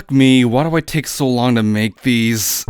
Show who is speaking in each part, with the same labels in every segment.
Speaker 1: Fuck me, why do I take so long to make these?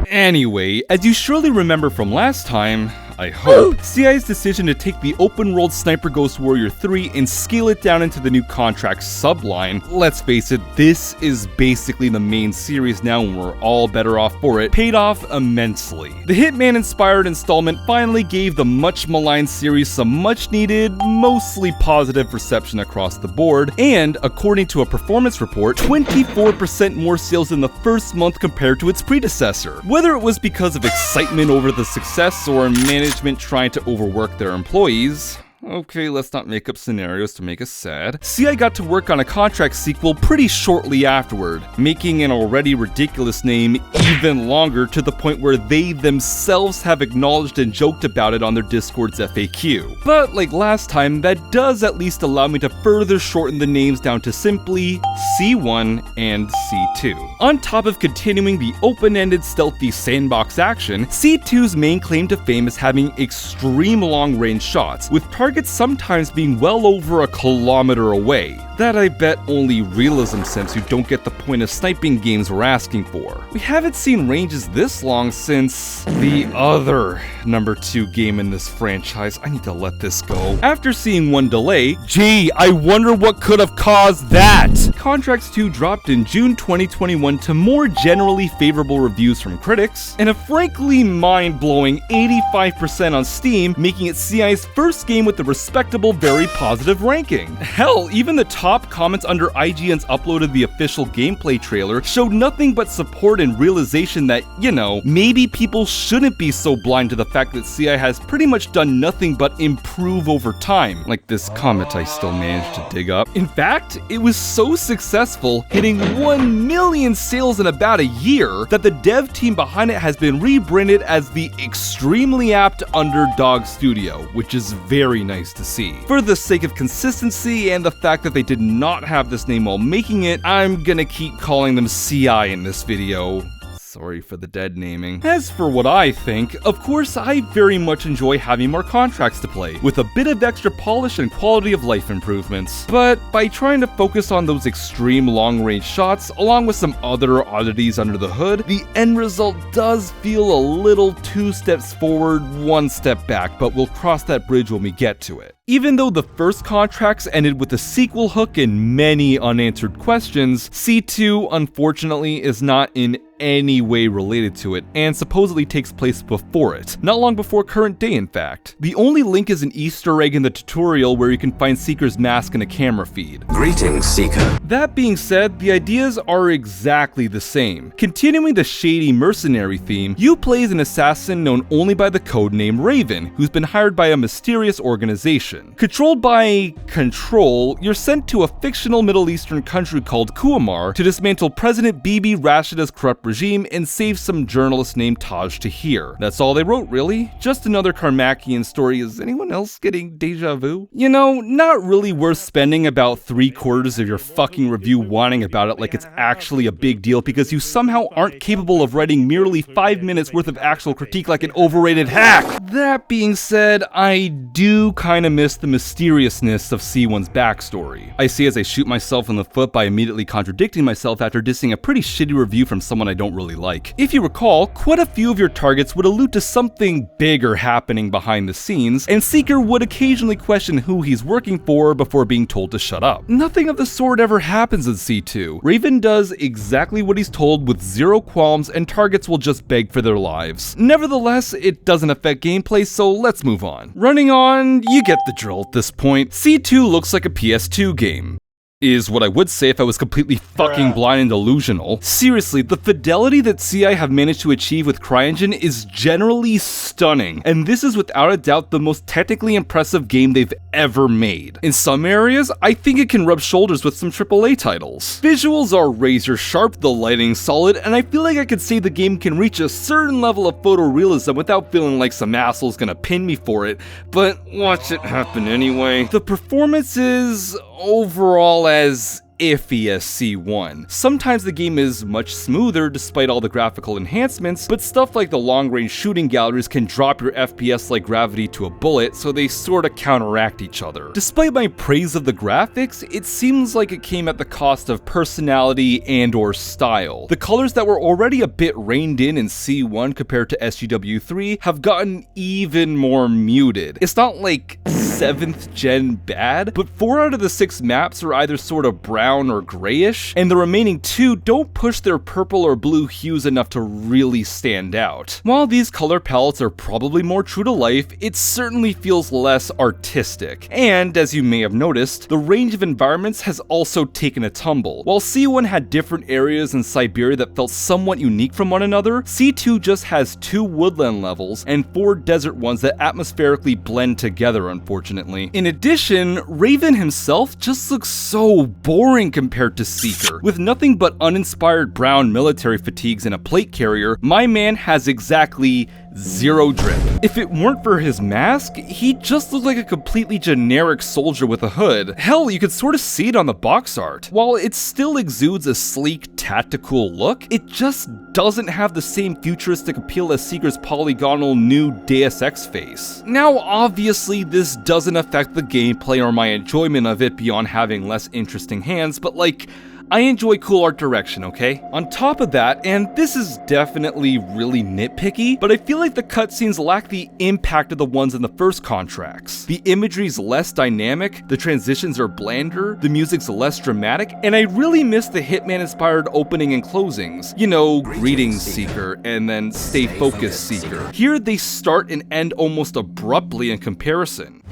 Speaker 1: Anyway, as you surely remember from last time, I hope, CI's decision to take the open-world Sniper Ghost Warrior 3 and scale it down into the new Contract subline. Let's face it, this is basically the main series now and we're all better off for it, paid off immensely. The Hitman-inspired installment finally gave the much-maligned series some much-needed, mostly positive reception across the board, and, according to a performance report, 24% more sales in the first month compared to its predecessor. Whether it was because of excitement over the success or management trying to overwork their employees, okay, let's not make up scenarios to make us sad, CI got to work on a Contract sequel pretty shortly afterward, making an already ridiculous name even longer to the point where they themselves have acknowledged and joked about it on their Discord's FAQ. But like last time, that does at least allow me to further shorten the names down to simply C1 and C2. On top of continuing the open-ended stealthy sandbox action, C2's main claim to fame is having extreme long-range shots, with targets sometimes being well over a kilometer away. That I bet only realism simps who don't get the point of sniping games were asking for. We haven't seen ranges this long since the other number 2 game in this franchise. I need to let this go. After seeing one delay, gee, I wonder what could have caused that! Contracts 2 dropped in June 2021 to more generally favorable reviews from critics, and a frankly mind-blowing 85% on Steam, making it CI's first game with a respectable, very positive ranking. Hell, even the top comments under IGN's uploaded the official gameplay trailer showed nothing but support and realization that, you know, maybe people shouldn't be so blind to the fact that CI has pretty much done nothing but improve over time, like this comment I still managed to dig up. In fact, it was so successful, hitting 1 million sales in about a year, that the dev team behind it has been rebranded as the extremely apt Underdog Studio, which is very nice to see. For the sake of consistency and the fact that they did not have this name while making it, I'm gonna keep calling them CI in this video. Sorry for the dead naming. As for what I think, of course I very much enjoy having more contracts to play, with a bit of extra polish and quality of life improvements. But by trying to focus on those extreme long-range shots, along with some other oddities under the hood, the end result does feel a little 2 steps forward, 1 step back, but we'll cross that bridge when we get to it. Even though the first contracts ended with a sequel hook and many unanswered questions, C2 unfortunately is not in any way related to it, and supposedly takes place before it, not long before current day in fact. The only link is an Easter egg in the tutorial where you can find Seeker's mask in a camera feed.
Speaker 2: Greetings, Seeker.
Speaker 1: That being said, the ideas are exactly the same. Continuing the shady mercenary theme, you play as an assassin known only by the codename Raven, who's been hired by a mysterious organization. Controlled by Control, you're sent to a fictional Middle Eastern country called Kuamar to dismantle President Bibi Rashida's corrupt regime and save some journalist named Taj Tahir. That's all they wrote, really. Just another Carmackian story. Is anyone else getting deja vu? You know, not really worth spending about 3/4 of your fucking review whining about it like it's actually a big deal because you somehow aren't capable of writing merely 5 minutes worth of actual critique like an overrated hack. That being said, I do kinda miss the mysteriousness of C1's backstory. I see as I shoot myself in the foot by immediately contradicting myself after dissing a pretty shitty review from someone I don't really like. If you recall, quite a few of your targets would allude to something bigger happening behind the scenes, and Seeker would occasionally question who he's working for before being told to shut up. Nothing of the sort ever happens in C2. Raven does exactly what he's told with zero qualms, and targets will just beg for their lives. Nevertheless, it doesn't affect gameplay, so let's move on. Running on, you get the drill at this point. C2 looks like a PS2 game. Is what I would say if I was completely fucking blind and delusional. Seriously, the fidelity that CI have managed to achieve with CryEngine is generally stunning, and this is without a doubt the most technically impressive game they've ever made. In some areas, I think it can rub shoulders with some AAA titles. Visuals are razor sharp, the lighting's solid, and I feel like I could say the game can reach a certain level of photorealism without feeling like some asshole's gonna pin me for it, but watch it happen anyway. The performance is overall as iffy as C1. Sometimes the game is much smoother despite all the graphical enhancements, but stuff like the long-range shooting galleries can drop your FPS like gravity to a bullet, so they sorta counteract each other. Despite my praise of the graphics, it seems like it came at the cost of personality and/or style. The colors that were already a bit reined in C1 compared to SGW3 have gotten even more muted. It's not like 7th gen bad, but 4 out of the 6 maps are either sort of brown or grayish, and the remaining 2 don't push their purple or blue hues enough to really stand out. While these color palettes are probably more true to life, it certainly feels less artistic. And as you may have noticed, the range of environments has also taken a tumble. While C1 had different areas in Siberia that felt somewhat unique from one another, C2 just has 2 woodland levels and 4 desert ones that atmospherically blend together, unfortunately. In addition, Raven himself just looks so boring compared to Seeker. With nothing but uninspired brown military fatigues and a plate carrier, my man has exactly 0 drip. If it weren't for his mask, he just looked like a completely generic soldier with a hood. Hell, you could sort of see it on the box art. While it still exudes a sleek, tactical look, it just doesn't have the same futuristic appeal as Seeker's polygonal new Deus Ex face. Now, obviously, this doesn't affect the gameplay or my enjoyment of it beyond having less interesting hands, but like, I enjoy cool art direction, okay? On top of that, and this is definitely really nitpicky, but I feel like the cutscenes lack the impact of the ones in the first contracts. The imagery's less dynamic, the transitions are blander, the music's less dramatic, and I really miss the Hitman-inspired opening and closings. You know, greetings, Seeker, and then stay focused, Seeker. Here, they start and end almost abruptly in comparison.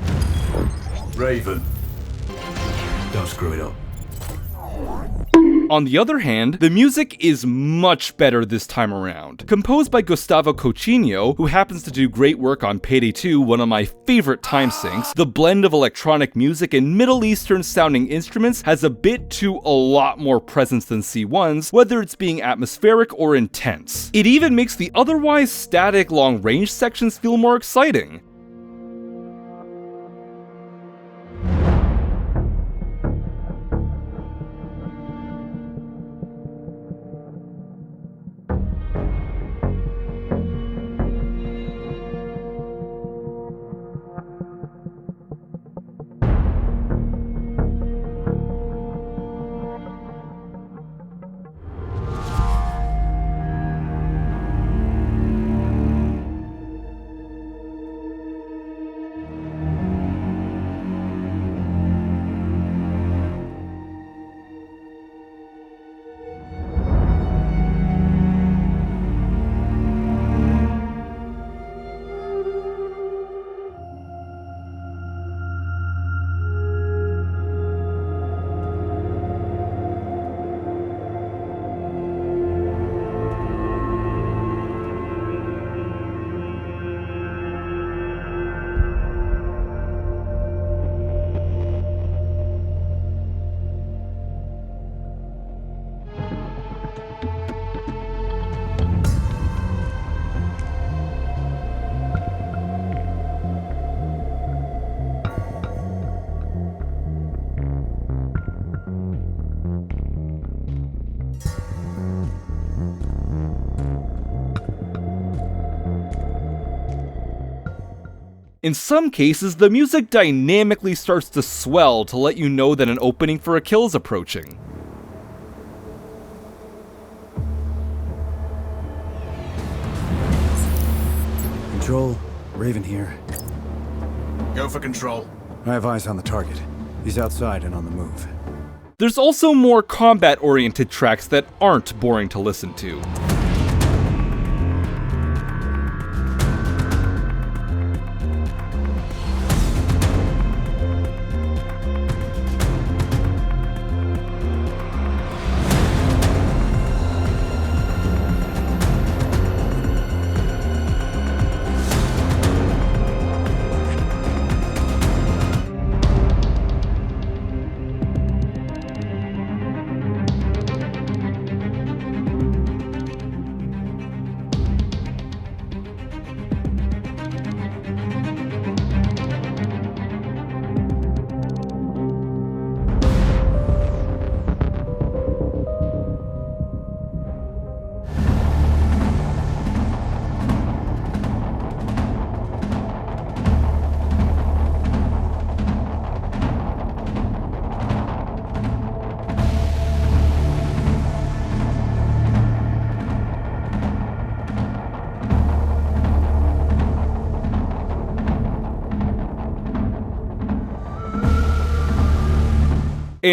Speaker 2: Raven, don't screw it up.
Speaker 1: On the other hand, the music is much better this time around. Composed by Gustavo Coutinho, who happens to do great work on Payday 2, one of my favorite time sinks, the blend of electronic music and Middle Eastern sounding instruments has a bit to a lot more presence than C1's, whether it's being atmospheric or intense. It even makes the otherwise static long-range sections feel more exciting. In some cases, the music dynamically starts to swell to let you know that an opening for a kill is approaching.
Speaker 3: Control, Raven here.
Speaker 2: Go for control.
Speaker 3: I have eyes on the target. He's outside and on the move.
Speaker 1: There's also more combat-oriented tracks that aren't boring to listen to.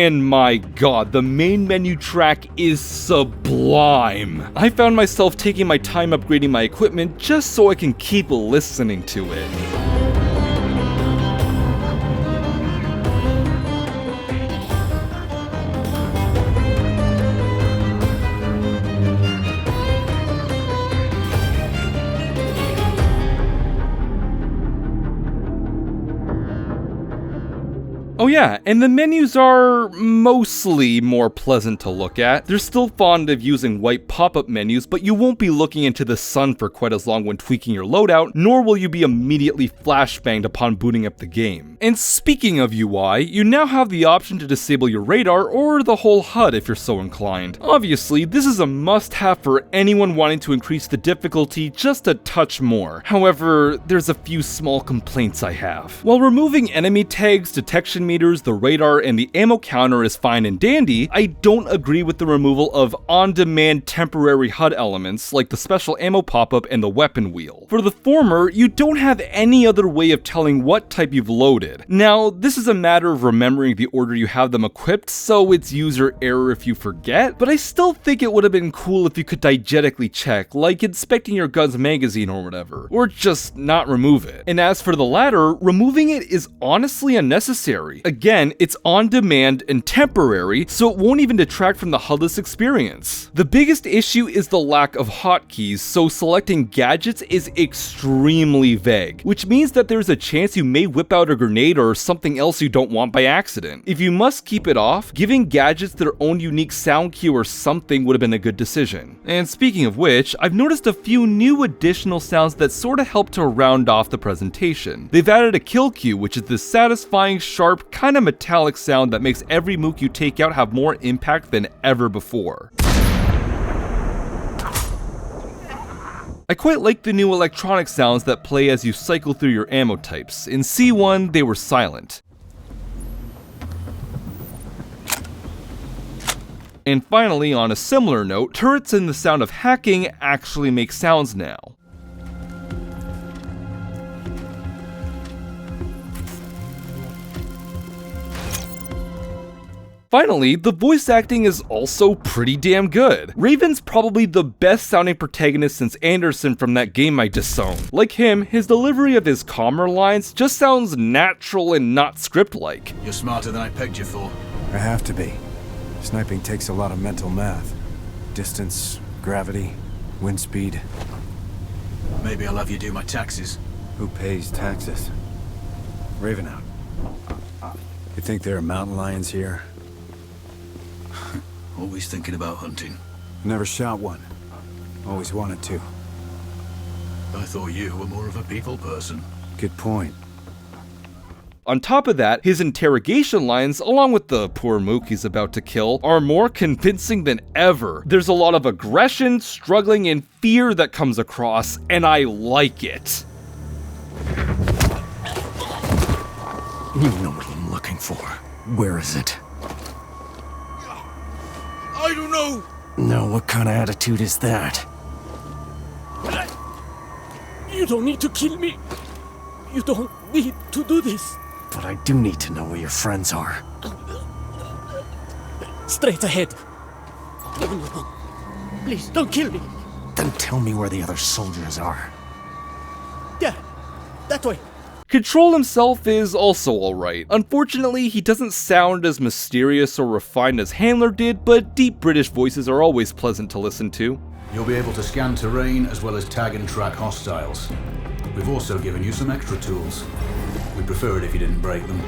Speaker 1: and my god, the main menu track is sublime. I found myself taking my time upgrading my equipment just so I can keep listening to it. Oh yeah, and the menus are mostly more pleasant to look at. They're still fond of using white pop-up menus, but you won't be looking into the sun for quite as long when tweaking your loadout, nor will you be immediately flashbanged upon booting up the game. And speaking of UI, you now have the option to disable your radar or the whole HUD if you're so inclined. Obviously, this is a must-have for anyone wanting to increase the difficulty just a touch more. However, there's a few small complaints I have. While removing enemy tags, detection meters, the radar, and the ammo counter is fine and dandy, I don't agree with the removal of on-demand temporary HUD elements like the special ammo pop-up and the weapon wheel. For the former, you don't have any other way of telling what type you've loaded. Now, this is a matter of remembering the order you have them equipped, so it's user error if you forget, but I still think it would have been cool if you could diegetically check, like inspecting your gun's magazine or whatever, or just not remove it. And as for the latter, removing it is honestly unnecessary. Again, it's on demand and temporary, so it won't even detract from the HUDless experience. The biggest issue is the lack of hotkeys, so selecting gadgets is extremely vague, which means that there's a chance you may whip out a grenade or something else you don't want by accident. If you must keep it off, giving gadgets their own unique sound cue or something would have been a good decision. And speaking of which, I've noticed a few new additional sounds that sorta help to round off the presentation. They've added a kill cue, which is this satisfying, sharp, kinda metallic sound that makes every mook you take out have more impact than ever before. I quite like the new electronic sounds that play as you cycle through your ammo types. In C1, they were silent. And finally, on a similar note, turrets and the sound of hacking actually make sounds now. Finally, the voice acting is also pretty damn good. Raven's probably the best sounding protagonist since Anderson from that game I disowned. Like him, his delivery of his Kuamar lines just sounds natural and not script-like.
Speaker 2: You're smarter than I pegged you for.
Speaker 3: I have to be. Sniping takes a lot of mental math. Distance, gravity, wind speed.
Speaker 2: Maybe I'll have you do my taxes.
Speaker 3: Who pays taxes? Raven out. You think there are mountain lions here?
Speaker 2: Always thinking about hunting.
Speaker 3: Never shot one. Always wanted to.
Speaker 2: I thought you were more of a people person.
Speaker 3: Good point.
Speaker 1: On top of that, his interrogation lines, along with the poor mook he's about to kill, are more convincing than ever. There's a lot of aggression, struggling, and fear that comes across, and I like it.
Speaker 4: You know what I'm looking for. Where is it?
Speaker 2: I don't know!
Speaker 4: No, what kind of attitude is that?
Speaker 5: You don't need to kill me. You don't need to do this.
Speaker 4: But I do need to know where your friends are.
Speaker 5: Straight ahead. No. Please, don't kill me.
Speaker 4: Then tell me where the other soldiers are.
Speaker 5: Yeah, that way.
Speaker 1: Control himself is also alright. Unfortunately, he doesn't sound as mysterious or refined as Handler did, but deep British voices are always pleasant to listen to.
Speaker 2: You'll be able to scan terrain as well as tag and track hostiles. We've also given you some extra tools. We'd prefer it if you didn't break them.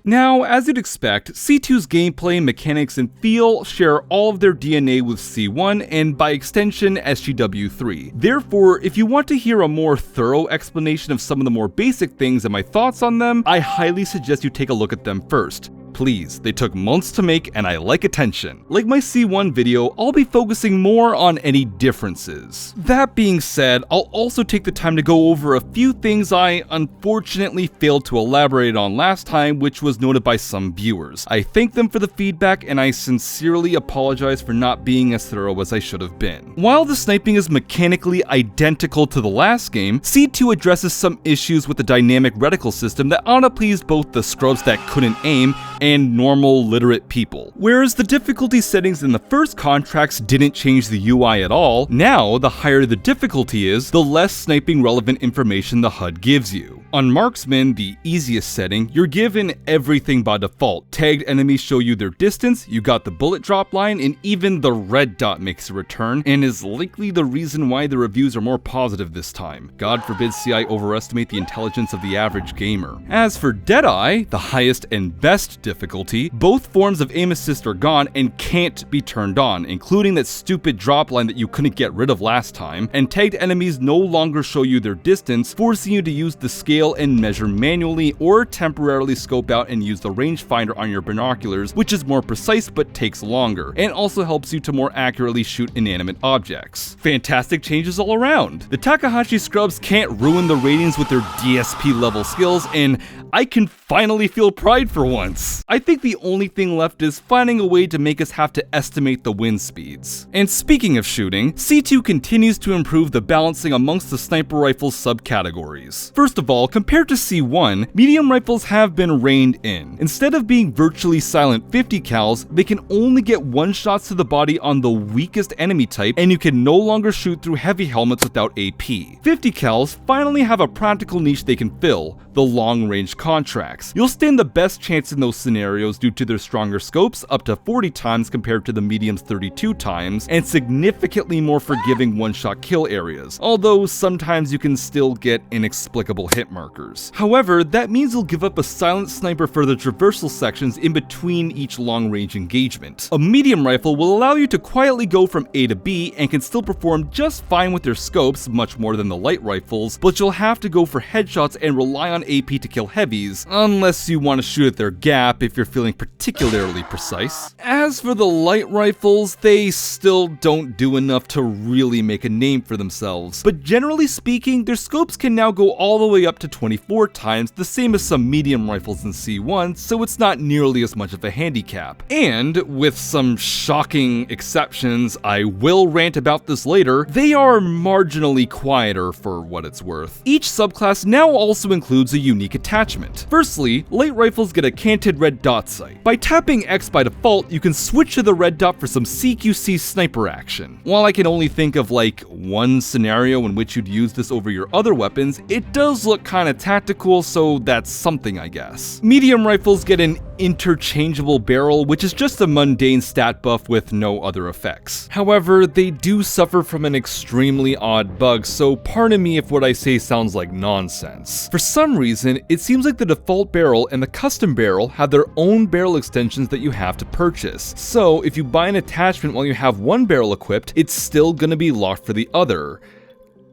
Speaker 1: Now, as you'd expect, C2's gameplay, mechanics, and feel share all of their DNA with C1 and by extension SGW3. Therefore, if you want to hear a more thorough explanation of some of the more basic things and my thoughts on them, I highly suggest you take a look at them first. Please, they took months to make and I like attention. Like my C1 video, I'll be focusing more on any differences. That being said, I'll also take the time to go over a few things I unfortunately failed to elaborate on last time, which was noted by some viewers. I thank them for the feedback and I sincerely apologize for not being as thorough as I should have been. While the sniping is mechanically identical to the last game, C2 addresses some issues with the dynamic reticle system that ought to please both the scrubs that couldn't aim and normal literate people. Whereas the difficulty settings in the first contracts didn't change the UI at all, now the higher the difficulty is, the less sniping relevant information the HUD gives you. On Marksman, the easiest setting, you're given everything by default. Tagged enemies show you their distance, you got the bullet drop line, and even the red dot makes a return, and is likely the reason why the reviews are more positive this time. God forbid CI overestimate the intelligence of the average gamer. As for Deadeye, the highest and best difficulty, both forms of aim assist are gone and can't be turned on, including that stupid drop line that you couldn't get rid of last time, and tagged enemies no longer show you their distance, forcing you to use the scale and measure manually or temporarily scope out and use the rangefinder on your binoculars, which is more precise but takes longer, and also helps you to more accurately shoot inanimate objects. Fantastic changes all around. The Takahashi scrubs can't ruin the ratings with their DSP level skills, and I can finally feel pride for once. I think the only thing left is finding a way to make us have to estimate the wind speeds. And speaking of shooting, C2 continues to improve the balancing amongst the sniper rifles subcategories. First of all, compared to C1, medium rifles have been reined in. Instead of being virtually silent 50 cals, they can only get one shots to the body on the weakest enemy type, and you can no longer shoot through heavy helmets without AP. 50 cals finally have a practical niche they can fill, the long-range contracts. You'll stand the best chance in those scenarios due to their stronger scopes, up to 40 times compared to the medium's 32 times, and significantly more forgiving one-shot kill areas, although sometimes you can still get inexplicable hit markers. However, that means you'll give up a silent sniper for the traversal sections in between each long-range engagement. A medium rifle will allow you to quietly go from A to B and can still perform just fine with their scopes, much more than the light rifles, but you'll have to go for headshots and rely on AP to kill heavies, unless you want to shoot at their gap if you're feeling particularly precise. As for the light rifles, they still don't do enough to really make a name for themselves, but generally speaking, their scopes can now go all the way up to 24 times, the same as some medium rifles in C1, so it's not nearly as much of a handicap. And, with some shocking exceptions, I will rant about this later, they are marginally quieter for what it's worth. Each subclass now also includes a unique attachment. Firstly, light rifles get a canted red dot sight. By tapping X by default, you can switch to the red dot for some CQC sniper action. While I can only think of like one scenario in which you'd use this over your other weapons, it does look kinda tactical, so that's something I guess. Medium rifles get an interchangeable barrel, which is just a mundane stat buff with no other effects. However, they do suffer from an extremely odd bug, so pardon me if what I say sounds like nonsense. For some reason, it seems like the default barrel and the custom barrel have their own barrel extensions that you have to purchase. So if you buy an attachment while you have one barrel equipped, it's still gonna be locked for the other.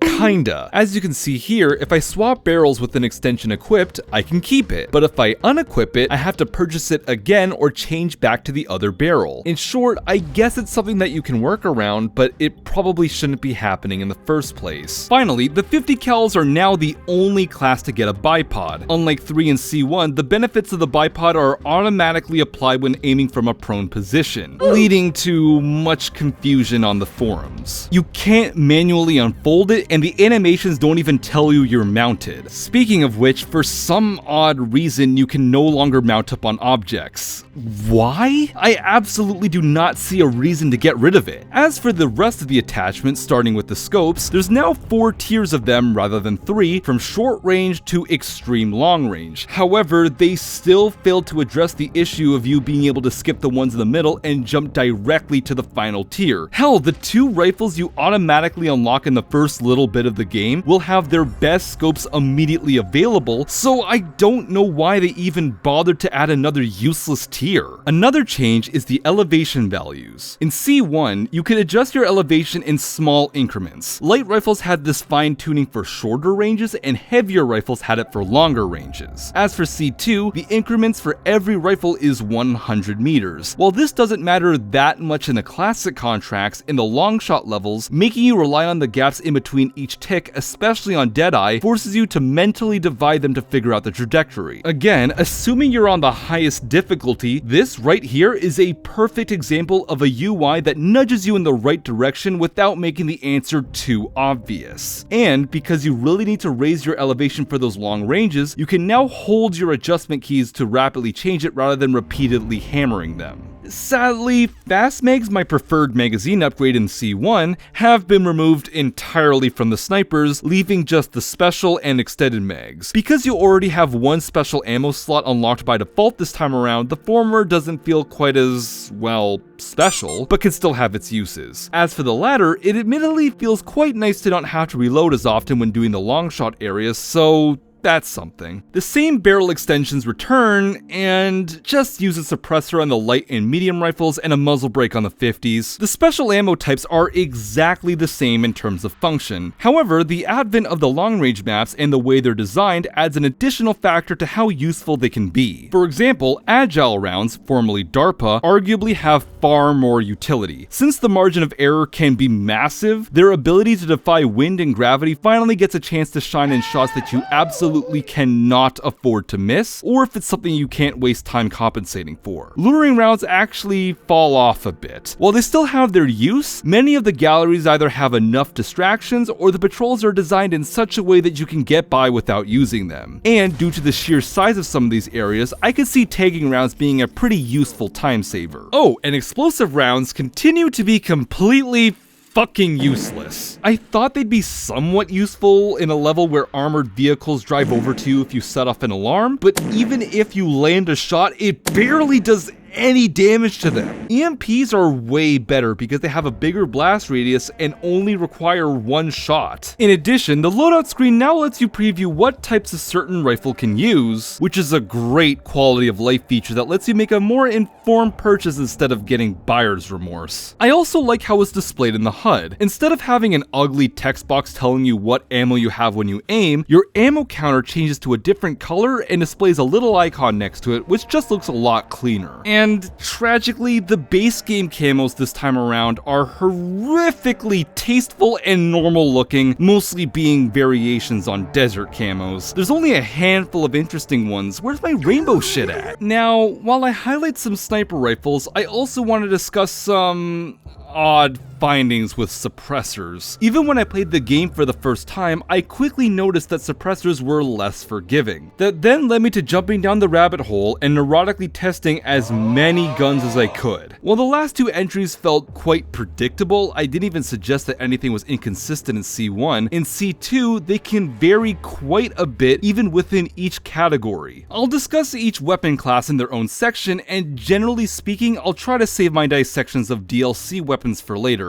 Speaker 1: Kinda. As you can see here, if I swap barrels with an extension equipped, I can keep it, but if I unequip it, I have to purchase it again or change back to the other barrel. In short, I guess it's something that you can work around, but it probably shouldn't be happening in the first place. Finally, the 50 cals are now the only class to get a bipod. Unlike 3 and C1, the benefits of the bipod are automatically applied when aiming from a prone position, leading to much confusion on the forums. You can't manually unfold it, and the animations don't even tell you you're mounted. Speaking of which, for some odd reason, you can no longer mount up on objects. Why? I absolutely do not see a reason to get rid of it. As for the rest of the attachments, starting with the scopes, there's now 4 tiers of them rather than 3, from short range to extreme long range. However, they still fail to address the issue of you being able to skip the ones in the middle and jump directly to the final tier. Hell, the 2 rifles you automatically unlock in the first little bit of the game will have their best scopes immediately available, so I don't know why they even bothered to add another useless tier. Another change is the elevation values. In C1, you could adjust your elevation in small increments. Light rifles had this fine-tuning for shorter ranges, and heavier rifles had it for longer ranges. As for C2, the increments for every rifle is 100 meters. While this doesn't matter that much in the classic contracts, in the long shot levels, making you rely on the gaps in between each tick, especially on Deadeye, forces you to mentally divide them to figure out the trajectory. Again, assuming you're on the highest difficulty, see, this right here is a perfect example of a UI that nudges you in the right direction without making the answer too obvious. And because you really need to raise your elevation for those long ranges, you can now hold your adjustment keys to rapidly change it rather than repeatedly hammering them. Sadly, fast mags, my preferred magazine upgrade in C1, have been removed entirely from the snipers, leaving just the special and extended mags. Because you already have one special ammo slot unlocked by default this time around, the former doesn't feel quite as, well, special, but can still have its uses. As for the latter, it admittedly feels quite nice to not have to reload as often when doing the long shot areas, so that's something. The same barrel extensions return, and just use a suppressor on the light and medium rifles and a muzzle brake on the 50s. The special ammo types are exactly the same in terms of function. However, the advent of the long range maps and the way they're designed adds an additional factor to how useful they can be. For example, agile rounds, formerly DARPA, arguably have far more utility. Since the margin of error can be massive, their ability to defy wind and gravity finally gets a chance to shine in shots that you absolutely cannot afford to miss, or if it's something you can't waste time compensating for. Luring rounds actually fall off a bit. While they still have their use, many of the galleries either have enough distractions or the patrols are designed in such a way that you can get by without using them. And due to the sheer size of some of these areas, I could see tagging rounds being a pretty useful time saver. Oh, and explosive rounds continue to be completely fucking useless. I thought they'd be somewhat useful in a level where armored vehicles drive over to you if you set off an alarm, but even if you land a shot, it barely does any damage to them. EMPs are way better because they have a bigger blast radius and only require one shot. In addition, the loadout screen now lets you preview what types a certain rifle can use, which is a great quality of life feature that lets you make a more informed purchase instead of getting buyer's remorse. I also like how it's displayed in the HUD. Instead of having an ugly text box telling you what ammo you have when you aim, your ammo counter changes to a different color and displays a little icon next to it, which just looks a lot cleaner. And tragically, the base game camos this time around are horrifically tasteful and normal looking, mostly being variations on desert camos. There's only a handful of interesting ones. Where's my rainbow shit at? Now, while I highlight some sniper rifles, I also want to discuss some odd findings with suppressors. Even when I played the game for the first time, I quickly noticed that suppressors were less forgiving. That then led me to jumping down the rabbit hole and neurotically testing as many guns as I could. While the last two entries felt quite predictable, I didn't even suggest that anything was inconsistent in C1. In C2, they can vary quite a bit even within each category. I'll discuss each weapon class in their own section, and generally speaking, I'll try to save my dissections of DLC weapons for later.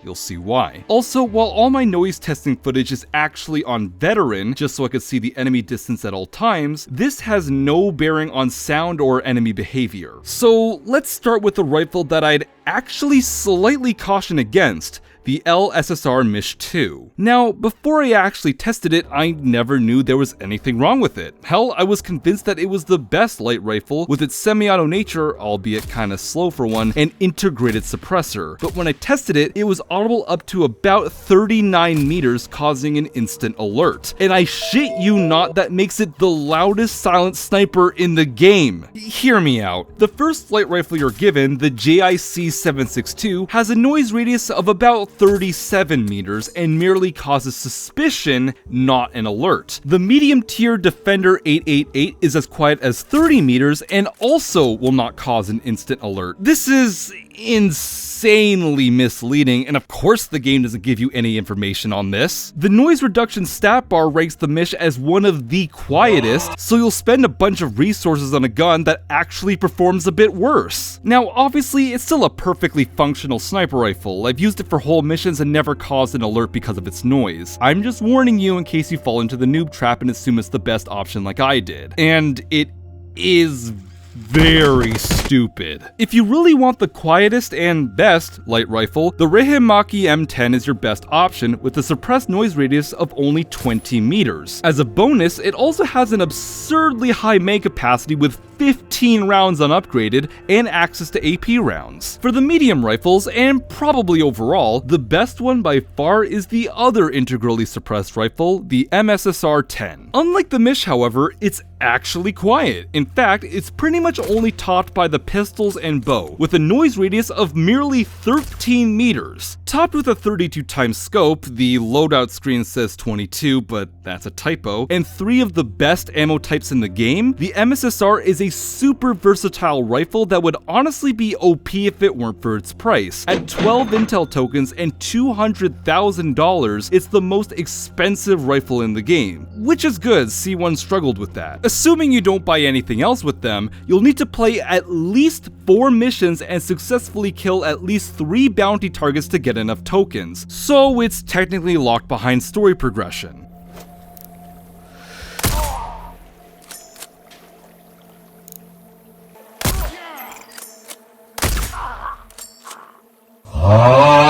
Speaker 1: You'll see why. Also, while all my noise testing footage is actually on veteran, just so I could see the enemy distance at all times, this has no bearing on sound or enemy behavior. So let's start with the rifle that I'd actually slightly caution against, the LSSR MISH-2. Now, before I actually tested it, I never knew there was anything wrong with it. Hell, I was convinced that it was the best light rifle with its semi-auto nature, albeit kinda slow for one, and integrated suppressor. But when I tested it, it was audible up to about 39 meters, causing an instant alert. And I shit you not, that makes it the loudest silent sniper in the game. Hear me out. The first light rifle you're given, the JIC-762, has a noise radius of about 37 meters and merely causes suspicion, not an alert. The medium tier Defender 888 is as quiet as 30 meters and also will not cause an instant alert. This is insanely misleading, and of course the game doesn't give you any information on this. The noise reduction stat bar ranks the MISH as one of the quietest, so you'll spend a bunch of resources on a gun that actually performs a bit worse. Now obviously it's still a perfectly functional sniper rifle. I've used it for whole missions and never caused an alert because of its noise. I'm just warning you in case you fall into the noob trap and assume it's the best option like I did. And it is very stupid. If you really want the quietest and best light rifle, the Rehimaki M10 is your best option with a suppressed noise radius of only 20 meters. As a bonus, it also has an absurdly high mag capacity with 15 rounds unupgraded, and access to AP rounds. For the medium rifles, and probably overall, the best one by far is the other integrally suppressed rifle, the MSSR-10. Unlike the Mish, however, it's actually quiet. In fact, it's pretty much only topped by the pistols and bow, with a noise radius of merely 13 meters. Topped with a 32x scope, the loadout screen says 22, but that's a typo, and 3 of the best ammo types in the game, the MSSR is a super versatile rifle that would honestly be OP if it weren't for its price. At 12 intel tokens and $200,000, it's the most expensive rifle in the game, which is good. C1 struggled with that. Assuming you don't buy anything else with them, you'll need to play at least 4 missions and successfully kill at least 3 bounty targets to get enough tokens, so it's technically locked behind story progression.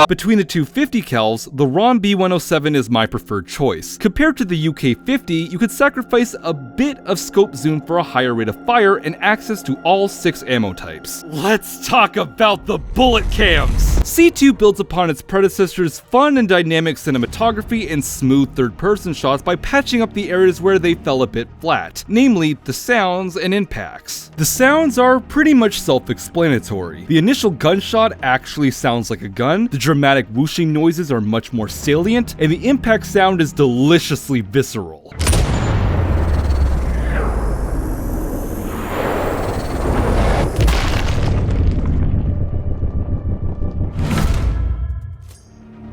Speaker 1: Between the two 50 cals, the ROM B107 is my preferred choice. Compared to the UK50, you could sacrifice a bit of scope zoom for a higher rate of fire and access to all 6 ammo types. Let's talk about the bullet cams! C2 builds upon its predecessor's fun and dynamic cinematography and smooth third-person shots by patching up the areas where they fell a bit flat, namely the sounds and impacts. The sounds are pretty much self-explanatory. The initial gunshot actually sounds like a gun, the dramatic whooshing noises are much more salient, and the impact sound is deliciously visceral.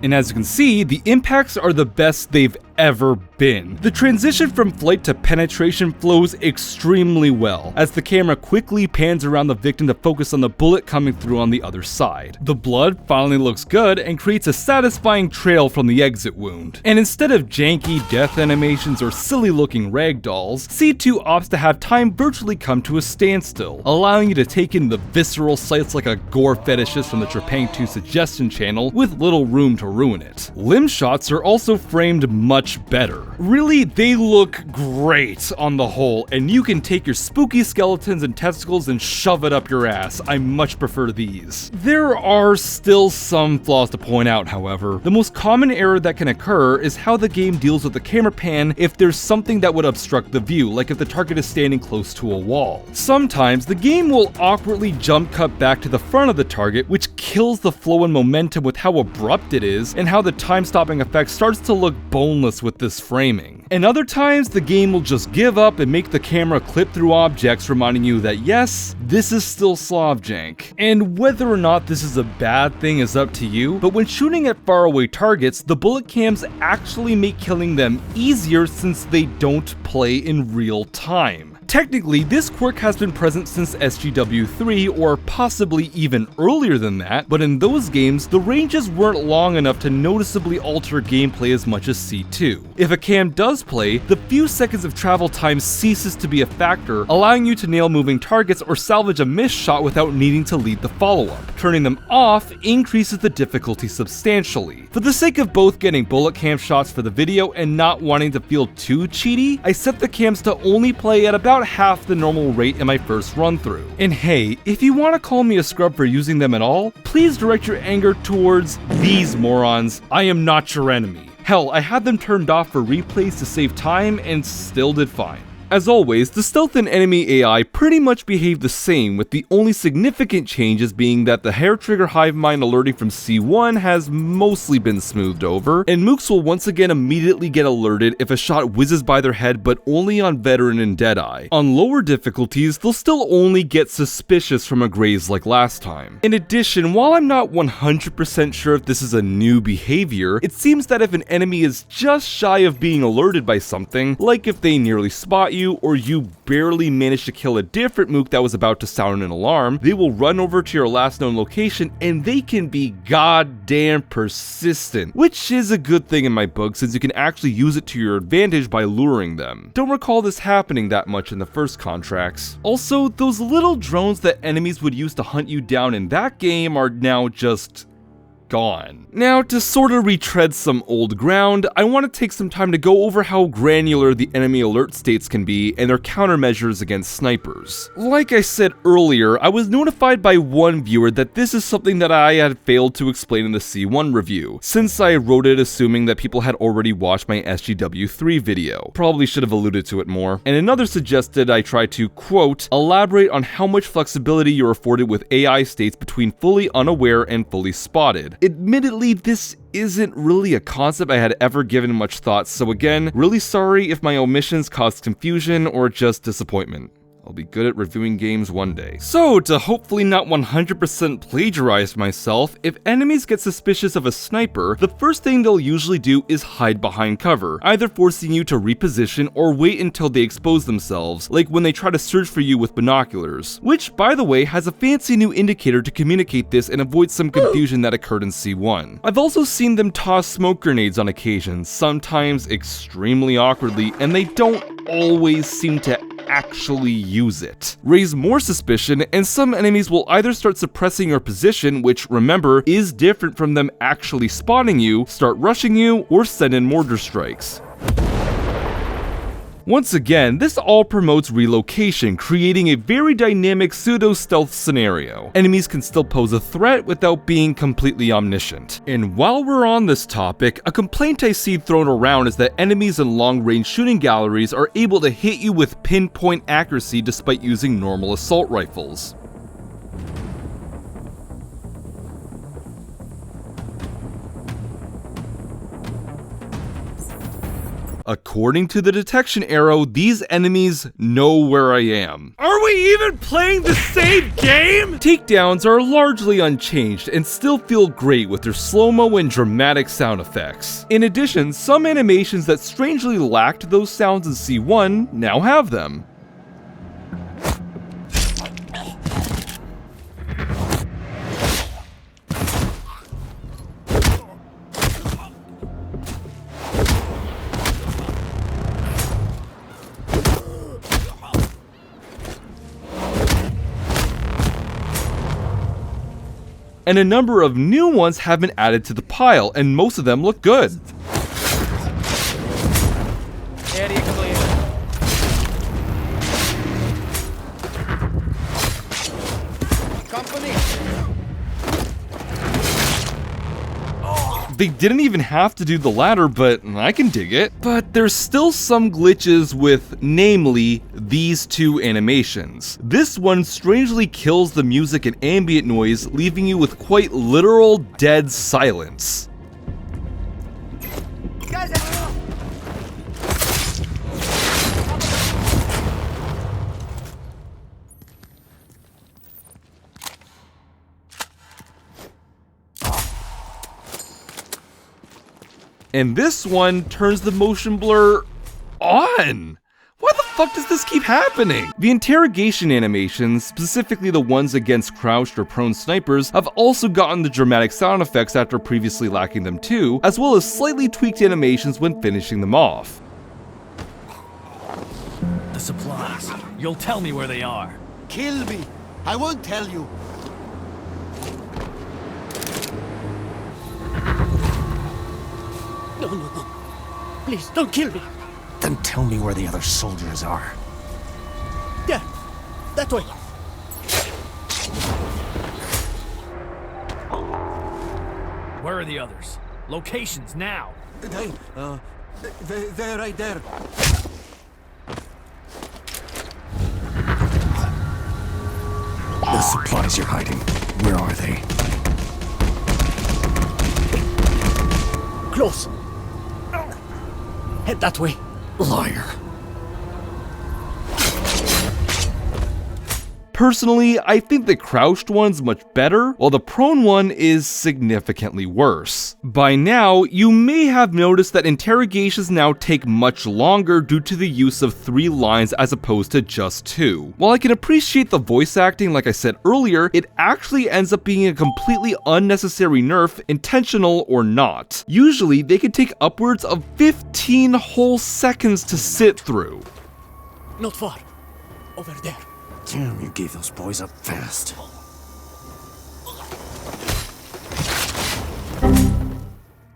Speaker 1: And as you can see, the impacts are the best they've ever been. The transition from flight to penetration flows extremely well, as the camera quickly pans around the victim to focus on the bullet coming through on the other side. The blood finally looks good and creates a satisfying trail from the exit wound. And instead of janky death animations or silly looking ragdolls, C2 opts to have time virtually come to a standstill, allowing you to take in the visceral sights like a gore fetishist from the Trepang 2 suggestion channel with little room to ruin it. Limb shots are also framed much better. Really, they look great on the whole, and you can take your spooky skeletons and testicles and shove it up your ass. I much prefer these. There are still some flaws to point out, however. The most common error that can occur is how the game deals with the camera pan if there's something that would obstruct the view, like if the target is standing close to a wall. Sometimes the game will awkwardly jump cut back to the front of the target, which kills the flow and momentum with how abrupt it is, and how the time-stopping effect starts to look boneless with this framing. And other times, the game will just give up and make the camera clip through objects, reminding you that yes, this is still Slav jank. And whether or not this is a bad thing is up to you, but when shooting at faraway targets, the bullet cams actually make killing them easier since they don't play in real time. Technically, this quirk has been present since SGW3 or possibly even earlier than that, but in those games, the ranges weren't long enough to noticeably alter gameplay as much as C2. If a cam does play, the few seconds of travel time ceases to be a factor, allowing you to nail moving targets or salvage a missed shot without needing to lead the follow-up. Turning them off increases the difficulty substantially. For the sake of both getting bullet cam shots for the video and not wanting to feel too cheaty, I set the cams to only play at about half the normal rate in my first run through. And hey, if you want to call me a scrub for using them at all, please direct your anger towards these morons. I am not your enemy. Hell, I had them turned off for replays to save time and still did fine. As always, the stealth and enemy AI pretty much behave the same, with the only significant changes being that the hair trigger hive mind alerting from C1 has mostly been smoothed over, and mooks will once again immediately get alerted if a shot whizzes by their head, but only on Veteran and Deadeye. On lower difficulties, they'll still only get suspicious from a graze like last time. In addition, while I'm not 100% sure if this is a new behavior, it seems that if an enemy is just shy of being alerted by something, like if they nearly spot you, or you barely manage to kill a different mook that was about to sound an alarm, they will run over to your last known location and they can be goddamn persistent, which is a good thing in my book since you can actually use it to your advantage by luring them. Don't recall this happening that much in the first contracts. Also, those little drones that enemies would use to hunt you down in that game are now just gone. Now, to sort of retread some old ground, I want to take some time to go over how granular the enemy alert states can be and their countermeasures against snipers. Like I said earlier, I was notified by one viewer that this is something that I had failed to explain in the C1 review, since I wrote it assuming that people had already watched my SGW3 video. Probably should have alluded to it more. And another suggested I try to, quote, elaborate on how much flexibility you're afforded with AI states between fully unaware and fully spotted. Admittedly, this isn't really a concept I had ever given much thought, so again, really sorry if my omissions caused confusion or just disappointment. I'll be good at reviewing games one day. So, to hopefully not 100% plagiarize myself, if enemies get suspicious of a sniper, the first thing they'll usually do is hide behind cover, either forcing you to reposition or wait until they expose themselves, like when they try to search for you with binoculars. Which, by the way, has a fancy new indicator to communicate this and avoid some confusion that occurred in C1. I've also seen them toss smoke grenades on occasion, sometimes extremely awkwardly, and they don't always seem to actually use it. Raise more suspicion, and some enemies will either start suppressing your position, which, remember, is different from them actually spotting you, start rushing you, or send in mortar strikes. Once again, this all promotes relocation, creating a very dynamic pseudo-stealth scenario. Enemies can still pose a threat without being completely omniscient. And while we're on this topic, a complaint I see thrown around is that enemies in long-range shooting galleries are able to hit you with pinpoint accuracy despite using normal assault rifles. According to the detection arrow, these enemies know where I am. Are we even playing the same game? Takedowns are largely unchanged and still feel great with their slow-mo and dramatic sound effects. In addition, some animations that strangely lacked those sounds in C1 now have them. And a number of new ones have been added to the pile, and most of them look good.
Speaker 5: Area clear. Company.
Speaker 1: They didn't even have to do the latter, but I can dig it. But there's still some glitches with, namely, these two animations. This one strangely kills the music and ambient noise, leaving you with quite literal dead silence. And this one turns the motion blur on. Why the fuck does this keep happening? The interrogation animations, specifically the ones against crouched or prone snipers, have also gotten the dramatic sound effects after previously lacking them too, as well as slightly tweaked animations when finishing them off.
Speaker 4: The supplies. You'll tell me where they are.
Speaker 6: Kill me. I won't tell you.
Speaker 5: No, no, no. Please, don't kill me.
Speaker 4: Then tell me where the other soldiers are.
Speaker 5: There. That way.
Speaker 4: Where are the others? Locations now.
Speaker 6: They're right there.
Speaker 4: The supplies you're hiding. Where are they?
Speaker 5: Close. Head that way.
Speaker 4: Liar.
Speaker 1: Personally, I think the crouched one's much better, while the prone one is significantly worse. By now, you may have noticed that interrogations now take much longer due to the use of 3 lines as opposed to just 2. While I can appreciate the voice acting like I said earlier, it actually ends up being a completely unnecessary nerf, intentional or not. Usually, they can take upwards of 15 whole seconds to sit through.
Speaker 5: Not far. Over there.
Speaker 4: Damn, you gave those boys up fast.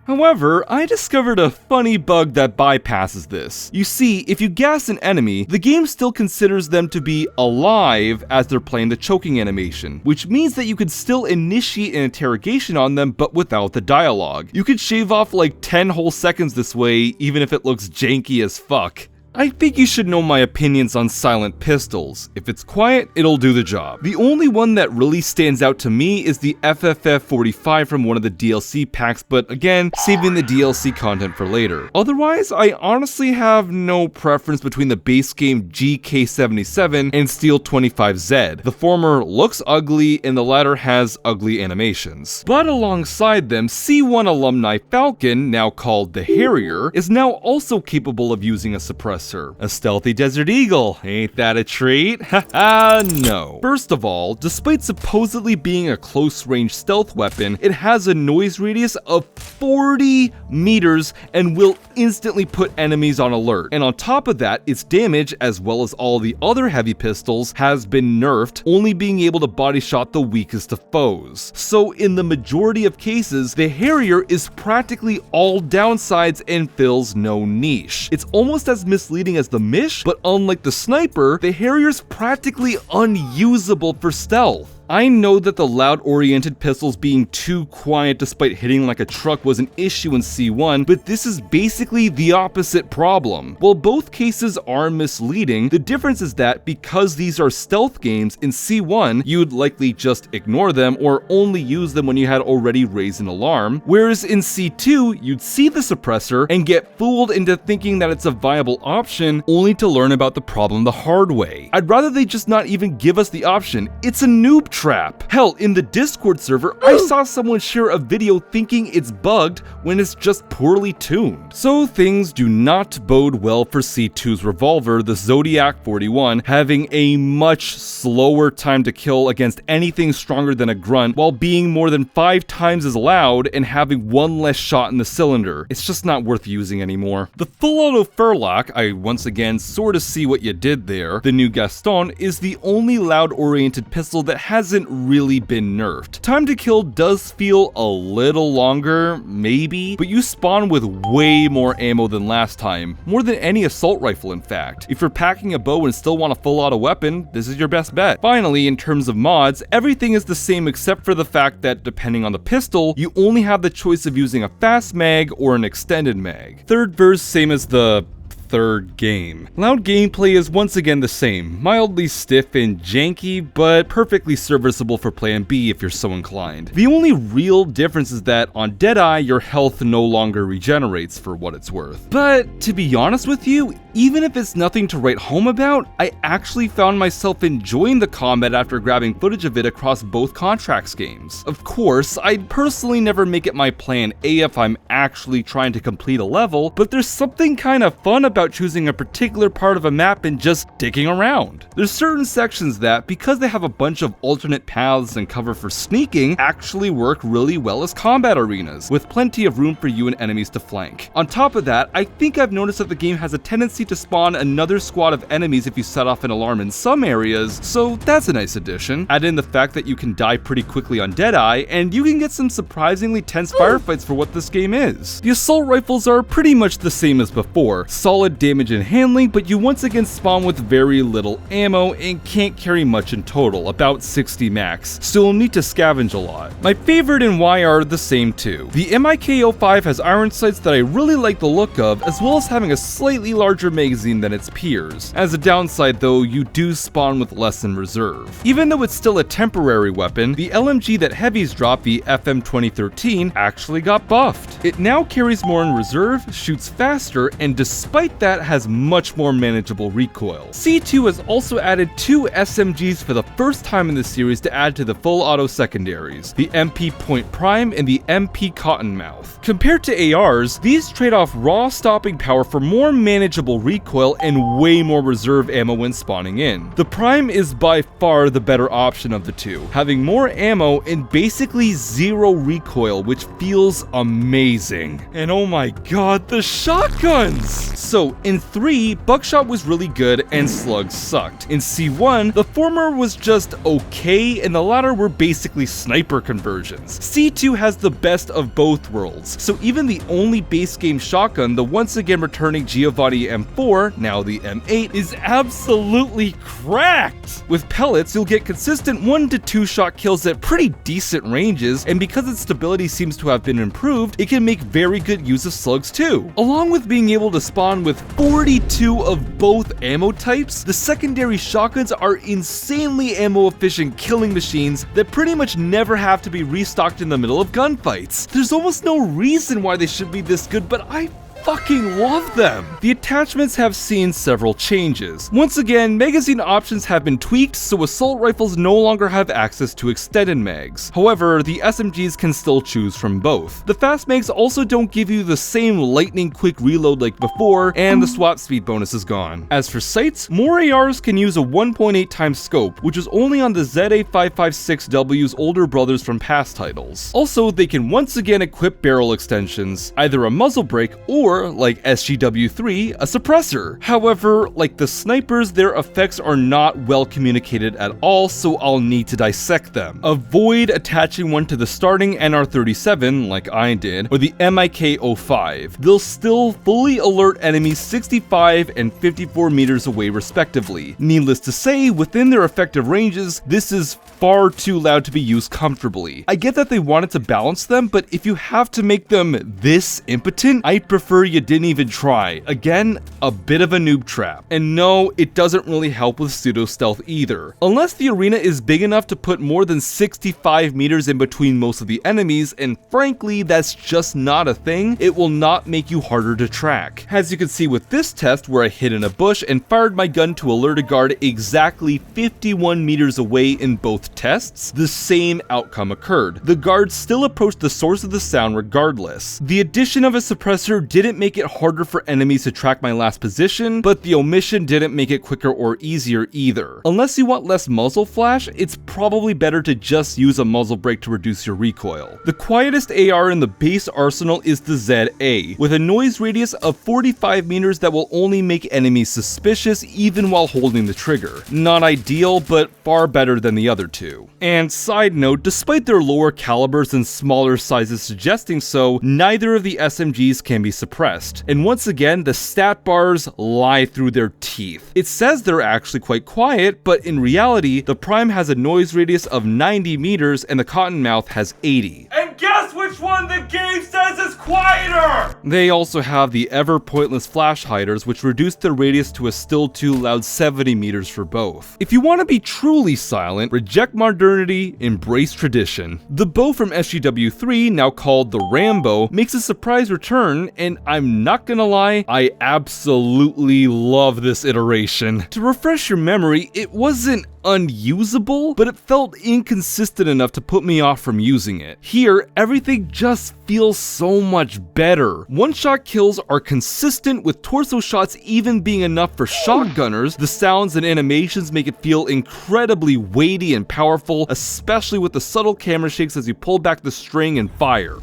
Speaker 1: However, I discovered a funny bug that bypasses this. You see, if you gas an enemy, the game still considers them to be alive as they're playing the choking animation, which means that you could still initiate an interrogation on them but without the dialogue. You could shave off like 10 whole seconds this way, even if it looks janky as fuck. I think you should know my opinions on silent pistols. If it's quiet, it'll do the job. The only one that really stands out to me is the FFF45 from one of the DLC packs, but again, saving the DLC content for later. Otherwise, I honestly have no preference between the base game GK77 and Steel 25Z. The former looks ugly and the latter has ugly animations. But alongside them, C1 alumni Falcon, now called the Harrier, is now also capable of using a suppressor. A stealthy Desert Eagle, ain't that a treat? Haha, no. First of all, despite supposedly being a close-range stealth weapon, it has a noise radius of 40 meters and will instantly put enemies on alert. And on top of that, its damage, as well as all the other heavy pistols, has been nerfed, only being able to body shot the weakest of foes. So in the majority of cases, the Harrier is practically all downsides and fills no niche. It's almost as misleading as the Mish, but unlike the Sniper, the Harrier's practically unusable for stealth. I know that the loud-oriented pistols being too quiet despite hitting like a truck was an issue in C1, but this is basically the opposite problem. While both cases are misleading, the difference is that because these are stealth games, in C1, you'd likely just ignore them or only use them when you had already raised an alarm, whereas in C2, you'd see the suppressor and get fooled into thinking that it's a viable option, only to learn about the problem the hard way. I'd rather they just not even give us the option. It's a noob trap. Hell, in the Discord server, I saw someone share a video thinking it's bugged when it's just poorly tuned. So things do not bode well for C2's revolver, the Zodiac 41, having a much slower time to kill against anything stronger than a grunt, while being more than 5 times as loud and having 1 less shot in the cylinder. It's just not worth using anymore. The full auto Furlock, I once again sort of see what you did there, the new Gaston, is the only loud oriented pistol that hasn't really been nerfed. Time to kill does feel a little longer, maybe, but you spawn with way more ammo than last time, more than any assault rifle in fact. If you're packing a bow and still want a full auto weapon, this is your best bet. Finally, in terms of mods, everything is the same except for the fact that depending on the pistol, you only have the choice of using a fast mag or an extended mag. Third verse, same as the third game. Loud gameplay is once again the same, mildly stiff and janky, but perfectly serviceable for Plan B if you're so inclined. The only real difference is that on Deadeye, your health no longer regenerates for what it's worth. But to be honest with you, even if it's nothing to write home about, I actually found myself enjoying the combat after grabbing footage of it across both Contracts games. Of course, I'd personally never make it my plan A if I'm actually trying to complete a level, but there's something kind of fun about choosing a particular part of a map and just digging around. There's certain sections that, because they have a bunch of alternate paths and cover for sneaking, actually work really well as combat arenas, with plenty of room for you and enemies to flank. On top of that, I think I've noticed that the game has a tendency to spawn another squad of enemies if you set off an alarm in some areas, so that's a nice addition. Add in the fact that you can die pretty quickly on Deadeye, and you can get some surprisingly tense firefights for what this game is. The assault rifles are pretty much the same as before, solid damage and handling, but you once again spawn with very little ammo and can't carry much in total, about 60 max, so you'll need to scavenge a lot. My favorite and why are the same too. The MIK-05 has iron sights that I really like the look of, as well as having a slightly larger magazine than its peers. As a downside though, you do spawn with less in reserve. Even though it's still a temporary weapon, the LMG that heavies drop, the FM 2013, actually got buffed. It now carries more in reserve, shoots faster, and despite that has much more manageable recoil. C2 has also added 2 SMGs for the first time in the series to add to the full auto secondaries, the MP Point Prime and the MP Cottonmouth. Compared to ARs, these trade off raw stopping power for more manageable recoil and way more reserve ammo when spawning in. The Prime is by far the better option of the two, having more ammo and basically zero recoil, which feels amazing. And oh my god, the shotguns! So So in 3, buckshot was really good and slugs sucked. In C1, the former was just okay and the latter were basically sniper conversions. C2 has the best of both worlds, so even the only base game shotgun, the once again returning Giovanni M4, now the M8, is absolutely cracked! With pellets, you'll get consistent 1 to 2 shot kills at pretty decent ranges, and because its stability seems to have been improved, it can make very good use of slugs too. Along with being able to spawn with 42 of both ammo types, the secondary shotguns are insanely ammo efficient killing machines that pretty much never have to be restocked in the middle of gunfights. There's almost no reason why they should be this good, but I fucking love them! The attachments have seen several changes. Once again, magazine options have been tweaked, so assault rifles no longer have access to extended mags. However, the SMGs can still choose from both. The fast mags also don't give you the same lightning quick reload like before, and the swap speed bonus is gone. As for sights, more ARs can use a 1.8 times scope, which was only on the ZA556W's older brothers from past titles. Also, they can once again equip barrel extensions, either a muzzle brake or, like SGW3, a suppressor. However, like the snipers, their effects are not well communicated at all, so I'll need to dissect them. Avoid attaching one to the starting NR37, like I did, or the MIK-05. They'll still fully alert enemies 65 and 54 meters away respectively. Needless to say, within their effective ranges, this is far too loud to be used comfortably. I get that they wanted to balance them, but if you have to make them this impotent, I prefer you didn't even try. Again, a bit of a noob trap. And no, it doesn't really help with pseudo stealth either. Unless the arena is big enough to put more than 65 meters in between most of the enemies, and frankly, that's just not a thing, it will not make you harder to track. As you can see with this test where I hid in a bush and fired my gun to alert a guard exactly 51 meters away in both tests, the same outcome occurred. The guard still approached the source of the sound regardless. The addition of a suppressor didn't make it harder for enemies to track my last position, but the omission didn't make it quicker or easier either. Unless you want less muzzle flash, it's probably better to just use a muzzle brake to reduce your recoil. The quietest AR in the base arsenal is the ZA, with a noise radius of 45 meters that will only make enemies suspicious even while holding the trigger. Not ideal, but far better than the other two. And side note, despite their lower calibers and smaller sizes suggesting so, neither of the SMGs can be suppressed. And once again, the stat bars lie through their teeth. It says they're actually quite quiet, but in reality, the Prime has a noise radius of 90 meters and the Cottonmouth has 80. And guess which one the game says is quieter? They also have the ever pointless flash hiders, which reduce their radius to a still too loud 70 meters for both. If you want to be truly silent, reject modernity, embrace tradition. The bow from SGW3, now called the Rambo, makes a surprise return, and I'm not gonna lie, I absolutely love this iteration. To refresh your memory, it wasn't unusable, but it felt inconsistent enough to put me off from using it. Here, everything just feels so much better. One-shot kills are consistent, with torso shots even being enough for shotgunners. The sounds and animations make it feel incredibly weighty and powerful, especially with the subtle camera shakes as you pull back the string and fire.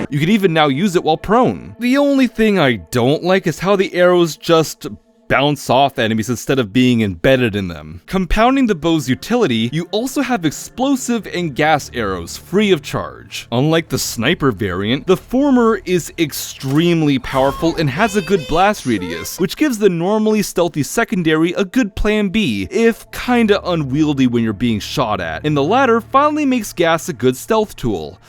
Speaker 1: You can even now use it while prone. The only thing I don't like is how the arrows just bounce off enemies instead of being embedded in them. Compounding the bow's utility, you also have explosive and gas arrows free of charge. Unlike the sniper variant, the former is extremely powerful and has a good blast radius, which gives the normally stealthy secondary a good plan B, if kinda unwieldy when you're being shot at. And the latter finally makes gas a good stealth tool.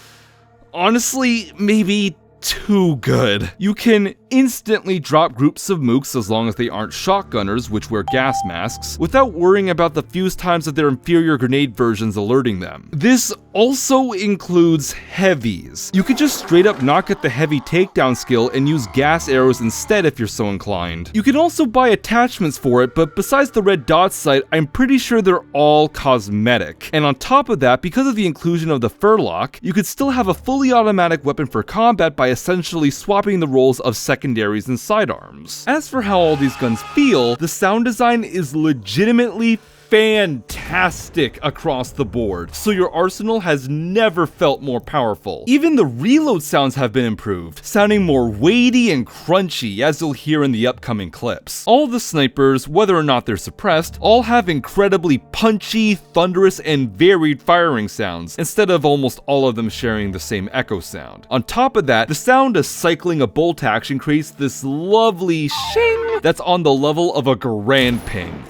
Speaker 1: Honestly, maybe too good. You can instantly drop groups of mooks as long as they aren't shotgunners, which wear gas masks, without worrying about the fuse times of their inferior grenade versions alerting them. This also includes heavies. You could just straight up not get the heavy takedown skill and use gas arrows instead if you're so inclined. You can also buy attachments for it, but besides the red dot sight, I'm pretty sure they're all cosmetic. And on top of that, because of the inclusion of the furlock, you could still have a fully automatic weapon for combat by essentially swapping the roles of secondaries and sidearms. As for how all these guns feel, the sound design is legitimately fantastic across the board, so your arsenal has never felt more powerful. Even the reload sounds have been improved, sounding more weighty and crunchy, as you'll hear in the upcoming clips. All the snipers, whether or not they're suppressed, all have incredibly punchy, thunderous, and varied firing sounds, instead of almost all of them sharing the same echo sound. On top of that, the sound of cycling a bolt action creates this lovely shing that's on the level of a grand ping.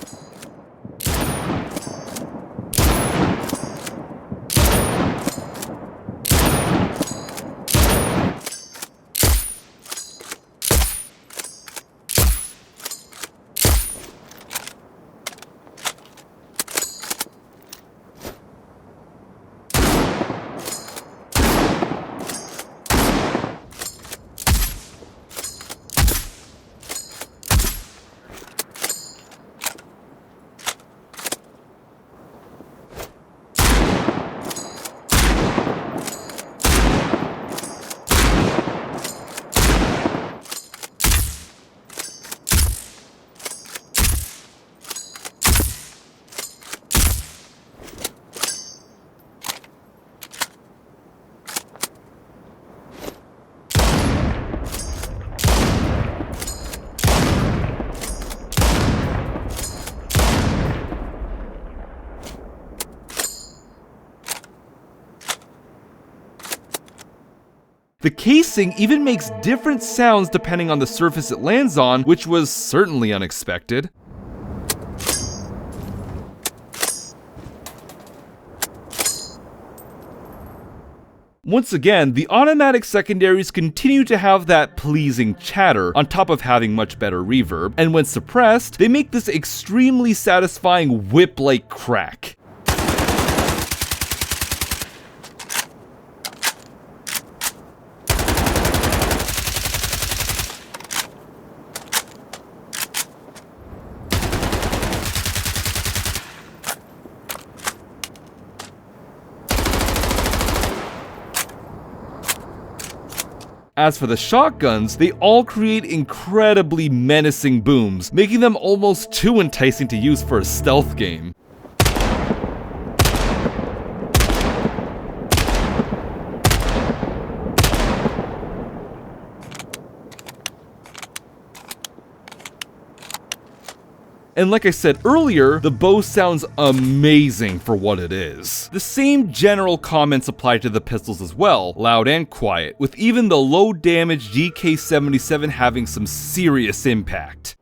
Speaker 1: The casing even makes different sounds depending on the surface it lands on, which was certainly unexpected. Once again, the automatic secondaries continue to have that pleasing chatter, on top of having much better reverb, and when suppressed, they make this extremely satisfying whip-like crack. As for the shotguns, they all create incredibly menacing booms, making them almost too enticing to use for a stealth game. And like I said earlier, the bow sounds amazing for what it is. The same general comments apply to the pistols as well, loud and quiet, with even the low damage GK77 having some serious impact.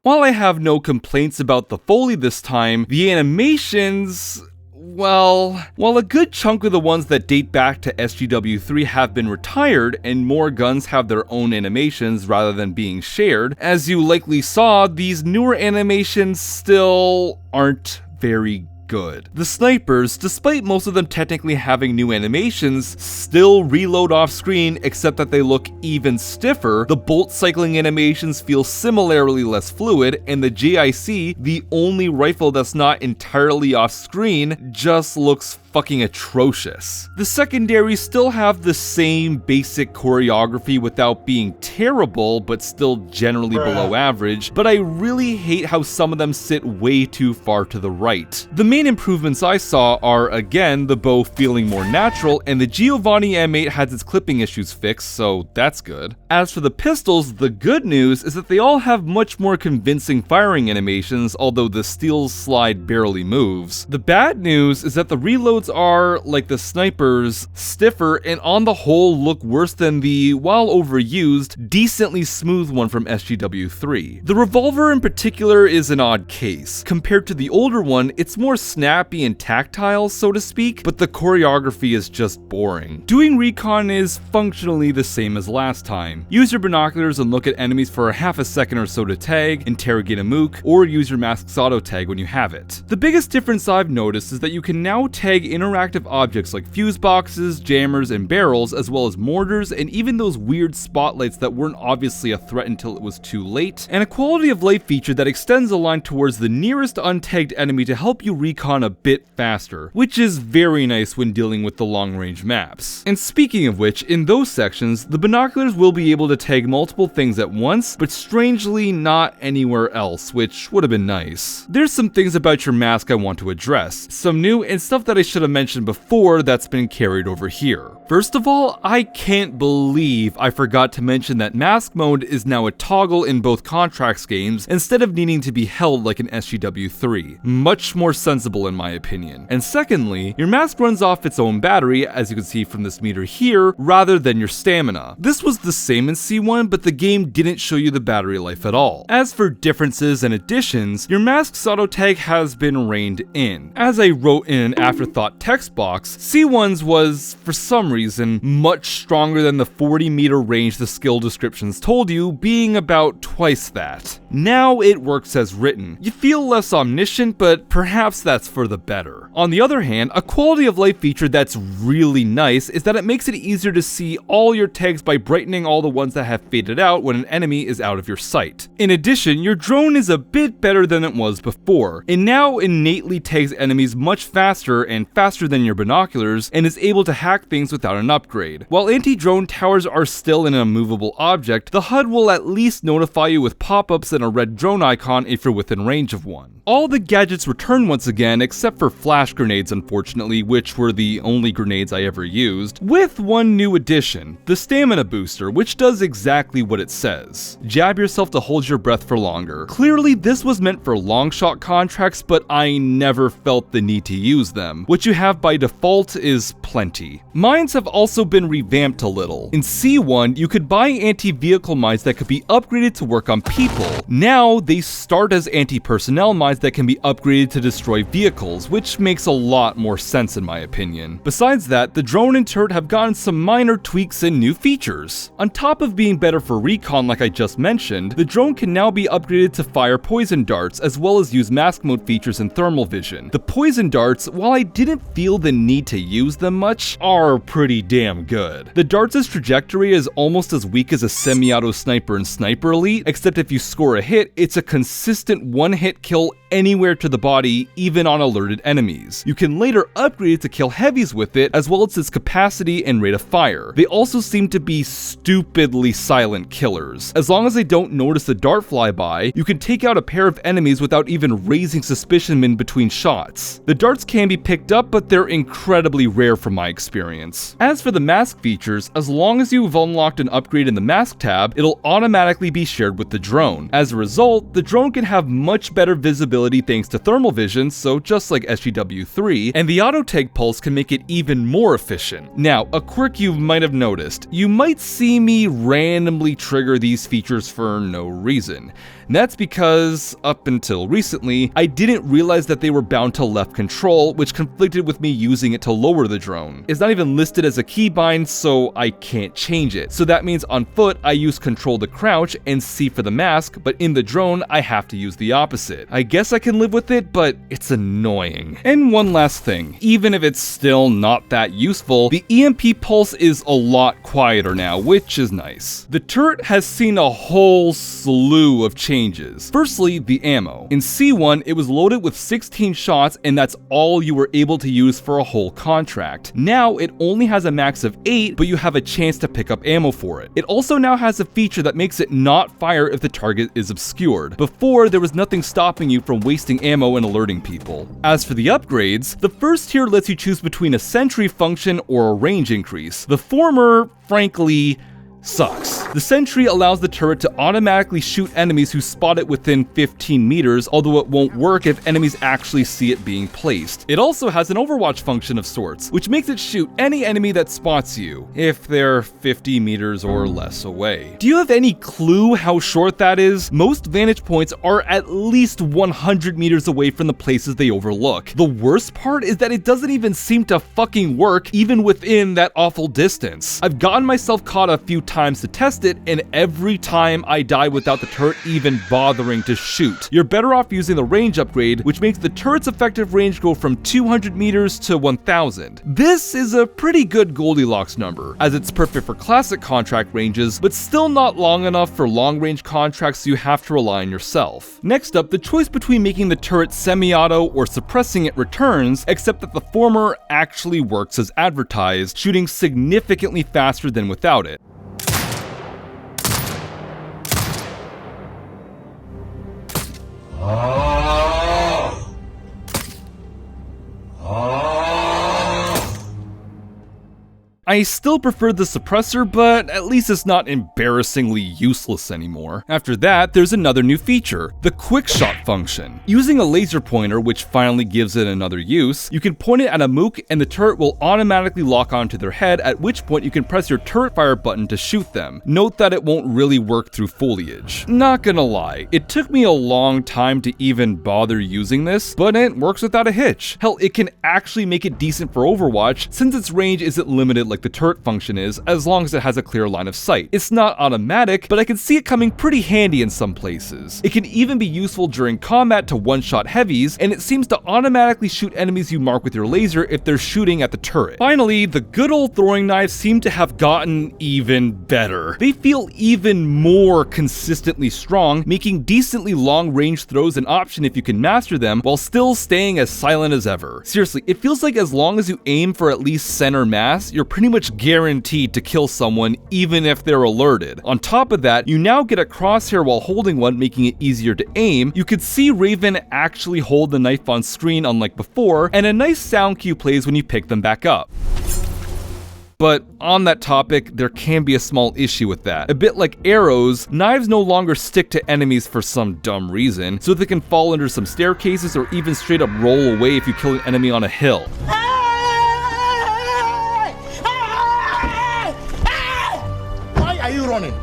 Speaker 1: While I have no complaints about the Foley this time, the animations, well, while a good chunk of the ones that date back to SGW3 have been retired and more guns have their own animations rather than being shared, as you likely saw, these newer animations still aren't very good. The snipers, despite most of them technically having new animations, still reload off screen except that they look even stiffer, the bolt cycling animations feel similarly less fluid, and the JIC, the only rifle that's not entirely off screen, just looks fucking atrocious. The secondaries still have the same basic choreography without being terrible, but still generally below average, but I really hate how some of them sit way too far to the right. The main improvements I saw are, again, the bow feeling more natural, and the Giovanni M8 has its clipping issues fixed, so that's good. As for the pistols, the good news is that they all have much more convincing firing animations, although the steel slide barely moves. The bad news is that the reloads modes are, like the snipers, stiffer and on the whole look worse than the, while overused, decently smooth one from SGW3. The revolver in particular is an odd case. Compared to the older one, it's more snappy and tactile, so to speak, but the choreography is just boring. Doing Recon is functionally the same as last time. Use your binoculars and look at enemies for a half a second or so to tag, interrogate a mook, or use your mask's auto tag when you have it. The biggest difference I've noticed is that you can now tag interactive objects like fuse boxes, jammers, and barrels, as well as mortars, and even those weird spotlights that weren't obviously a threat until it was too late, and a quality of life feature that extends the line towards the nearest untagged enemy to help you recon a bit faster, which is very nice when dealing with the long-range maps. And speaking of which, in those sections, the binoculars will be able to tag multiple things at once, but strangely not anywhere else, which would have been nice. There's some things about your mask I want to address, some new and stuff that I should have mentioned before that's been carried over here. First of all, I can't believe I forgot to mention that mask mode is now a toggle in both contracts games instead of needing to be held like an SGW3. Much more sensible in my opinion. And secondly, your mask runs off its own battery, as you can see from this meter here, rather than your stamina. This was the same in C1, but the game didn't show you the battery life at all. As for differences and additions, your mask's auto tag has been reined in. As I wrote in an afterthought text box, C1's was, for some reason, much stronger than the 40-meter range the skill descriptions told you, being about twice that. Now it works as written. You feel less omniscient, but perhaps that's for the better. On the other hand, a quality of life feature that's really nice is that it makes it easier to see all your tags by brightening all the ones that have faded out when an enemy is out of your sight. In addition, your drone is a bit better than it was before. It now innately tags enemies much faster and faster than your binoculars, and is able to hack things without an upgrade. While anti-drone towers are still an immovable object, the HUD will at least notify you with pop-ups and a red drone icon if you're within range of one. All the gadgets return once again, except for flash grenades unfortunately, which were the only grenades I ever used, with one new addition, the stamina booster, which does exactly what it says. Jab yourself to hold your breath for longer. Clearly this was meant for long shot contracts, but I never felt the need to use them. What you have by default is plenty. Mines have also been revamped a little. In C1, you could buy anti-vehicle mines that could be upgraded to work on people. Now they start as anti-personnel mines that can be upgraded to destroy vehicles, which makes a lot more sense in my opinion. Besides that, the drone and turret have gotten some minor tweaks and new features. On top of being better for recon like I just mentioned, the drone can now be upgraded to fire poison darts as well as use mask mode features and thermal vision. The poison darts, while I didn't feel the need to use them much, are pretty damn good. The darts' trajectory is almost as weak as a semi-auto sniper in Sniper Elite, except if you score a hit, it's a consistent one-hit kill anywhere to the body, even on alerted enemies. You can later upgrade it to kill heavies with it, as well as its capacity and rate of fire. They also seem to be stupidly silent killers. As long as they don't notice the dart fly by, you can take out a pair of enemies without even raising suspicion in between shots. The darts can be picked up, but they're incredibly rare from my experience. As for the mask features, as long as you've unlocked an upgrade in the mask tab, it'll automatically be shared with the drone. As a result, the drone can have much better visibility thanks to thermal vision, so just like SGW3, and the auto tag pulse can make it even more efficient. Now, a quirk you might have noticed, you might see me randomly trigger these features for no reason. And that's because, up until recently, I didn't realize that they were bound to left control, which conflicted with me using it to lower the drone. It's not even listed as a keybind, so I can't change it. So that means on foot, I use control to crouch and C for the mask, but in the drone, I have to use the opposite. I guess I can live with it, but it's annoying. And one last thing, even if it's still not that useful, the EMP pulse is a lot quieter now, which is nice. The turret has seen a whole slew of changes. Firstly, the ammo. In C1, it was loaded with 16 shots, and that's all you were able to use for a whole contract. Now, it only has a max of 8, but you have a chance to pick up ammo for it. It also now has a feature that makes it not fire if the target is obscured. Before, there was nothing stopping you from wasting ammo and alerting people. As for the upgrades, the first tier lets you choose between a sentry function or a range increase. The former, frankly, Sucks. The sentry allows the turret to automatically shoot enemies who spot it within 15 meters, although it won't work if enemies actually see it being placed. It also has an overwatch function of sorts, which makes it shoot any enemy that spots you, if they're 50 meters or less away. Do you have any clue how short that is? Most vantage points are at least 100 meters away from the places they overlook. The worst part is that it doesn't even seem to fucking work even within that awful distance. I've gotten myself caught a few times to test it, and every time I die without the turret even bothering to shoot. You're better off using the range upgrade, which makes the turret's effective range go from 200 meters to 1000. This is a pretty good Goldilocks number, as it's perfect for classic contract ranges, but still not long enough for long-range contracts, so you have to rely on yourself. Next up, the choice between making the turret semi-auto or suppressing it returns, except that the former actually works as advertised, shooting significantly faster than without it. I still prefer the suppressor, but at least it's not embarrassingly useless anymore. After that, there's another new feature, the quick shot function. Using a laser pointer, which finally gives it another use, you can point it at a mook and the turret will automatically lock onto their head, at which point you can press your turret fire button to shoot them. Note that it won't really work through foliage. Not gonna lie, it took me a long time to even bother using this, but it works without a hitch. Hell, it can actually make it decent for Overwatch, since its range isn't limited like the turret function is, as long as it has a clear line of sight. It's not automatic, but I can see it coming pretty handy in some places. It can even be useful during combat to one-shot heavies, and it seems to automatically shoot enemies you mark with your laser if they're shooting at the turret. Finally, the good old throwing knives seem to have gotten even better. They feel even more consistently strong, making decently long-range throws an option if you can master them, while still staying as silent as ever. Seriously, it feels like as long as you aim for at least center mass, you're pretty much guaranteed to kill someone even if they're alerted. On top of that, you now get a crosshair while holding one, making it easier to aim. You could see Raven actually hold the knife on screen unlike before, and a nice sound cue plays when you pick them back up. But on that topic, there can be a small issue with that. A bit like arrows, knives no longer stick to enemies for some dumb reason, so they can fall under some staircases or even straight up roll away if you kill an enemy on a hill.
Speaker 6: Why are you running?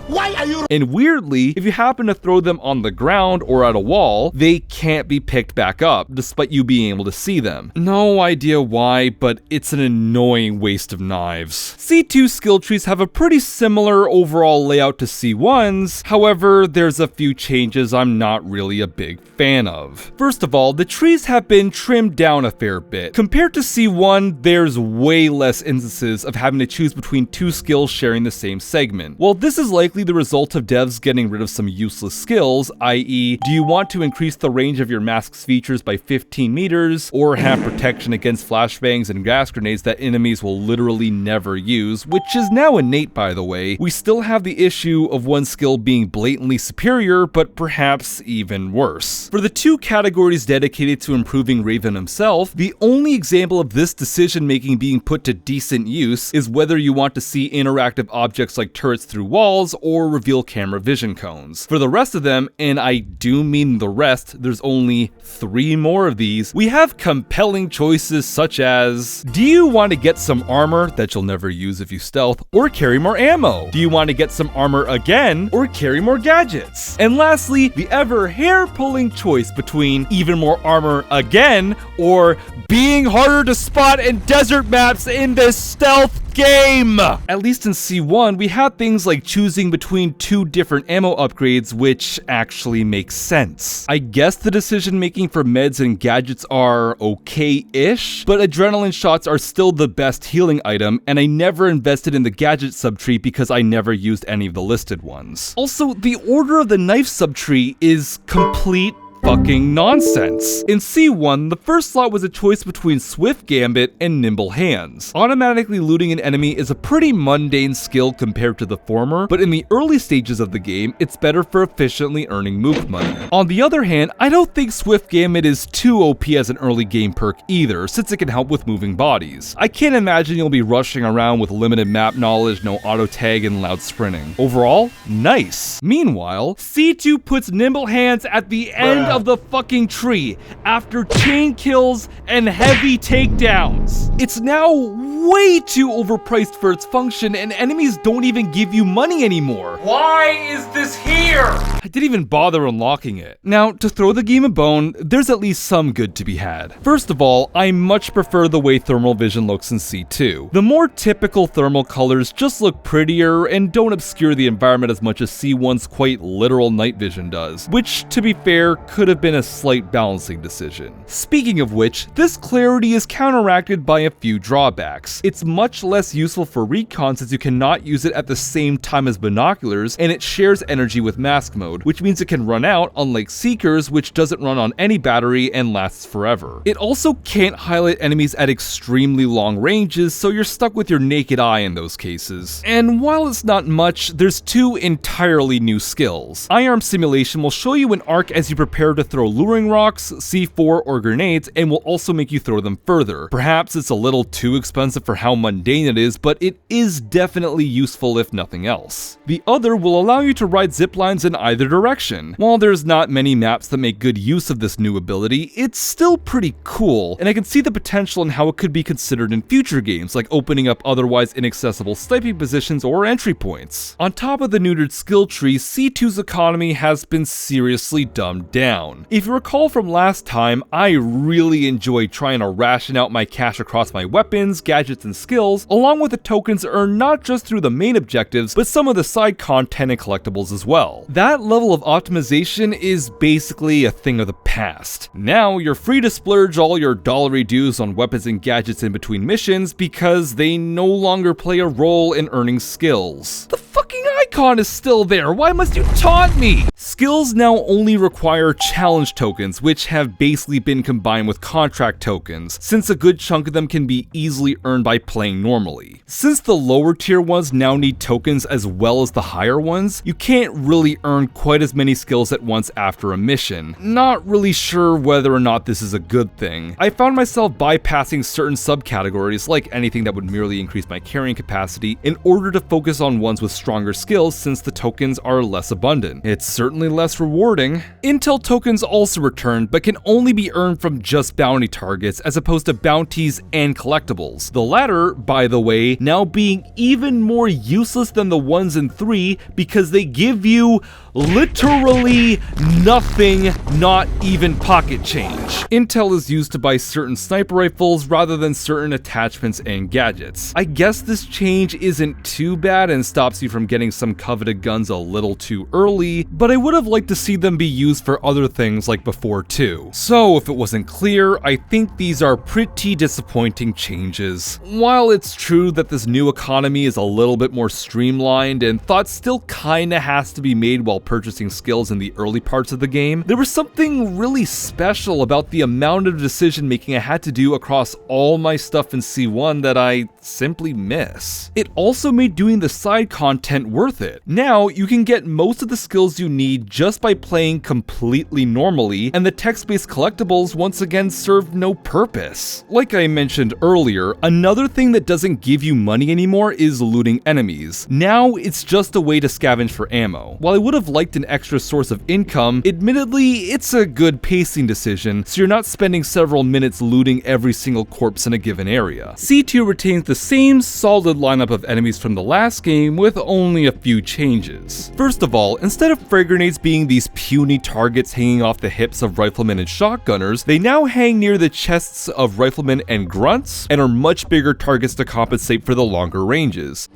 Speaker 6: Why are you?
Speaker 1: And weirdly, if you happen to throw them on the ground or at a wall, they can't be picked back up, despite you being able to see them. No idea why, but it's an annoying waste of knives. C2 skill trees have a pretty similar overall layout to C1's, however, there's a few changes I'm not really a big fan of. First of all, the trees have been trimmed down a fair bit. Compared to C1, there's way less instances of having to choose between two skills sharing the same segment. While this is likely the result of devs getting rid of some useless skills, i.e., do you want to increase the range of your mask's features by 15 meters, or have protection against flashbangs and gas grenades that enemies will literally never use, which is now innate by the way, we still have the issue of one skill being blatantly superior, but perhaps even worse. For the two categories dedicated to improving Raven himself, the only example of this decision making being put to decent use is whether you want to see interactive objects like turrets through walls, or reveal camera vision cones. For the rest of them, and I do mean the rest, there's only 3 more of these, we have compelling choices such as, do you want to get some armor that you'll never use if you stealth, or carry more ammo? Do you want to get some armor again, or carry more gadgets? And lastly, the ever hair-pulling choice between even more armor again, or being harder to spot in desert maps in this stealth game! At least in C1, we had things like choosing between 2 different ammo upgrades, which actually makes sense. I guess the decision making for meds and gadgets are okay-ish, but adrenaline shots are still the best healing item, and I never invested in the gadget subtree because I never used any of the listed ones. Also, the order of the knife subtree is complete fucking nonsense. In C1, the first slot was a choice between Swift Gambit and Nimble Hands. Automatically looting an enemy is a pretty mundane skill compared to the former, but in the early stages of the game, it's better for efficiently earning mook money. On the other hand, I don't think Swift Gambit is too OP as an early game perk either, since it can help with moving bodies. I can't imagine you'll be rushing around with limited map knowledge, no auto tag, and loud sprinting. Overall, nice. Meanwhile, C2 puts Nimble Hands at the end of the fucking tree after chain kills and heavy takedowns. It's now way too overpriced for its function, and enemies don't even give you money anymore. Why is this here? I didn't even bother unlocking it. Now, to throw the game a bone, there's at least some good to be had. First of all, I much prefer the way thermal vision looks in C2. The more typical thermal colors just look prettier and don't obscure the environment as much as C1's quite literal night vision does, which, to be fair, could have been a slight balancing decision. Speaking of which, this clarity is counteracted by a few drawbacks. It's much less useful for Recon since you cannot use it at the same time as binoculars, and it shares energy with mask mode, which means it can run out, unlike Seekers, which doesn't run on any battery and lasts forever. It also can't highlight enemies at extremely long ranges, so you're stuck with your naked eye in those cases. And while it's not much, there's two entirely new skills. Eye-arm simulation will show you an arc as you prepare to throw luring rocks, C4, or grenades, and will also make you throw them further. Perhaps it's a little too expensive for how mundane it is, but it is definitely useful if nothing else. The other will allow you to ride ziplines in either direction. While there's not many maps that make good use of this new ability, it's still pretty cool, and I can see the potential in how it could be considered in future games, like opening up otherwise inaccessible sniping positions or entry points. On top of the neutered skill tree, C2's economy has been seriously dumbed down. If you recall from last time, I really enjoyed trying to ration out my cash across my weapons, gadgets, and skills, along with the tokens earned not just through the main objectives, but some of the side content and collectibles as well. That level of optimization is basically a thing of the past. Now, you're free to splurge all your dollary dues on weapons and gadgets in between missions because they no longer play a role in earning skills. The fucking icon is still there, why must you taunt me? Skills now only require challenge tokens, which have basically been combined with contract tokens, since a good chunk of them can be easily earned by playing normally. Since the lower tier ones now need tokens as well as the higher ones, you can't really earn quite as many skills at once after a mission. Not really sure whether or not this is a good thing. I found myself bypassing certain subcategories, like anything that would merely increase my carrying capacity, in order to focus on ones with stronger skills since the tokens are less abundant. It's certainly less rewarding. Intel tokens also returned, but can only be earned from just bounty targets as opposed to bounties and collectibles. The latter, by the way, now being even more useless than the ones in 3 because they give you literally nothing, not even pocket change. Intel is used to buy certain sniper rifles rather than certain attachments and gadgets. I guess this change isn't too bad and stops you from getting some coveted guns a little too early, but I would have liked to see them be used for other things like before too. So if it wasn't clear, I think these are pretty disappointing changes. While it's true that this new economy is a little bit more streamlined and thought still kinda has to be made while purchasing skills in the early parts of the game, there was something really special about the amount of decision making I had to do across all my stuff in C1 that I simply miss. It also made doing the side content worth it. Now, you can get most of the skills you need just by playing completely normally, and the text-based collectibles once again serve no purpose. Like I mentioned earlier, another thing that doesn't give you money anymore is looting enemies. Now, it's just a way to scavenge for ammo. While I would have liked an extra source of income, admittedly, it's a good pacing decision, so you're not spending several minutes looting every single corpse in a given area. C2 retains the same solid lineup of enemies from the last game with only a few changes. First of all, instead of frag grenades being these puny targets hanging off the hips of riflemen and shotgunners, they now hang near the chests of riflemen and grunts, and are much bigger targets to compensate for the longer ranges.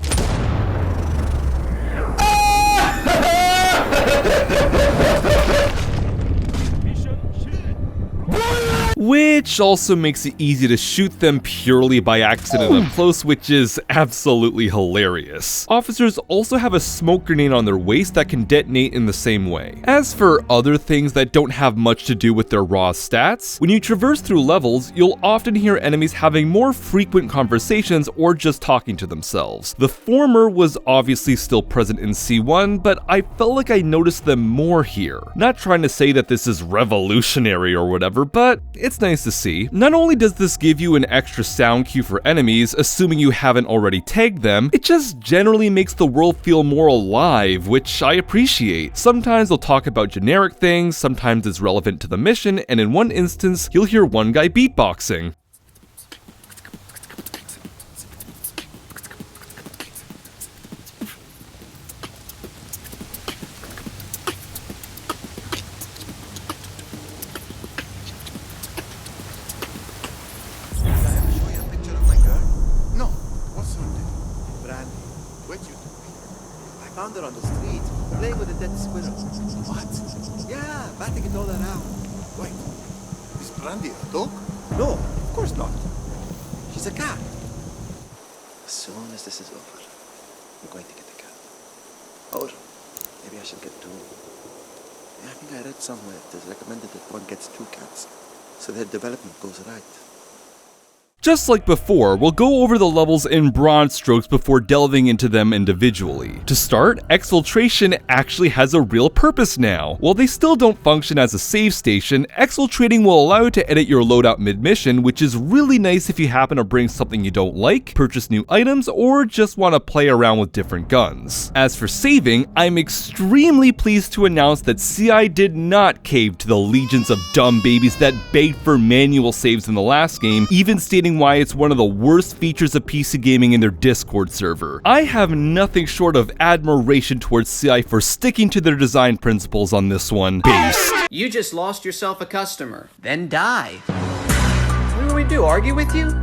Speaker 1: which also makes it easy to shoot them purely by accident up close, which is absolutely hilarious. Officers also have a smoke grenade on their waist that can detonate in the same way. As for other things that don't have much to do with their raw stats, when you traverse through levels, you'll often hear enemies having more frequent conversations or just talking to themselves. The former was obviously still present in C1, but I felt like I noticed them more here. Not trying to say that this is revolutionary or whatever, but it's nice to see. Not only does this give you an extra sound cue for enemies, assuming you haven't already tagged them, it just generally makes the world feel more alive, which I appreciate. Sometimes they'll talk about generic things, sometimes it's relevant to the mission, and in one instance, you'll hear one guy beatboxing.
Speaker 7: On the street, playing with a dead squirrel. What? Yeah, batting it all around.
Speaker 6: Wait, is Brandy a dog?
Speaker 7: No, of course not. She's a cat. As soon as this is over, we're going to get the cat. Or maybe I should get two. I think I read somewhere it is recommended that one gets two cats, so their development goes right.
Speaker 1: Just like before, we'll go over the levels in broad strokes before delving into them individually. To start, exfiltration actually has a real purpose now. While they still don't function as a save station, exfiltrating will allow you to edit your loadout mid-mission, which is really nice if you happen to bring something you don't like, purchase new items, or just want to play around with different guns. As for saving, I'm extremely pleased to announce that CI did not cave to the legions of dumb babies that begged for manual saves in the last game, even stating why it's one of the worst features of PC gaming in their Discord server. I have nothing short of admiration towards CI for sticking to their design principles on this one. Based.
Speaker 8: You just lost yourself a customer. Then die. What do we do, argue with you?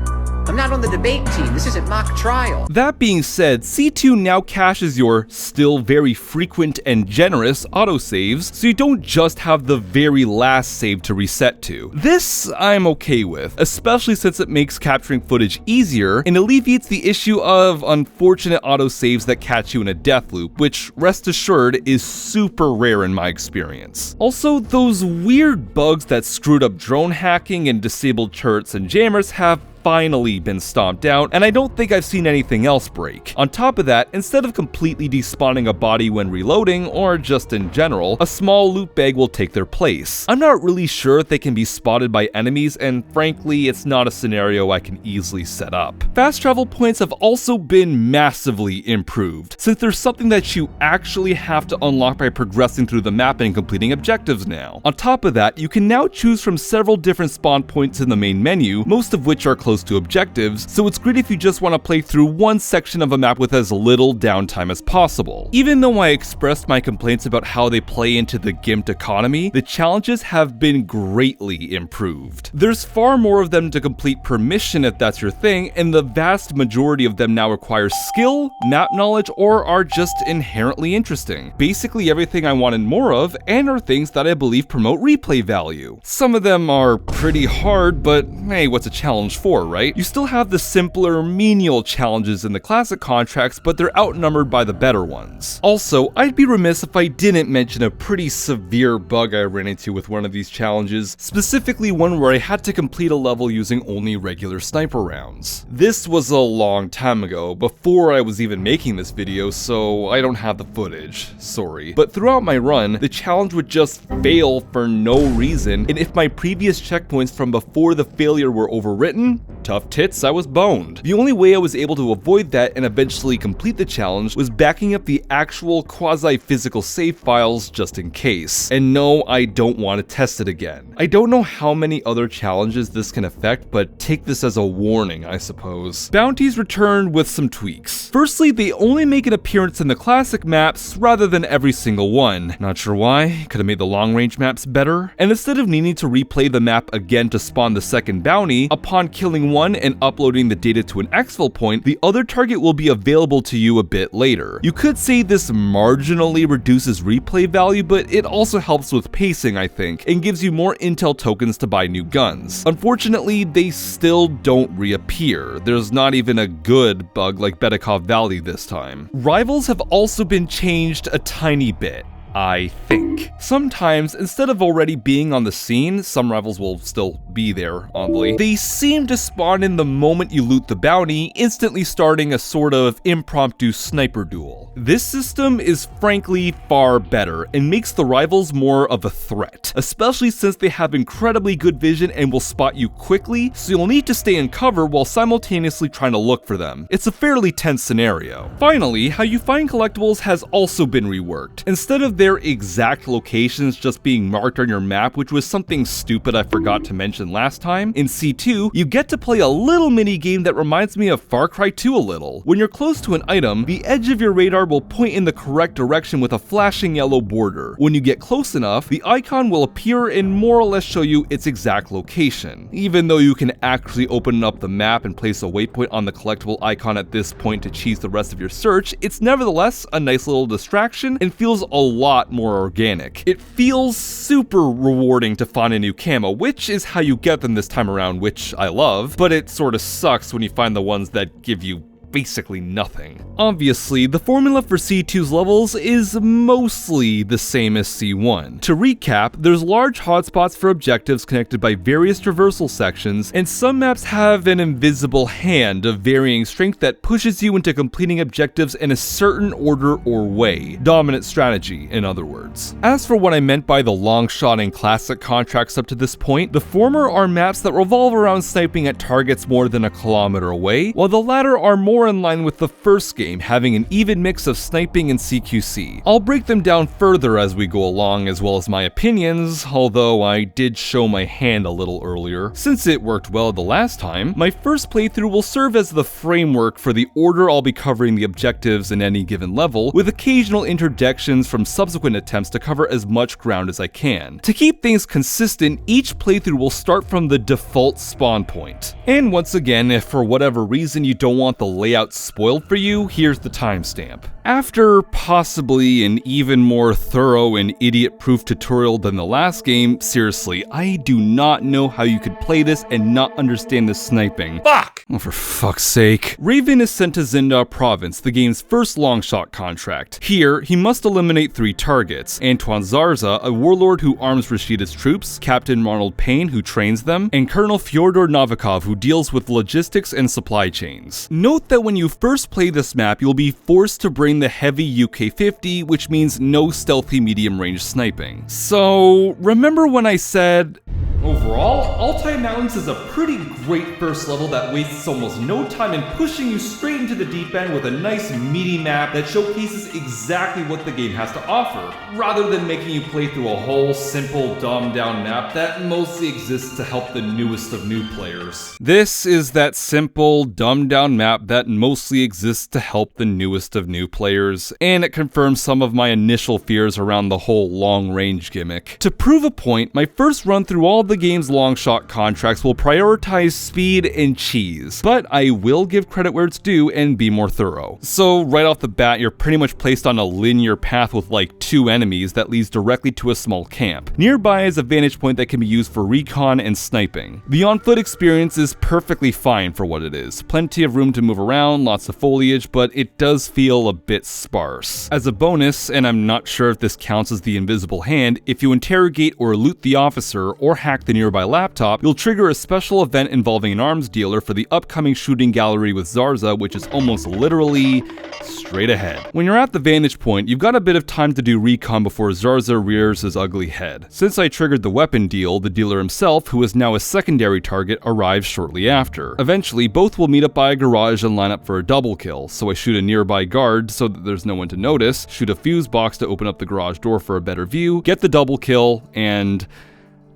Speaker 8: I'm not on the debate team. This isn't mock trial.
Speaker 1: That being said, C2 now caches your still very frequent and generous autosaves, so you don't just have the very last save to reset to. This I'm okay with, especially since it makes capturing footage easier and alleviates the issue of unfortunate autosaves that catch you in a death loop, which, rest assured, is super rare in my experience. Also, those weird bugs that screwed up drone hacking and disabled turrets and jammers have finally been stomped out, and I don't think I've seen anything else break. On top of that, instead of completely despawning a body when reloading, or just in general, a small loot bag will take their place. I'm not really sure if they can be spotted by enemies, and frankly, it's not a scenario I can easily set up. Fast travel points have also been massively improved, since there's something that you actually have to unlock by progressing through the map and completing objectives now. On top of that, you can now choose from several different spawn points in the main menu, most of which are close to objectives, so it's great if you just want to play through one section of a map with as little downtime as possible. Even though I expressed my complaints about how they play into the gimped economy, the challenges have been greatly improved. There's far more of them to complete per mission if that's your thing, and the vast majority of them now require skill, map knowledge, or are just inherently interesting. Basically everything I wanted more of, and are things that I believe promote replay value. Some of them are pretty hard, but hey, what's a challenge for, right? You still have the simpler, menial challenges in the classic contracts, but they're outnumbered by the better ones. Also, I'd be remiss if I didn't mention a pretty severe bug I ran into with one of these challenges, specifically one where I had to complete a level using only regular sniper rounds. This was a long time ago, before I was even making this video, so I don't have the footage, sorry. But throughout my run, the challenge would just fail for no reason, and if my previous checkpoints from before the failure were overwritten, tough tits, I was boned. The only way I was able to avoid that and eventually complete the challenge was backing up the actual quasi-physical save files just in case. And no, I don't want to test it again. I don't know how many other challenges this can affect, but take this as a warning, I suppose. Bounties returned with some tweaks. Firstly, they only make an appearance in the classic maps rather than every single one. Not sure why, could have made the long-range maps better. And instead of needing to replay the map again to spawn the second bounty, upon killing killing one and uploading the data to an exfil point, the other target will be available to you a bit later. You could say this marginally reduces replay value, but it also helps with pacing, I think, and gives you more intel tokens to buy new guns. Unfortunately, they still don't reappear. There's not even a good bug like Betekov Valley this time. Rivals have also been changed a tiny bit, I think. Sometimes, instead of already being on the scene, some rivals will still be there, oddly, they seem to spawn in the moment you loot the bounty, instantly starting a sort of impromptu sniper duel. This system is frankly far better and makes the rivals more of a threat, especially since they have incredibly good vision and will spot you quickly, so you'll need to stay in cover while simultaneously trying to look for them. It's a fairly tense scenario. Finally, how you find collectibles has also been reworked. Instead of their exact locations just being marked on your map, which was something stupid I forgot to mention last time, in C2, you get to play a little mini game that reminds me of Far Cry 2 a little. When you're close to an item, the edge of your radar will point in the correct direction with a flashing yellow border. When you get close enough, the icon will appear and more or less show you its exact location. Even though you can actually open up the map and place a waypoint on the collectible icon at this point to cheese the rest of your search, it's nevertheless a nice little distraction and feels a lot more organic. It feels super rewarding to find a new camo, which is how you get them this time around, which I love, but it sort of sucks when you find the ones that give you basically nothing. Obviously, the formula for C2's levels is mostly the same as C1. To recap, there's large hotspots for objectives connected by various traversal sections, and some maps have an invisible hand of varying strength that pushes you into completing objectives in a certain order or way. Dominant strategy, in other words. As for what I meant by the long shot and classic contracts up to this point, the former are maps that revolve around sniping at targets more than a kilometer away, while the latter are more in line with the first game, having an even mix of sniping and CQC. I'll break them down further as we go along, as well as my opinions, although I did show my hand a little earlier. Since it worked well the last time, my first playthrough will serve as the framework for the order I'll be covering the objectives in any given level, with occasional interjections from subsequent attempts to cover as much ground as I can. To keep things consistent, each playthrough will start from the default spawn point. And once again, if for whatever reason you don't want the layout spoiled for you, here's the timestamp. After possibly an even more thorough and idiot-proof tutorial than the last game, seriously, I do not know how you could play this and not understand the sniping. Fuck! Oh, for fuck's sake. Raven is sent to Zindah Province, the game's first long-shot contract. Here, he must eliminate 3 targets: Antoine Zarza, a warlord who arms Rashida's troops, Captain Ronald Payne, who trains them, and Colonel Fyodor Novikov, who deals with logistics and supply chains. Note that when you first play this map, you'll be forced to bring the heavy UK-50, which means no stealthy medium-range sniping. So, remember when I said, overall, Altai Mountains is a pretty great first level that wastes almost no time in pushing you straight into the deep end with a nice meaty map that showcases exactly what the game has to offer, rather than making you play through a whole simple, dumbed-down map that mostly exists to help the newest of new players. This is that simple, dumbed-down map that mostly exists to help the newest of new players, and it confirms some of my initial fears around the whole long-range gimmick. To prove a point, my first run through all the game's long-shot contracts will prioritize speed and cheese, but I will give credit where it's due and be more thorough. So right off the bat, you're pretty much placed on a linear path with like 2 enemies that leads directly to a small camp. Nearby is a vantage point that can be used for recon and sniping. The on-foot experience is perfectly fine for what it is. Plenty of room to move around, lots of foliage, but it does feel a bit sparse. As a bonus, and I'm not sure if this counts as the invisible hand, if you interrogate or loot the officer or hack the nearby laptop, you'll trigger a special event involving an arms dealer for the upcoming shooting gallery with Zarza, which is almost literally straight ahead. When you're at the vantage point, you've got a bit of time to do recon before Zarza rears his ugly head. Since I triggered the weapon deal, the dealer himself, who is now a secondary target, arrives shortly after. Eventually, both will meet up by a garage and line up for a double kill, so I shoot a nearby guard so that there's no one to notice, shoot a fuse box to open up the garage door for a better view, get the double kill, and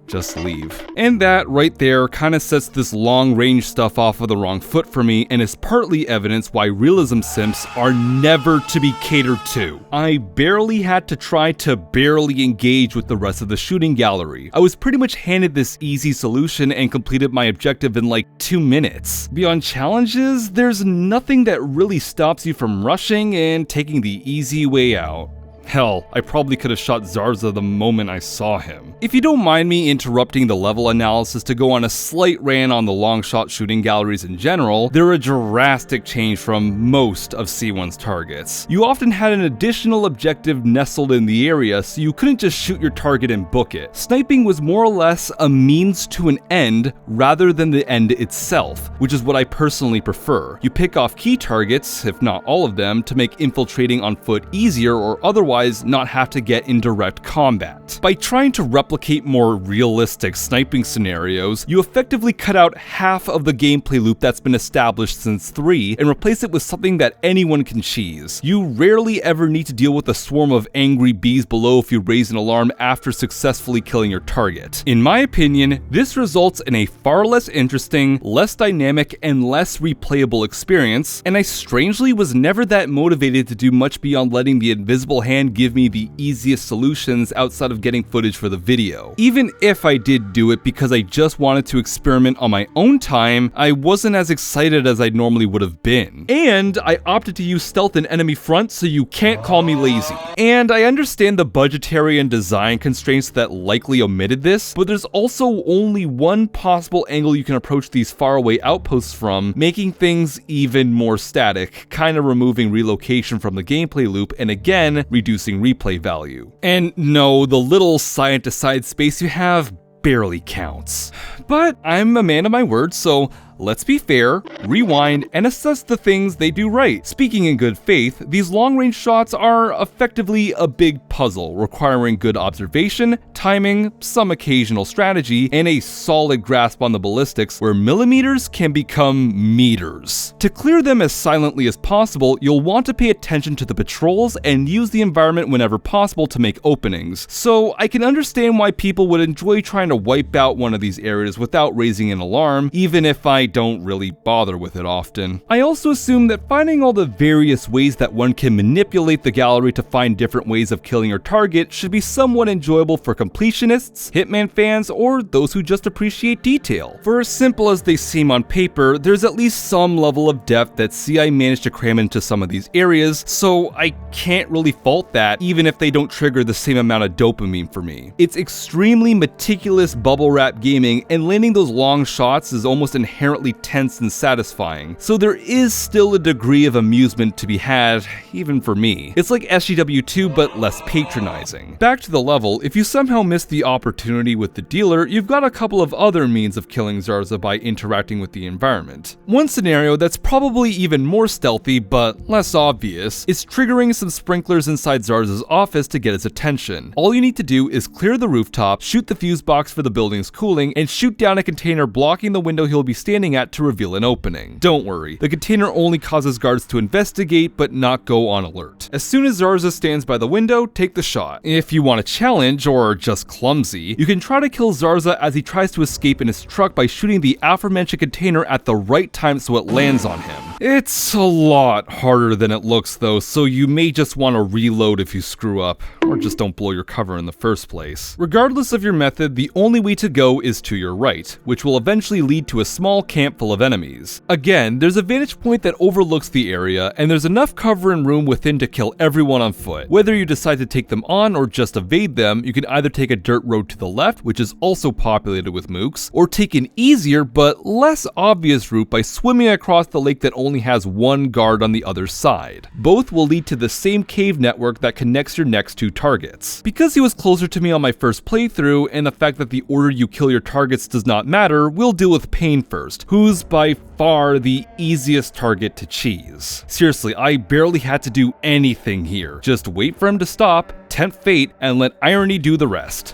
Speaker 1: just leave. And that right there kind of sets this long-range stuff off of the wrong foot for me, and is partly evidence why realism simps are never to be catered to. I barely had to try to barely engage with the rest of the shooting gallery. I was pretty much handed this easy solution and completed my objective in like 2 minutes. Beyond challenges, there's nothing that really stops you from rushing and taking the easy way out. Hell, I probably could have shot Zarza the moment I saw him. If you don't mind me interrupting the level analysis to go on a slight rant on the long shot shooting galleries in general, they're a drastic change from most of C1's targets. You often had an additional objective nestled in the area, so you couldn't just shoot your target and book it. Sniping was more or less a means to an end rather than the end itself, which is what I personally prefer. You pick off key targets, if not all of them, to make infiltrating on foot easier or otherwise not have to get in direct combat. By trying to replicate more realistic sniping scenarios, you effectively cut out half of the gameplay loop that's been established since 3 and replace it with something that anyone can cheese. You rarely ever need to deal with a swarm of angry bees below if you raise an alarm after successfully killing your target. In my opinion, this results in a far less interesting, less dynamic, and less replayable experience, and I strangely was never that motivated to do much beyond letting the invisible hand give me the easiest solutions outside of getting footage for the video. Even if I did do it because I just wanted to experiment on my own time, I wasn't as excited as I normally would have been. And I opted to use stealth in enemy front, so you can't call me lazy. And I understand the budgetary and design constraints that likely omitted this, but there's also only one possible angle you can approach these faraway outposts from, making things even more static, kind of removing relocation from the gameplay loop, and again, reducing replay value. And no, the little side-to-side space you have barely counts. But I'm a man of my word, so let's be fair, rewind, and assess the things they do right. Speaking in good faith, these long-range shots are effectively a big puzzle, requiring good observation, timing, some occasional strategy, and a solid grasp on the ballistics where millimeters can become meters. To clear them as silently as possible, you'll want to pay attention to the patrols and use the environment whenever possible to make openings. So I can understand why people would enjoy trying to wipe out one of these areas without raising an alarm, even if I don't really bother with it often. I also assume that finding all the various ways that one can manipulate the gallery to find different ways of killing your target should be somewhat enjoyable for completionists, Hitman fans, or those who just appreciate detail. For as simple as they seem on paper, there's at least some level of depth that CI managed to cram into some of these areas, so I can't really fault that, even if they don't trigger the same amount of dopamine for me. It's extremely meticulous bubble wrap gaming, and landing those long shots is almost inherently tense and satisfying, so there is still a degree of amusement to be had, even for me. It's like SGW2 but less patronizing. Back to the level, if you somehow missed the opportunity with the dealer, you've got a couple of other means of killing Zarza by interacting with the environment. One scenario that's probably even more stealthy but less obvious is triggering some sprinklers inside Zarza's office to get his attention. All you need to do is clear the rooftop, shoot the fuse box for the building's cooling, and shoot down a container blocking the window he'll be standing at to reveal an opening. Don't worry, the container only causes guards to investigate but not go on alert. As soon as Zarza stands by the window, take the shot. If you want a challenge, or just clumsy, you can try to kill Zarza as he tries to escape in his truck by shooting the aforementioned container at the right time so it lands on him. It's a lot harder than it looks though, so you may just want to reload if you screw up, or just don't blow your cover in the first place. Regardless of your method, the only way to go is to your right, which will eventually lead to a small camp full of enemies. Again, there's a vantage point that overlooks the area, and there's enough cover and room within to kill everyone on foot. Whether you decide to take them on or just evade them, you can either take a dirt road to the left, which is also populated with mooks, or take an easier but less obvious route by swimming across the lake that only has one guard on the other side. Both will lead to the same cave network that connects your next two targets. Because he was closer to me on my first playthrough, and the fact that the order you kill your targets does not matter, we'll deal with Phann first, who's by far the easiest target to cheese. Seriously, I barely had to do anything here. Just wait for him to stop, tempt fate, and let irony do the rest.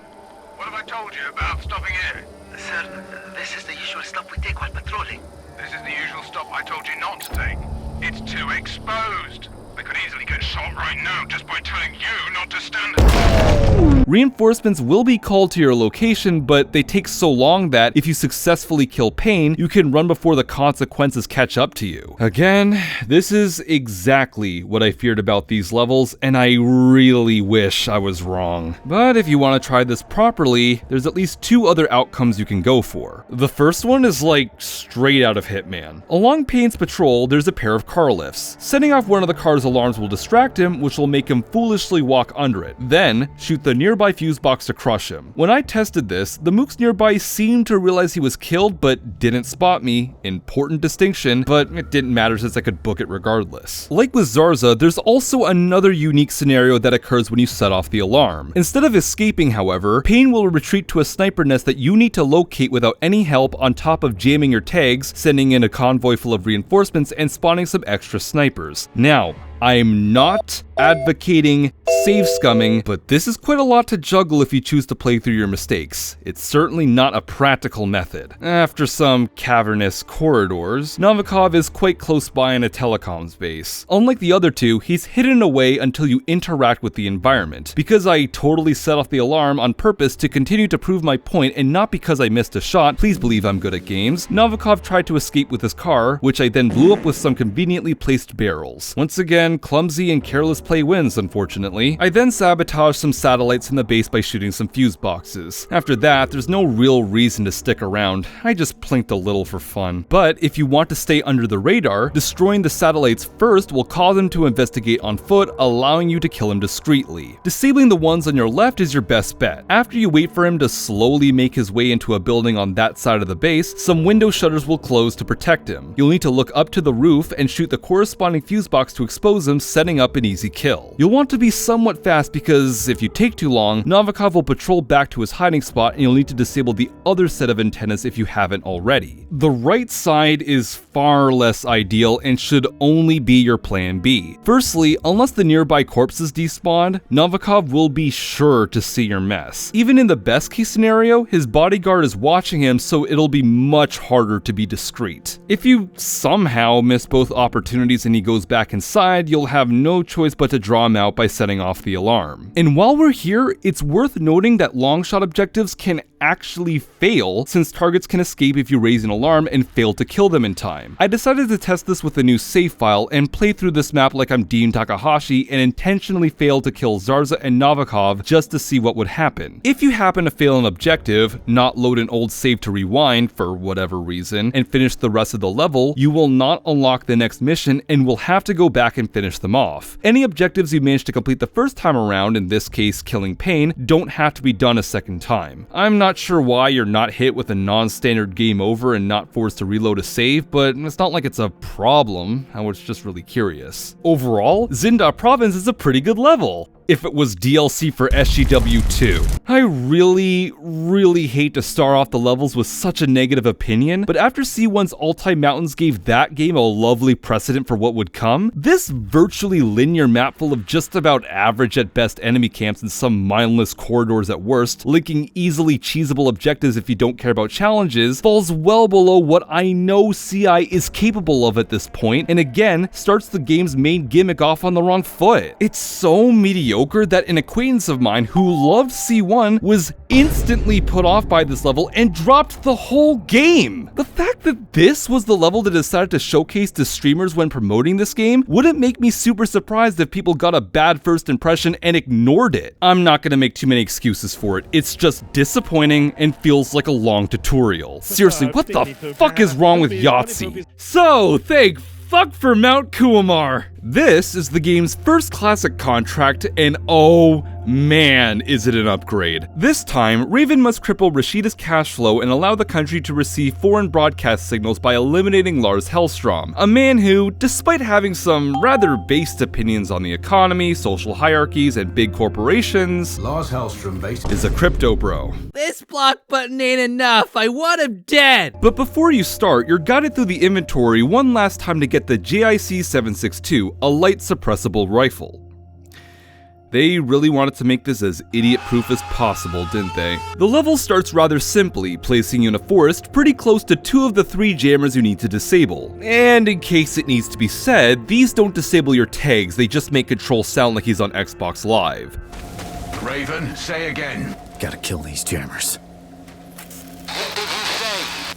Speaker 9: What have I told you about stopping here?
Speaker 7: Sir, this is the usual stop we take while patrolling.
Speaker 9: This is the usual stop I told you not to take. It's too exposed. I could easily get shot right now just by telling you not to stand.
Speaker 1: reinforcements will be called to your location, but they take so long that if you successfully kill Phann, you can run before the consequences catch up to you. Again, this is exactly what I feared about these levels, and I really wish I was wrong. But if you want to try this properly, there's at least 2 other outcomes you can go for. The first one is like straight out of Hitman. Along Pann's patrol, there's a pair of car lifts. Setting off one of the car's alarms will distract him, which will make him foolishly walk under it. Then, shoot the nearby fuse box to crush him. When I tested this, the mooks nearby seemed to realize he was killed, but didn't spot me. Important distinction, but it didn't matter since I could book it regardless. Like with Zarza, there's also another unique scenario that occurs when you set off the alarm. Instead of escaping, however, Phann will retreat to a sniper nest that you need to locate without any help, on top of jamming your tags, sending in a convoy full of reinforcements, and spawning some extra snipers. Now, I'm not advocating save scumming, but this is quite a lot to juggle if you choose to play through your mistakes. It's certainly not a practical method. After some cavernous corridors, Novikov is quite close by in a telecoms base. Unlike the other 2, he's hidden away until you interact with the environment. Because I totally set off the alarm on purpose to continue to prove my point and not because I missed a shot, please believe I'm good at games, Novikov tried to escape with his car, which I then blew up with some conveniently placed barrels. Once again, clumsy and careless play wins, unfortunately. I then sabotaged some satellites in the base by shooting some fuse boxes. After that, there's no real reason to stick around. I just plinked a little for fun. But if you want to stay under the radar, destroying the satellites first will cause him to investigate on foot, allowing you to kill him discreetly. Disabling the ones on your left is your best bet. After you wait for him to slowly make his way into a building on that side of the base, some window shutters will close to protect him. You'll need to look up to the roof and shoot the corresponding fuse box to expose him, setting up an easy kill. You'll want to be somewhat fast because if you take too long, Novikov will patrol back to his hiding spot and you'll need to disable the other set of antennas if you haven't already. The right side is far less ideal and should only be your plan B. Firstly, unless the nearby corpses despawned, Novikov will be sure to see your mess. Even in the best case scenario, his bodyguard is watching him, so it'll be much harder to be discreet. If you somehow miss both opportunities and he goes back inside, you'll have no choice but to draw him out by setting off the alarm. And while we're here, it's worth noting that long shot objectives can actually fail, since targets can escape if you raise an alarm and fail to kill them in time. I decided to test this with a new save file and play through this map like I'm Dean Takahashi and intentionally failed to kill Zarza and Novikov just to see what would happen. If you happen to fail an objective, not load an old save to rewind for whatever reason, and finish the rest of the level, you will not unlock the next mission and will have to go back and finish them off. Any objectives you managed to complete the first time around, in this case killing Phann, don't have to be done a second time. I'm not sure why you're not hit with a non-standard game over and not forced to reload a save, but it's not like it's a problem. I was just really curious. Overall, Zindah Province is a pretty good level. If it was DLC for SGW2. I really hate to start off the levels with such a negative opinion, but after C1's Altai Mountains gave that game a lovely precedent for what would come, this virtually linear map full of just about average at best enemy camps and some mindless corridors at worst, linking easily cheesable objectives if you don't care about challenges, falls well below what I know CI is capable of at this point, and again, starts the game's main gimmick off on the wrong foot. It's so mediocre that an acquaintance of mine who loved C1 was instantly put off by this level and dropped the whole game. The fact that this was the level that decided to showcase to streamers when promoting this game wouldn't make me super surprised if people got a bad first impression and ignored it. I'm not gonna make too many excuses for it. It's just disappointing and feels like a long tutorial. Seriously, what the fuck is wrong with Yahtzee? So, thank fuck for Mount Kuamar. This is the game's first classic contract, and oh man, is it an upgrade. This time, Raven must cripple Rashida's cash flow and allow the country to receive foreign broadcast signals by eliminating Lars Hellstrom, a man who, despite having some rather based opinions on the economy, social hierarchies, and big corporations,
Speaker 2: Lars Hellstrom
Speaker 1: is a crypto bro.
Speaker 5: This block button ain't enough. I want him dead.
Speaker 1: But before you start, you're guided through the inventory one last time to get the JIC-762, a light suppressible rifle. They really wanted to make this as idiot-proof as possible, didn't they? The level starts rather simply, placing you in a forest pretty close to 2 of the 3 jammers you need to disable. And in case it needs to be said, these don't disable your tags, they just make Control sound like he's on Xbox Live.
Speaker 9: Raven, say again.
Speaker 4: Gotta kill these jammers.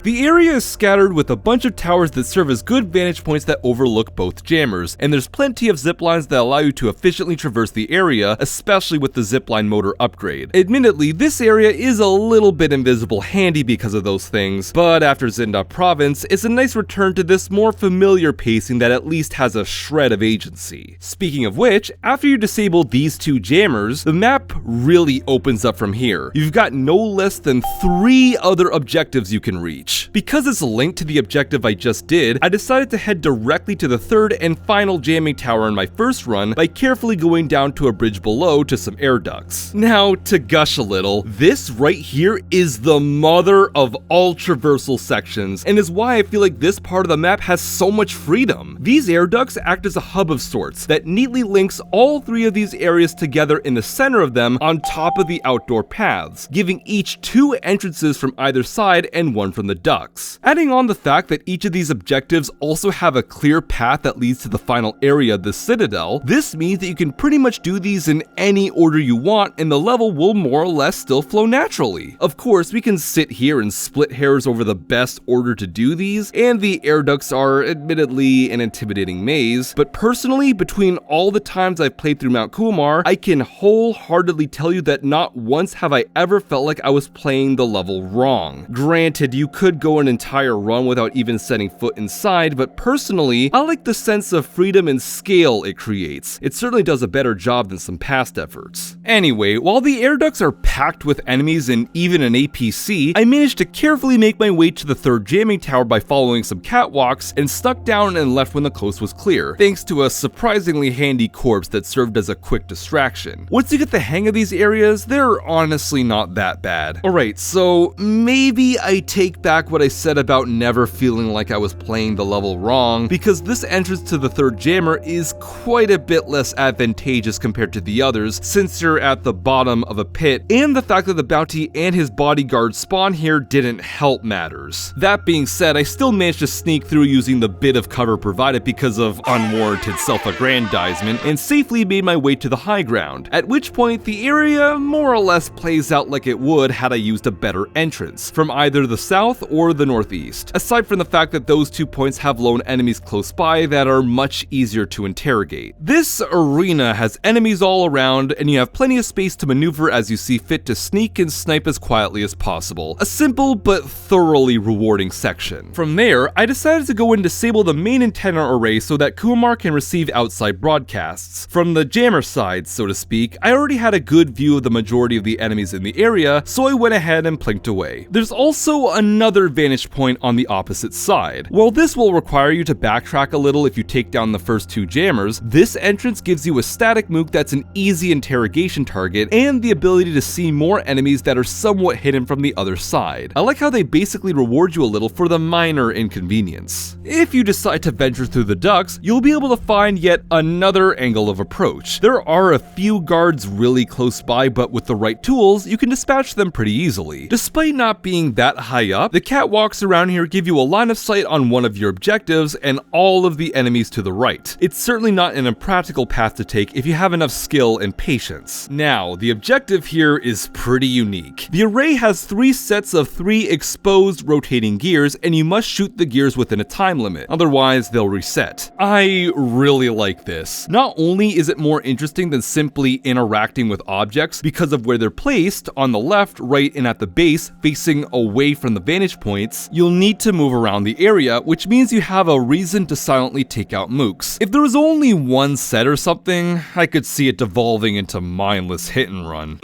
Speaker 1: The area is scattered with a bunch of towers that serve as good vantage points that overlook both jammers, and there's plenty of ziplines that allow you to efficiently traverse the area, especially with the zipline motor upgrade. Admittedly, this area is a little bit invisible handy because of those things, but after Zindah Province, it's a nice return to this more familiar pacing that at least has a shred of agency. Speaking of which, after you disable these two jammers, the map really opens up from here. You've got no less than 3 other objectives you can reach. Because it's linked to the objective I just did, I decided to head directly to the 3rd and final jamming tower in my first run by carefully going down to a bridge below to some air ducts. Now, to gush a little, this right here is the mother of all traversal sections, and is why I feel like this part of the map has so much freedom. These air ducts act as a hub of sorts that neatly links all 3 of these areas together in the center of them on top of the outdoor paths, giving each 2 entrances from either side and 1 from the ducts. Adding on the fact that each of these objectives also have a clear path that leads to the final area of the Citadel, this means that you can pretty much do these in any order you want and the level will more or less still flow naturally. Of course, we can sit here and split hairs over the best order to do these, and the air ducts are admittedly an intimidating maze, but personally, between all the times I've played through Mount Kuamar, I can wholeheartedly tell you that not once have I ever felt like I was playing the level wrong. Granted, you could go an entire run without even setting foot inside, but personally, I like the sense of freedom and scale it creates. It certainly does a better job than some past efforts. Anyway, while the air ducts are packed with enemies and even an APC, I managed to carefully make my way to the 3rd jamming tower by following some catwalks and stuck down and left when the coast was clear, thanks to a surprisingly handy corpse that served as a quick distraction. Once you get the hang of these areas, they're honestly not that bad. Alright, so maybe I take back what I said about never feeling like I was playing the level wrong, because this entrance to the 3rd jammer is quite a bit less advantageous compared to the others, since you're at the bottom of a pit, and the fact that the bounty and his bodyguard spawn here didn't help matters. That being said, I still managed to sneak through using the bit of cover provided because of unwarranted self-aggrandizement, and safely made my way to the high ground, at which point the area more or less plays out like it would had I used a better entrance, from either the south or the northeast, aside from the fact that those 2 points have lone enemies close by that are much easier to interrogate. This arena has enemies all around, and you have plenty of space to maneuver as you see fit to sneak and snipe as quietly as possible. A simple but thoroughly rewarding section. From there, I decided to go and disable the main antenna array so that Kuamar can receive outside broadcasts. From the jammer side, so to speak, I already had a good view of the majority of the enemies in the area, so I went ahead and plinked away. There's also another vantage point on the opposite side. While this will require you to backtrack a little if you take down the first 2 jammers, this entrance gives you a static mook that's an easy interrogation target and the ability to see more enemies that are somewhat hidden from the other side. I like how they basically reward you a little for the minor inconvenience. If you decide to venture through the ducts, you'll be able to find yet another angle of approach. There are a few guards really close by, but with the right tools, you can dispatch them pretty easily. Despite not being that high up, the catwalks around here give you a line of sight on one of your objectives and all of the enemies to the right. It's certainly not an impractical path to take if you have enough skill and patience. Now, the objective here is pretty unique. The array has 3 sets of 3 exposed rotating gears, and you must shoot the gears within a time limit, otherwise they'll reset. I really like this. Not only is it more interesting than simply interacting with objects because of where they're placed, on the left, right, and at the base, facing away from the vantage points, you'll need to move around the area, which means you have a reason to silently take out mooks. If there was only 1 set or something, I could see it devolving into mindless hit and run.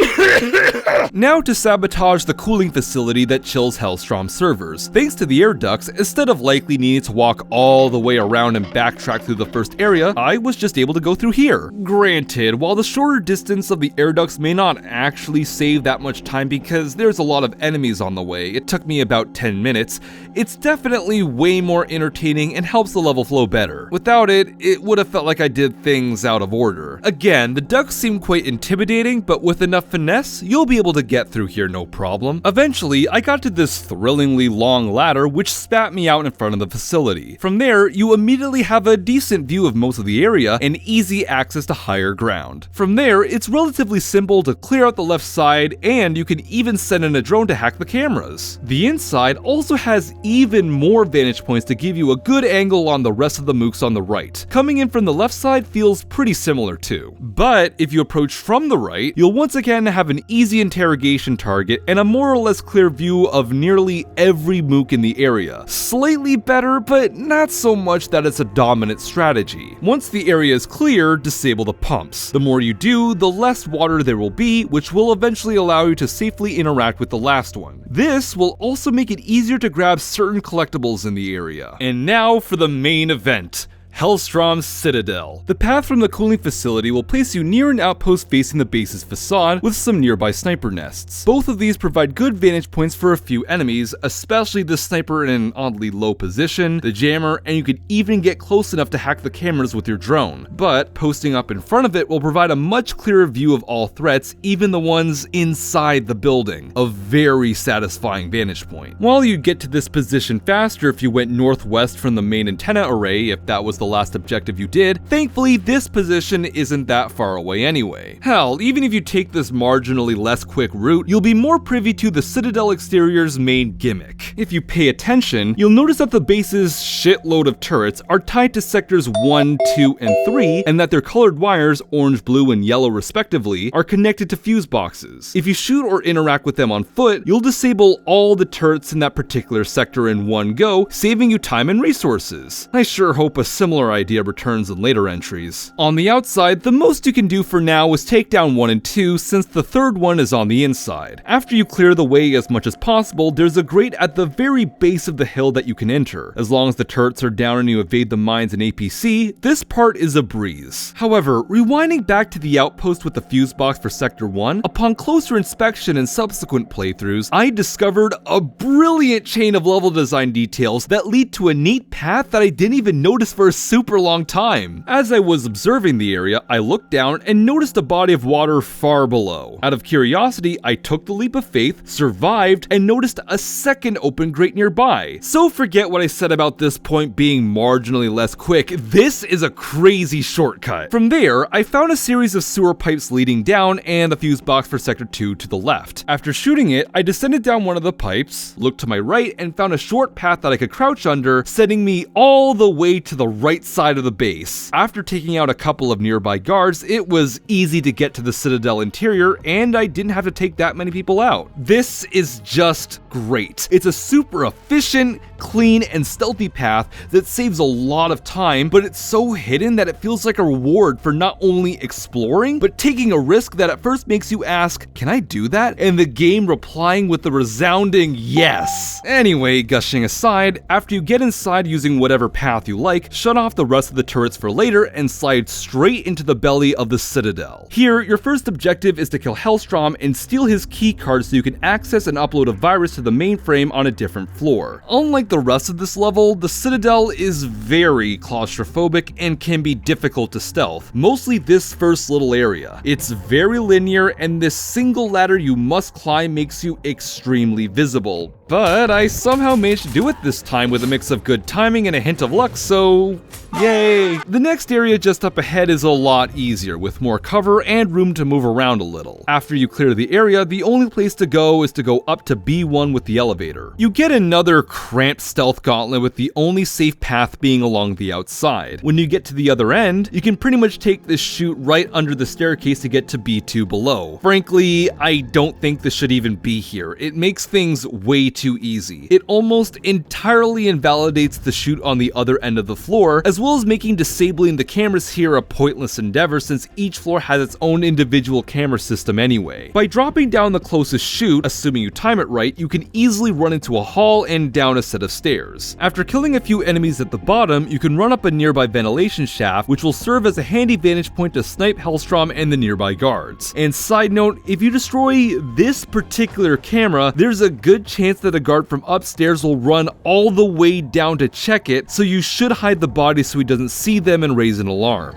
Speaker 1: Now to sabotage the cooling facility that chills Hellstrom's servers. Thanks to the air ducts, instead of likely needing to walk all the way around and backtrack through the first area, I was just able to go through here. Granted, while the shorter distance of the air ducts may not actually save that much time because there's a lot of enemies on the way, it took me about 10 minutes, it's definitely way more entertaining and helps the level flow better. Without it, it would have felt like I did things out of order. Again, the ducks seem quite intimidating, but with enough finesse, you'll be able to get through here no problem. Eventually, I got to this thrillingly long ladder which spat me out in front of the facility. From there, you immediately have a decent view of most of the area and easy access to higher ground. From there, it's relatively simple to clear out the left side, and you can even send in a drone to hack the cameras. The inside also has even more vantage points to give you a good angle on the rest of the mooks on the right. Coming in from the left side feels pretty similar too. But if you approach from the right, you'll once again have an easy interrogation target and a more or less clear view of nearly every mook in the area. Slightly better, but not so much that it's a dominant strategy. Once the area is clear, disable the pumps. The more you do, the less water there will be, which will eventually allow you to safely interact with the last one. This will also make it easier to grab certain collectibles in the area. And now for the main event. Hellstrom's Citadel. The path from the cooling facility will place you near an outpost facing the base's facade with some nearby sniper nests. Both of these provide good vantage points for a few enemies, especially the sniper in an oddly low position, the jammer, and you could even get close enough to hack the cameras with your drone. But posting up in front of it will provide a much clearer view of all threats, even the ones inside the building. A very satisfying vantage point. While you'd get to this position faster if you went northwest from the main antenna array, if that was the last objective you did, thankfully this position isn't that far away anyway. Hell, even if you take this marginally less quick route, you'll be more privy to the Citadel exterior's main gimmick. If you pay attention, you'll notice that the base's shitload of turrets are tied to sectors 1, 2, and 3, and that their colored wires, orange, blue, and yellow respectively, are connected to fuse boxes. If you shoot or interact with them on foot, you'll disable all the turrets in that particular sector in one go, saving you time and resources. I sure hope a similar idea returns in later entries. On the outside, the most you can do for now is take down 1 and 2, since the third one is on the inside. After you clear the way as much as possible, there's a grate at the very base of the hill that you can enter. As long as the turrets are down and you evade the mines and APC, this part is a breeze. However, rewinding back to the outpost with the fuse box for Sector 1, upon closer inspection and subsequent playthroughs, I discovered a brilliant chain of level design details that lead to a neat path that I didn't even notice for a super long time. As I was observing the area, I looked down and noticed a body of water far below. Out of curiosity, I took the leap of faith, survived, and noticed a second open grate nearby. So forget what I said about this point being marginally less quick, this is a crazy shortcut. From there, I found a series of sewer pipes leading down and the fuse box for Sector 2 to the left. After shooting it, I descended down one of the pipes, looked to my right, and found a short path that I could crouch under, sending me all the way to the right side of the base. After taking out a couple of nearby guards, it was easy to get to the Citadel interior, and I didn't have to take that many people out. This is just great. It's a super efficient, clean, and stealthy path that saves a lot of time, but it's so hidden that it feels like a reward for not only exploring, but taking a risk that at first makes you ask, can I do that? And the game replying with a resounding yes. Anyway, gushing aside, after you get inside using whatever path you like, shut off the rest of the turrets for later and slide straight into the belly of the Citadel. Here, your first objective is to kill Hellstrom and steal his keycard so you can access and upload a virus to the mainframe on a different floor. Unlike the rest of this level, the Citadel is very claustrophobic and can be difficult to stealth, mostly this first little area. It's very linear, and this single ladder you must climb makes you extremely visible. But I somehow managed to do it this time with a mix of good timing and a hint of luck, so yay! The next area just up ahead is a lot easier, with more cover and room to move around a little. After you clear the area, the only place to go is to go up to B1 with the elevator. You get another cramped stealth gauntlet with the only safe path being along the outside. When you get to the other end, you can pretty much take this chute right under the staircase to get to B2 below. Frankly, I don't think this should even be here. It makes things way too easy. It almost entirely invalidates the chute on the other end of the floor, as well as making disabling the cameras here a pointless endeavor since each floor has its own individual camera system anyway. By dropping down the closest chute, assuming you time it right, you can can easily run into a hall and down a set of stairs. After killing a few enemies at the bottom, you can run up a nearby ventilation shaft, which will serve as a handy vantage point to snipe Hellstrom and the nearby guards. And side note, if you destroy this particular camera, there's a good chance that a guard from upstairs will run all the way down to check it, so you should hide the body so he doesn't see them and raise an alarm.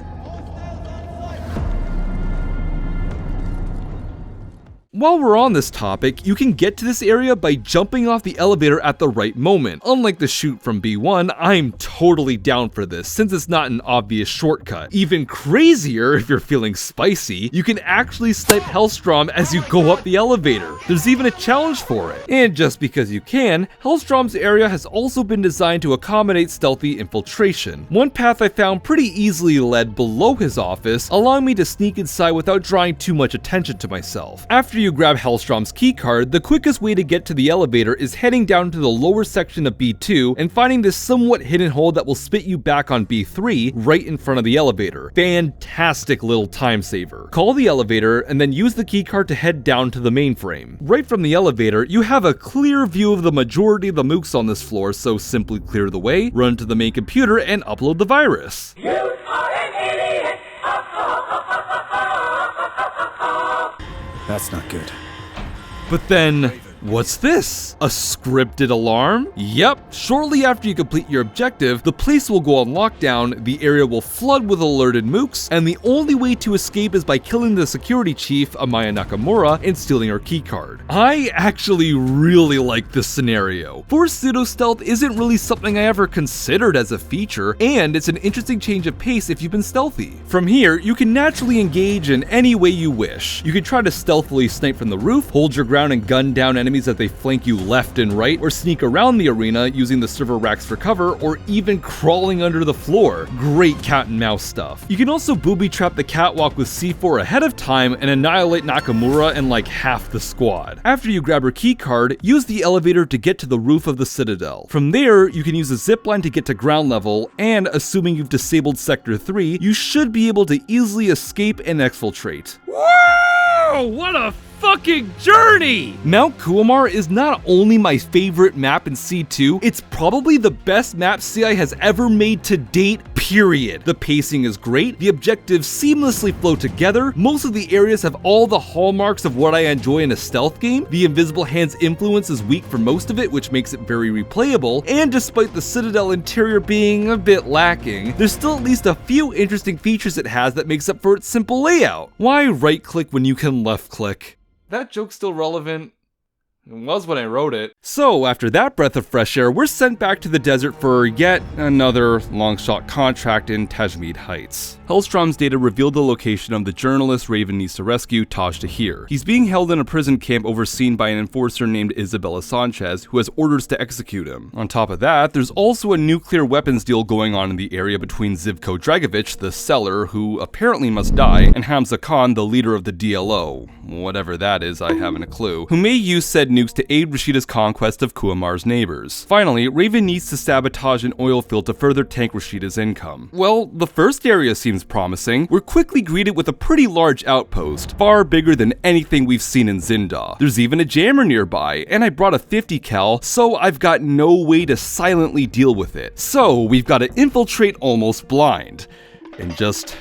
Speaker 1: While we're on this topic, you can get to this area by jumping off the elevator at the right moment. Unlike the chute from B1, I'm totally down for this since it's not an obvious shortcut. Even crazier, if you're feeling spicy, you can actually snipe Hellstrom as you go up the elevator. There's even a challenge for it. And just because you can, Hellstrom's area has also been designed to accommodate stealthy infiltration. One path I found pretty easily led below his office, allowing me to sneak inside without drawing too much attention to myself. After you grab Hellstrom's keycard, the quickest way to get to the elevator is heading down to the lower section of B2 and finding this somewhat hidden hole that will spit you back on B3 right in front of the elevator. Fantastic little time saver. Call the elevator and then use the keycard to head down to the mainframe. Right from the elevator, you have a clear view of the majority of the mooks on this floor, so simply clear the way, run to the main computer, and upload the virus.
Speaker 5: You are an idiot!
Speaker 3: That's not good.
Speaker 1: But then, what's this? A scripted alarm? Yep, shortly after you complete your objective, the place will go on lockdown, the area will flood with alerted mooks, and the only way to escape is by killing the security chief, Amaya Nakamura, and stealing her keycard. I actually really like this scenario. Forced pseudo-stealth isn't really something I ever considered as a feature, and it's an interesting change of pace if you've been stealthy. From here, you can naturally engage in any way you wish. You can try to stealthily snipe from the roof, hold your ground and gun down enemies as they flank you left and right, or sneak around the arena using the server racks for cover, or even crawling under the floor. Great cat and mouse stuff. You can also booby trap the catwalk with C4 ahead of time and annihilate Nakamura and like half the squad. After you grab her keycard, use the elevator to get to the roof of the Citadel. From there, you can use a zipline to get to ground level, and assuming you've disabled Sector 3, you should be able to easily escape and exfiltrate. Whoa! What a fucking journey! Mount Kuamar is not only my favorite map in C2, it's probably the best map CI has ever made to date, period. The pacing is great, the objectives seamlessly flow together, most of the areas have all the hallmarks of what I enjoy in a stealth game, the Invisible Hand's influence is weak for most of it, which makes it very replayable, and despite the Citadel interior being a bit lacking, there's still at least a few interesting features it has that makes up for its simple layout. Why right-click when you can left-click? That joke's still relevant. It was when I wrote it. So, after that breath of fresh air, we're sent back to the desert for yet another long-shot contract in Tajmid Heights. Hellstrom's data revealed the location of the journalist Raven needs to rescue, Taj Tahir. He's being held in a prison camp overseen by an enforcer named Isabella Sanchez, who has orders to execute him. On top of that, there's also a nuclear weapons deal going on in the area between Zivko Dragovich, the seller, who apparently must die, and Hamza Khan, the leader of the DLO. Whatever that is, I haven't a clue. Who may use said nukes to aid Rashida's conquest of Kuamar's neighbors. Finally, Raven needs to sabotage an oil field to further tank Rashida's income. Well, the first area seems promising. We're quickly greeted with a pretty large outpost, far bigger than anything we've seen in Zindah. There's even a jammer nearby, and I brought a 50 cal, so I've got no way to silently deal with it. So we've got to infiltrate almost blind, and just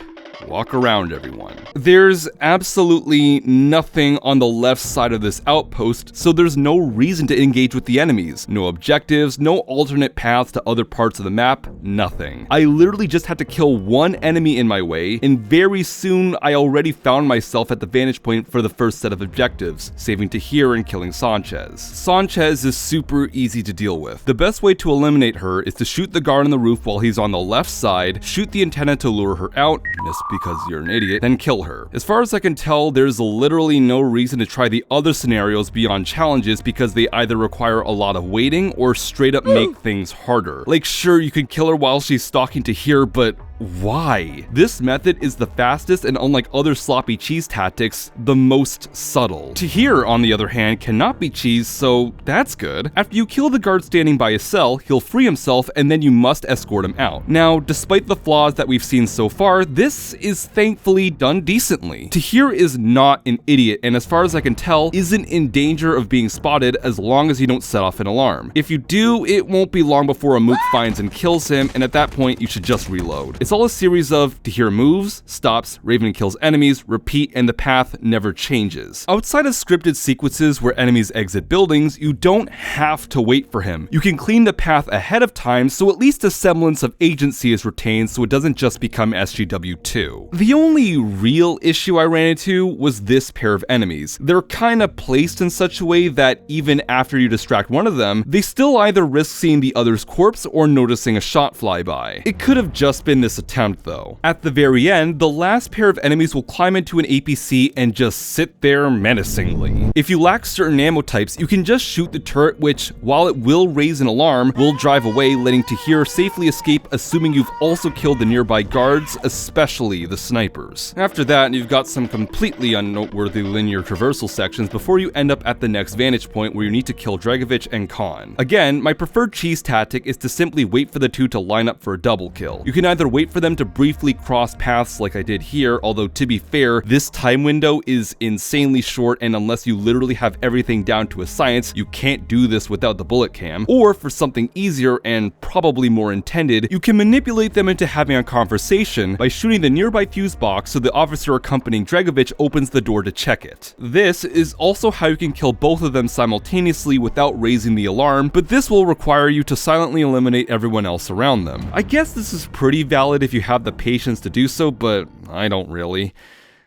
Speaker 1: walk around everyone. There's absolutely nothing on the left side of this outpost, so there's no reason to engage with the enemies. No objectives, no alternate paths to other parts of the map, nothing. I literally just had to kill one enemy in my way, and very soon I already found myself at the vantage point for the first set of objectives, saving Tahir and killing Sanchez. Sanchez is super easy to deal with. The best way to eliminate her is to shoot the guard on the roof while he's on the left side, shoot the antenna to lure her out, miss because you're an idiot, then kill her. As far as I can tell, there's literally no reason to try the other scenarios beyond challenges because they either require a lot of waiting or straight up make things harder. Like, sure, you could kill her while she's stalking Tahir, but why? This method is the fastest and, unlike other sloppy cheese tactics, the most subtle. Tahir, on the other hand, cannot be cheesed, so that's good. After you kill the guard standing by his cell, he'll free himself and then you must escort him out. Now, despite the flaws that we've seen so far, this is thankfully done decently. Tahir is not an idiot and, as far as I can tell, isn't in danger of being spotted as long as you don't set off an alarm. If you do, it won't be long before a mook finds and kills him, and at that point you should just reload. It's all a series of Tahir moves, stops, Raven kills enemies, repeat, and the path never changes. Outside of scripted sequences where enemies exit buildings, you don't have to wait for him. You can clean the path ahead of time so at least a semblance of agency is retained so it doesn't just become SGW2. The only real issue I ran into was this pair of enemies. They're kinda placed in such a way that even after you distract one of them, they still either risk seeing the other's corpse or noticing a shot fly by. It could have just been this attempt though. At the very end, the last pair of enemies will climb into an APC and just sit there menacingly. If you lack certain ammo types, you can just shoot the turret, which, while it will raise an alarm, will drive away, letting Tahir safely escape, assuming you've also killed the nearby guards, especially the snipers. After that, you've got some completely unnoteworthy linear traversal sections before you end up at the next vantage point where you need to kill Dragovich and Khan. Again, my preferred cheese tactic is to simply wait for the two to line up for a double kill. You can either wait for them to briefly cross paths like I did here, although to be fair, this time window is insanely short, and unless you literally have everything down to a science, you can't do this without the bullet cam. Or for something easier and probably more intended, you can manipulate them into having a conversation by shooting the nearby fuse box so the officer accompanying Dragovich opens the door to check it. This is also how you can kill both of them simultaneously without raising the alarm, but this will require you to silently eliminate everyone else around them. I guess this is pretty valid if you have the patience to do so, but I don't really.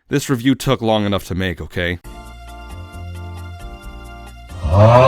Speaker 1: This review took long enough to make, okay?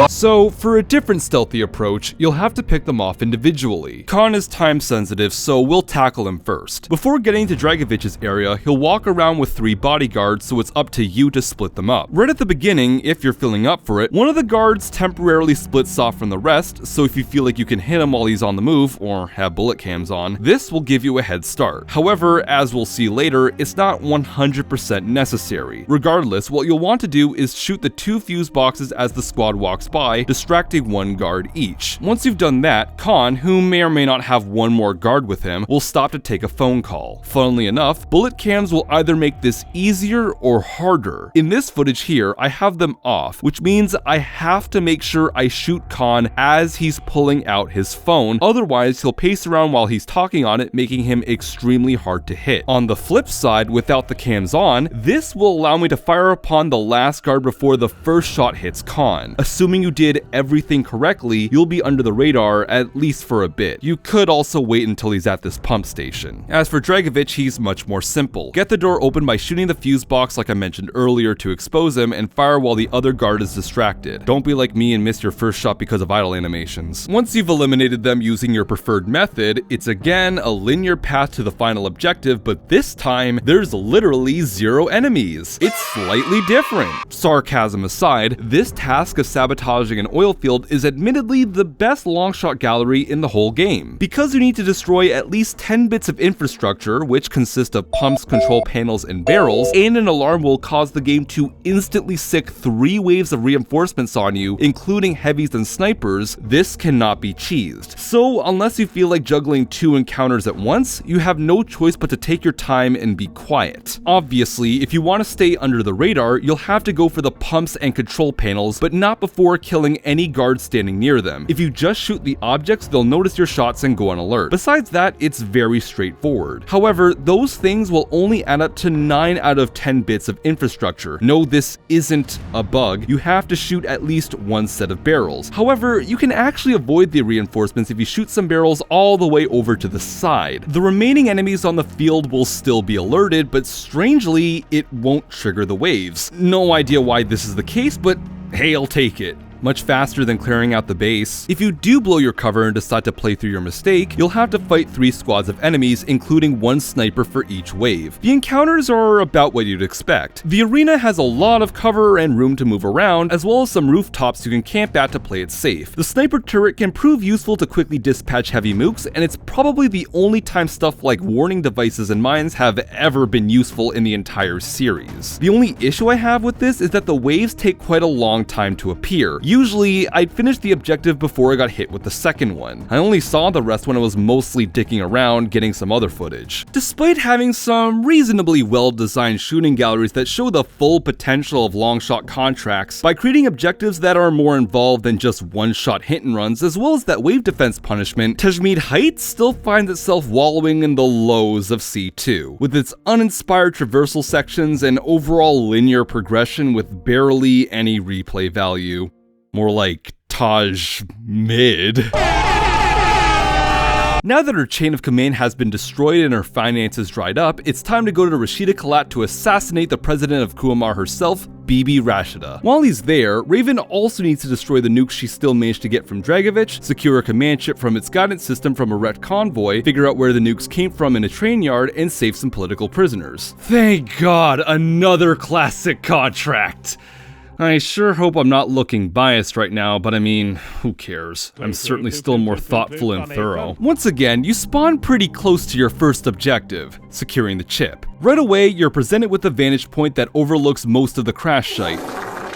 Speaker 1: So, for a different stealthy approach, you'll have to pick them off individually. Khan is time sensitive, so we'll tackle him first. Before getting to Dragovich's area, he'll walk around with 3 bodyguards, so it's up to you to split them up. Right at the beginning, if you're filling up for it, one of the guards temporarily splits off from the rest, so if you feel like you can hit him while he's on the move, or have bullet cams on, this will give you a head start. However, as we'll see later, it's not 100% necessary. Regardless, what you'll want to do is shoot the 2 fuse boxes as the squad walks by, distracting 1 guard each. Once you've done that, Khan, who may or may not have 1 more guard with him, will stop to take a phone call. Funnily enough, bullet cams will either make this easier or harder. In this footage here, I have them off, which means I have to make sure I shoot Khan as he's pulling out his phone, otherwise he'll pace around while he's talking on it, making him extremely hard to hit. On the flip side, without the cams on, this will allow me to fire upon the last guard before the first shot hits Khan. Assuming you did everything correctly, you'll be under the radar at least for a bit. You could also wait until he's at this pump station. As for Dragovich, he's much more simple. Get the door open by shooting the fuse box like I mentioned earlier to expose him, and fire while the other guard is distracted. Don't be like me and miss your first shot because of idle animations. Once you've eliminated them using your preferred method, it's again a linear path to the final objective, but this time there's literally 0 enemies. It's slightly different. Sarcasm aside, this task of sabotaging an oil field is admittedly the best longshot gallery in the whole game. Because you need to destroy at least 10 bits of infrastructure, which consist of pumps, control panels, and barrels, and an alarm will cause the game to instantly sick 3 waves of reinforcements on you, including heavies and snipers, this cannot be cheesed. So unless you feel like juggling 2 encounters at once, you have no choice but to take your time and be quiet. Obviously, if you want to stay under the radar, you'll have to go for the pumps and control panels, but not before killing any guards standing near them. If you just shoot the objects, they'll notice your shots and go on alert. Besides that, it's very straightforward. However, those things will only add up to 9 out of 10 bits of infrastructure. No, this isn't a bug. You have to shoot at least 1 set of barrels. However, you can actually avoid the reinforcements if you shoot some barrels all the way over to the side. The remaining enemies on the field will still be alerted, but strangely, it won't trigger the waves. No idea why this is the case, but hey, I'll take it. much faster than clearing out the base. If you do blow your cover and decide to play through your mistake, you'll have to fight 3 squads of enemies, including 1 sniper for each wave. The encounters are about what you'd expect. The arena has a lot of cover and room to move around, as well as some rooftops you can camp at to play it safe. The sniper turret can prove useful to quickly dispatch heavy mooks, and it's probably the only time stuff like warning devices and mines have ever been useful in the entire series. The only issue I have with this is that the waves take quite a long time to appear. Usually, I'd finish the objective before I got hit with the second one. I only saw the rest when I was mostly dicking around getting some other footage. Despite having some reasonably well-designed shooting galleries that show the full potential of long-shot contracts, by creating objectives that are more involved than just one-shot hit-and-runs, as well as that wave defense punishment, Tajmid Heights still finds itself wallowing in the lows of C2, with its uninspired traversal sections and overall linear progression with barely any replay value. More like Taj Mid. Now that her chain of command has been destroyed and her finances dried up, it's time to go to Rashida Qalat to assassinate the president of Kuamar herself, Bibi Rashida. While he's there, Raven also needs to destroy the nukes she still managed to get from Dragovich, secure a command chip from its guidance system from a Ret convoy, figure out where the nukes came from in a train yard, and save some political prisoners. Thank God, another classic contract! I sure hope I'm not looking biased right now, but I mean, who cares? I'm certainly still more thoughtful and thorough. Once again, you spawn pretty close to your first objective, securing the chip. Right away, you're presented with a vantage point that overlooks most of the crash site.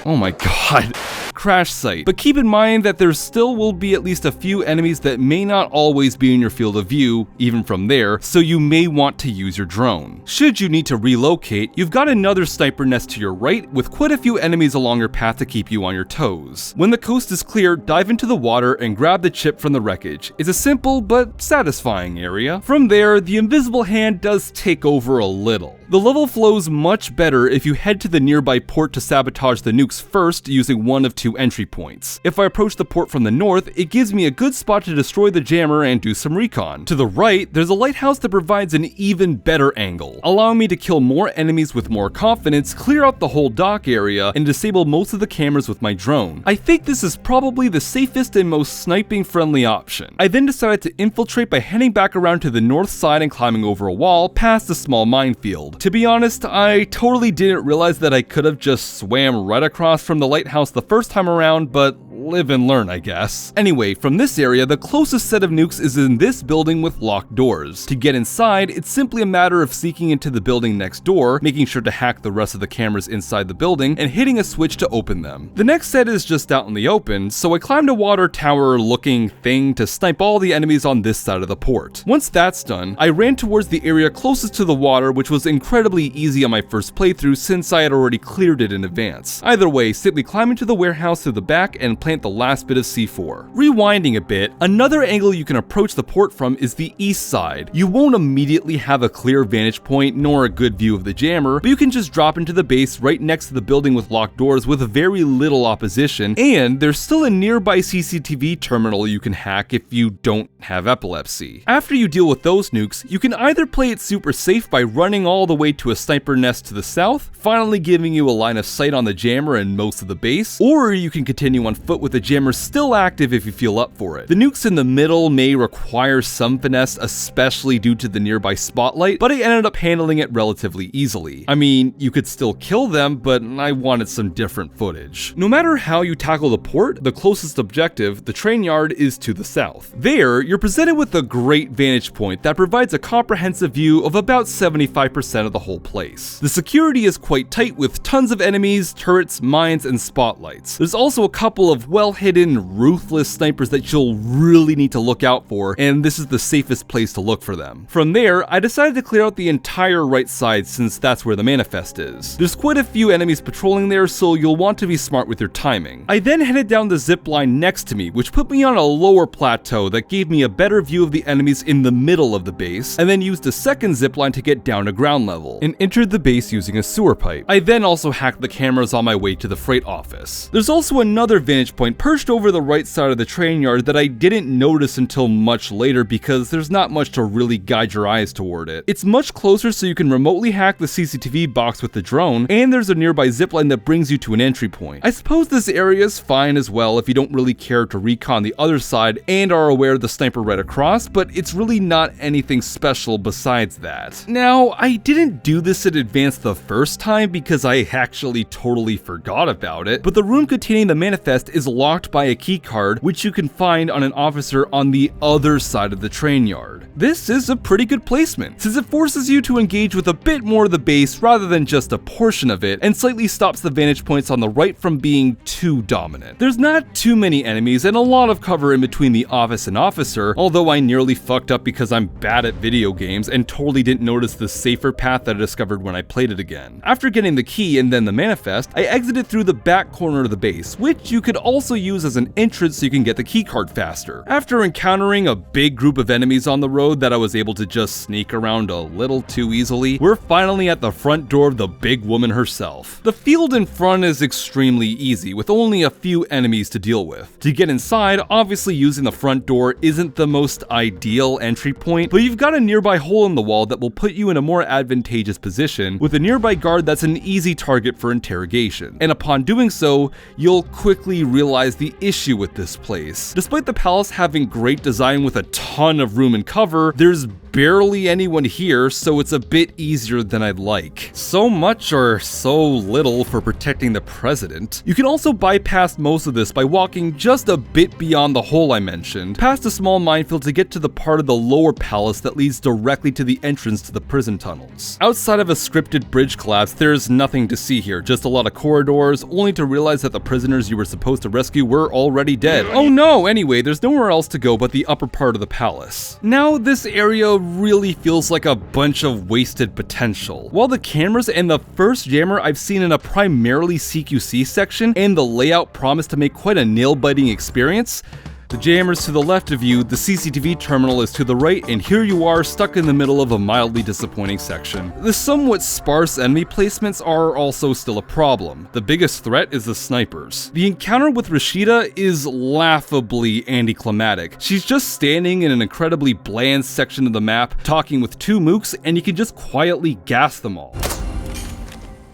Speaker 1: Oh my god. Crash site. But keep in mind that there still will be at least a few enemies that may not always be in your field of view, even from there, so you may want to use your drone. Should you need to relocate, you've got another sniper nest to your right with quite a few enemies along your path to keep you on your toes. When the coast is clear, dive into the water and grab the chip from the wreckage. It's a simple but satisfying area. From there, the invisible hand does take over a little. The level flows much better if you head to the nearby port to sabotage the nukes first using one of 2 entry points. If I approach the port from the north, it gives me a good spot to destroy the jammer and do some recon. To the right, there's a lighthouse that provides an even better angle, allowing me to kill more enemies with more confidence, clear out the whole dock area, and disable most of the cameras with my drone. I think this is probably the safest and most sniping friendly option. I then decided to infiltrate by heading back around to the north side and climbing over a wall past a small minefield. To be honest, I totally didn't realize that I could have just swam right across from the lighthouse the first time around, but live and learn, I guess. Anyway, from this area, the closest set of nukes is in this building with locked doors. To get inside, it's simply a matter of sneaking into the building next door, making sure to hack the rest of the cameras inside the building, and hitting a switch to open them. The next set is just out in the open, so I climbed a water tower looking thing to snipe all the enemies on this side of the port. Once that's done, I ran towards the area closest to the water, which was incredibly easy on my first playthrough since I had already cleared it in advance. Either way, simply climb into the warehouse through the back and plant the last bit of C4. Rewinding a bit, another angle you can approach the port from is the east side. You won't immediately have a clear vantage point nor a good view of the jammer, but you can just drop into the base right next to the building with locked doors with very little opposition, and there's still a nearby CCTV terminal you can hack if you don't have epilepsy. After you deal with those nukes, you can either play it super safe by running all the way to a sniper nest to the south, finally giving you a line of sight on the jammer and most of the base, or you can continue on foot with the jammer still active if you feel up for it. The nukes in the middle may require some finesse, especially due to the nearby spotlight, but I ended up handling it relatively easily. I mean, you could still kill them, but I wanted some different footage. No matter how you tackle the port, the closest objective, the train yard, is to the south. There, you're presented with a great vantage point that provides a comprehensive view of about 75% of the whole place. The security is quite tight with tons of enemies, turrets, mines, and spotlights. There's also a couple of well-hidden, ruthless snipers that you'll really need to look out for, and this is the safest place to look for them. From there, I decided to clear out the entire right side since that's where the manifest is. There's quite a few enemies patrolling there, so you'll want to be smart with your timing. I then headed down the zip line next to me, which put me on a lower plateau that gave me a better view of the enemies in the middle of the base, and then used a second zip line to get down to ground level, and entered the base using a sewer pipe. I then also hacked the cameras on my way to the freight office. There's also another vantage point point perched over the right side of the train yard that I didn't notice until much later because there's not much to really guide your eyes toward it. It's much closer so you can remotely hack the CCTV box with the drone, and there's a nearby zipline that brings you to an entry point. I suppose this area is fine as well if you don't really care to recon the other side and are aware of the sniper right across, but it's really not anything special besides that. Now, I didn't do this in advance the first time because I actually totally forgot about it, but the room containing the manifest is locked by a key card, which you can find on an officer on the other side of the train yard. This is a pretty good placement, since it forces you to engage with a bit more of the base rather than just a portion of it, and slightly stops the vantage points on the right from being too dominant. There's not too many enemies and a lot of cover in between the office and officer, although I nearly fucked up because I'm bad at video games and totally didn't notice the safer path that I discovered when I played it again. After getting the key and then the manifest, I exited through the back corner of the base, which you could also use as an entrance so you can get the key card faster. After encountering a big group of enemies on the road that I was able to just sneak around a little too easily, we're finally at the front door of the big woman herself. The field in front is extremely easy, with only a few enemies to deal with. To get inside, obviously using the front door isn't the most ideal entry point, but you've got a nearby hole in the wall that will put you in a more advantageous position, with a nearby guard that's an easy target for interrogation. And upon doing so, you'll quickly realize the issue with this place. Despite the palace having great design with a ton of room and cover, there's barely anyone here, so it's a bit easier than I'd like. So much or so little for protecting the president. You can also bypass most of this by walking just a bit beyond the hole I mentioned, past a small minefield to get to the part of the lower palace that leads directly to the entrance to the prison tunnels. Outside of a scripted bridge collapse, there's nothing to see here, just a lot of corridors, only to realize that the prisoners you were supposed to rescue were already dead. Oh no, anyway, there's nowhere else to go but the upper part of the palace. Now, this area really feels like a bunch of wasted potential. While the cameras and the first jammer I've seen in a primarily CQC section and the layout promise to make quite a nail-biting experience, the jammer's to the left of you, the CCTV terminal is to the right, and here you are stuck in the middle of a mildly disappointing section. The somewhat sparse enemy placements are also still a problem. The biggest threat is the snipers. The encounter with Rashida is laughably anticlimactic. She's just standing in an incredibly bland section of the map, talking with two mooks, and you can just quietly gas them all.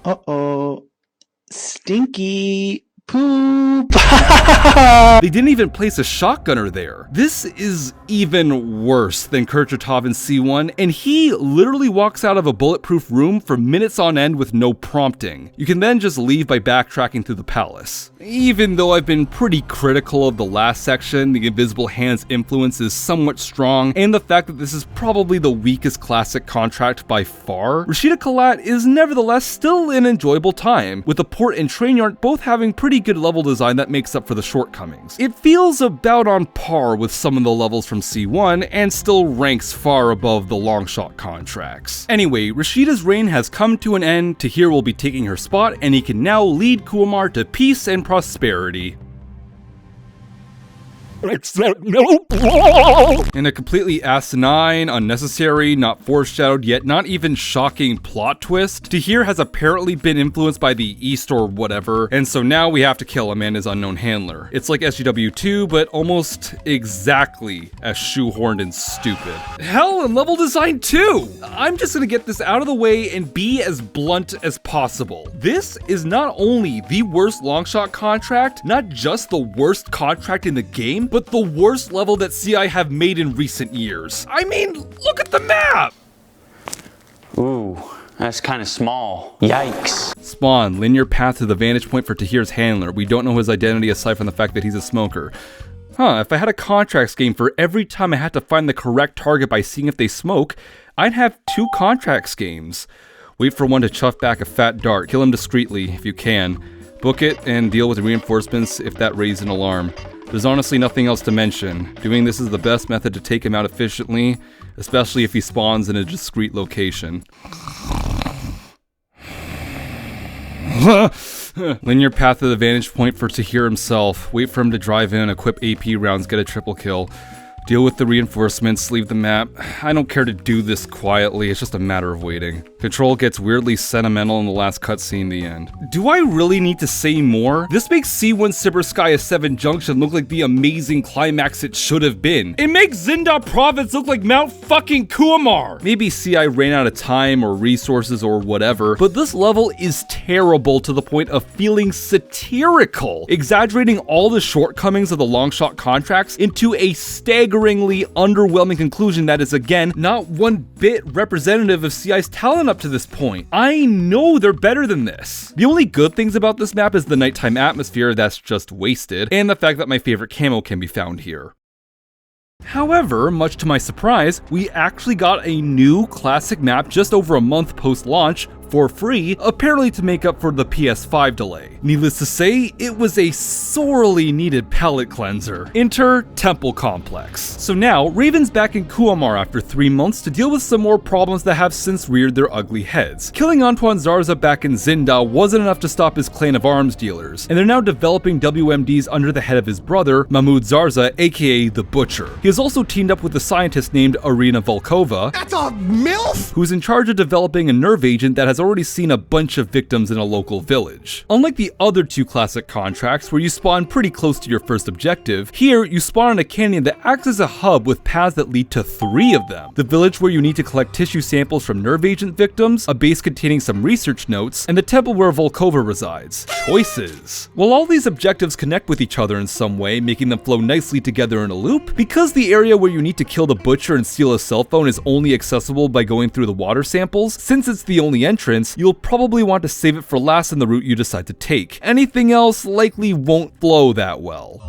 Speaker 10: Uh-oh. Stinky poop.
Speaker 1: They didn't even place a shotgunner there. This is even worse than Kurchatovin's C1, and he literally walks out of a bulletproof room for minutes on end with no prompting. You can then just leave by backtracking through the palace. Even though I've been pretty critical of the last section, the Invisible Hand's influence is somewhat strong, and the fact that this is probably the weakest classic contract by far, Rashida Qalat is nevertheless still an enjoyable time, with the port and train yard both having pretty good level design that makes up for the shortcomings. It feels about on par with some of the levels from C1 and still ranks far above the longshot contracts. Anyway, Rashida's reign has come to an end. Tahir will be taking her spot, and he can now lead Kuamar to peace and prosperity. In a completely asinine, unnecessary, not foreshadowed, yet not even shocking plot twist, Tahir has apparently been influenced by the East or whatever, and so now we have to kill Amanda's unknown handler. It's like SGW2, but almost exactly as shoehorned and stupid. Hell, and level design too! I'm just gonna get this out of the way and be as blunt as possible. This is not only the worst longshot contract, not just the worst contract in the game, but the worst level that CI have made in recent years. I mean, look at the map!
Speaker 11: Ooh, that's kind of small. Yikes.
Speaker 1: Spawn, linear path to the vantage point for Tahir's handler. We don't know his identity aside from the fact that he's a smoker. If I had a contracts game for every time I had to find the correct target by seeing if they smoke, I'd have 2 contracts games. Wait for one to chuff back a fat dart. Kill him discreetly if you can. Book it and deal with reinforcements if that raises an alarm. There's honestly nothing else to mention. Doing this is the best method to take him out efficiently, especially if he spawns in a discreet location. Linear path to the vantage point for Tahir himself. Wait for him to drive in, equip AP rounds, get a triple kill. Deal with the reinforcements, leave the map. I don't care to do this quietly, it's just a matter of waiting. Control gets weirdly sentimental in the last cutscene, the end. Do I really need to say more? This makes C1 Siberskaya 7 Junction look like the amazing climax it should have been. It makes Zindah Province look like Mount fucking Kuamar. Maybe CI ran out of time or resources or whatever, but this level is terrible to the point of feeling satirical, exaggerating all the shortcomings of the long-shot contracts into a staggeringly underwhelming conclusion that is, again, not one bit representative of CI's talent up to this point. I know they're better than this. The only good things about this map is the nighttime atmosphere that's just wasted, and the fact that my favorite camo can be found here. However, much to my surprise, we actually got a new classic map just over a month post-launch for free, apparently to make up for the PS5 delay. Needless to say, it was a sorely needed palate cleanser. Enter Temple Complex. So now, Raven's back in Kuamar after 3 months to deal with some more problems that have since reared their ugly heads. Killing Antoine Zarza back in Zindah wasn't enough to stop his clan of arms dealers, and they're now developing WMDs under the head of his brother, Mahmoud Zarza, aka the Butcher. He has also teamed up with a scientist named Arina Volkova,
Speaker 6: That's a MILF?
Speaker 1: who's in charge of developing a nerve agent that has already seen a bunch of victims in a local village. Unlike the other two classic contracts where you spawn pretty close to your first objective, here you spawn in a canyon that acts as a hub with paths that lead to 3 of them. The village where you need to collect tissue samples from nerve agent victims, a base containing some research notes, and the temple where Volkova resides. Choices. While all these objectives connect with each other in some way, making them flow nicely together in a loop, because the area where you need to kill the Butcher and steal a cell phone is only accessible by going through the water samples, since it's the only entrance, you'll probably want to save it for last in the route you decide to take. Anything else likely won't flow that well.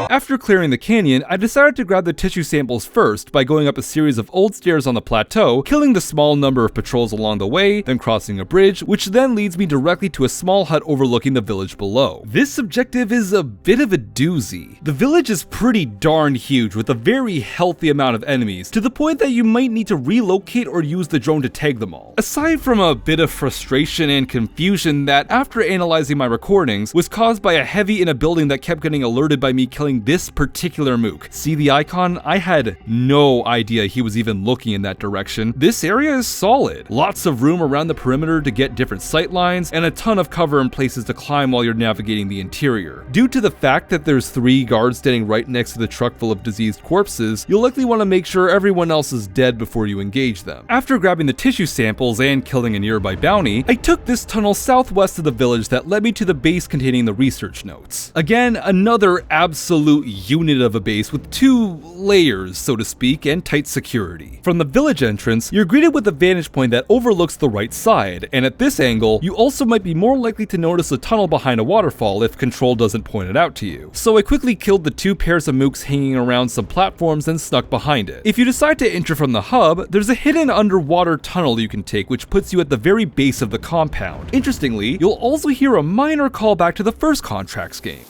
Speaker 1: After clearing the canyon, I decided to grab the tissue samples first by going up a series of old stairs on the plateau, killing the small number of patrols along the way, then crossing a bridge, which then leads me directly to a small hut overlooking the village below. This objective is a bit of a doozy. The village is pretty darn huge with a very healthy amount of enemies, to the point that you might need to relocate or use the drone to tag them all. Aside from a bit of frustration and confusion that, after analyzing my recordings, was caused by a heavy in a building that kept getting alerted by me killing this particular mook. See the icon? I had no idea he was even looking in that direction. This area is solid. Lots of room around the perimeter to get different sight lines, and a ton of cover and places to climb while you're navigating the interior. Due to the fact that there's 3 guards standing right next to the truck full of diseased corpses, you'll likely want to make sure everyone else is dead before you engage them. After grabbing the tissue samples and killing a nearby bounty, I took this tunnel southwest of the village that led me to the base containing the research notes. Again, another absolute unit of a base with 2 layers, so to speak, and tight security. From the village entrance, you're greeted with a vantage point that overlooks the right side, and at this angle, you also might be more likely to notice a tunnel behind a waterfall if control doesn't point it out to you. So I quickly killed the 2 pairs of mooks hanging around some platforms and snuck behind it. If you decide to enter from the hub, there's a hidden underwater tunnel you can take which puts you at the very base of the compound. Interestingly, you'll also hear a minor callback to the first Contracts game.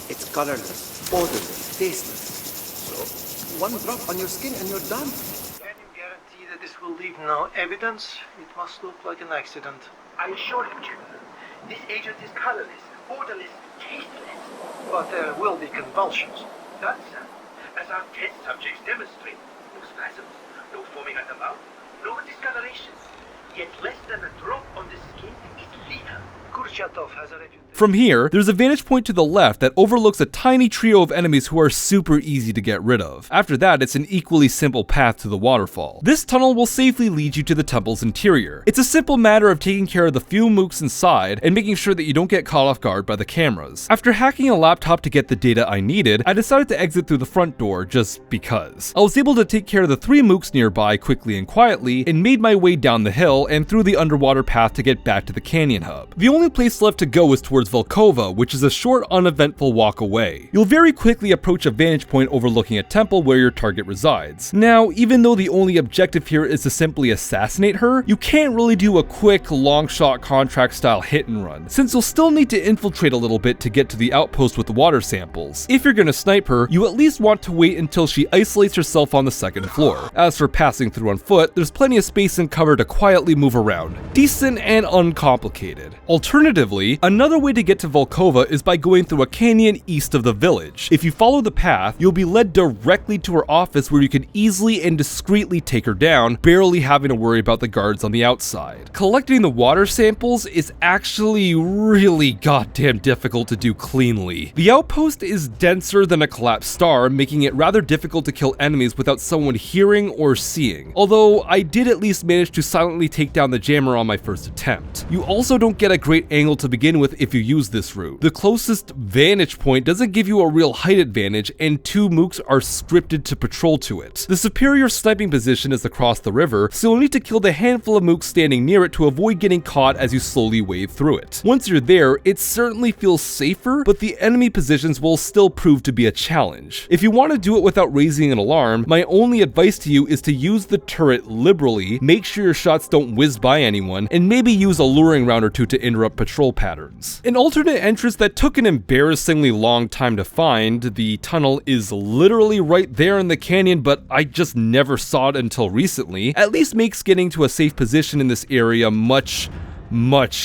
Speaker 7: It's colorless, odorless, tasteless. So, one drop on your skin and you're done.
Speaker 12: Can you guarantee that this will leave no evidence? It must look like an accident.
Speaker 13: I assure you, this agent is colorless, odorless, tasteless.
Speaker 12: But there will be convulsions.
Speaker 13: None, sir. As our test subjects demonstrate, no spasms, no foaming at the mouth, no discoloration. Yet less than a drop on the skin is lethal.
Speaker 12: Kurchatov has a reputation.
Speaker 1: From here, there's a vantage point to the left that overlooks a tiny trio of enemies who are super easy to get rid of. After that, it's an equally simple path to the waterfall. This tunnel will safely lead you to the temple's interior. It's a simple matter of taking care of the few mooks inside and making sure that you don't get caught off guard by the cameras. After hacking a laptop to get the data I needed, I decided to exit through the front door just because. I was able to take care of the 3 mooks nearby quickly and quietly and made my way down the hill and through the underwater path to get back to the canyon hub. The only place left to go is towards Volkova, which is a short, uneventful walk away. You'll very quickly approach a vantage point overlooking a temple where your target resides. Now, even though the only objective here is to simply assassinate her, you can't really do a quick, long-shot contract-style hit and run, since you'll still need to infiltrate a little bit to get to the outpost with the water samples. If you're gonna snipe her, you at least want to wait until she isolates herself on the 2nd floor. As for passing through on foot, there's plenty of space and cover to quietly quickly move around. Decent and uncomplicated. Alternatively, another way to get to Volkova is by going through a canyon east of the village. If you follow the path, you'll be led directly to her office where you can easily and discreetly take her down, barely having to worry about the guards on the outside. Collecting the water samples is actually really goddamn difficult to do cleanly. The outpost is denser than a collapsed star, making it rather difficult to kill enemies without someone hearing or seeing, although I did at least manage to silently take down the jammer on my first attempt. You also don't get a great angle to begin with if you use this route. The closest vantage point doesn't give you a real height advantage, and 2 mooks are scripted to patrol to it. The superior sniping position is across the river, so you'll need to kill the handful of mooks standing near it to avoid getting caught as you slowly wade through it. Once you're there, it certainly feels safer, but the enemy positions will still prove to be a challenge. If you want to do it without raising an alarm, my only advice to you is to use the turret liberally, make sure your shots don't whiz by anyone, and maybe use a luring round or 2 to interrupt patrol patterns. An alternate entrance that took an embarrassingly long time to find, the tunnel is literally right there in the canyon, but I just never saw it until recently, at least makes getting to a safe position in this area much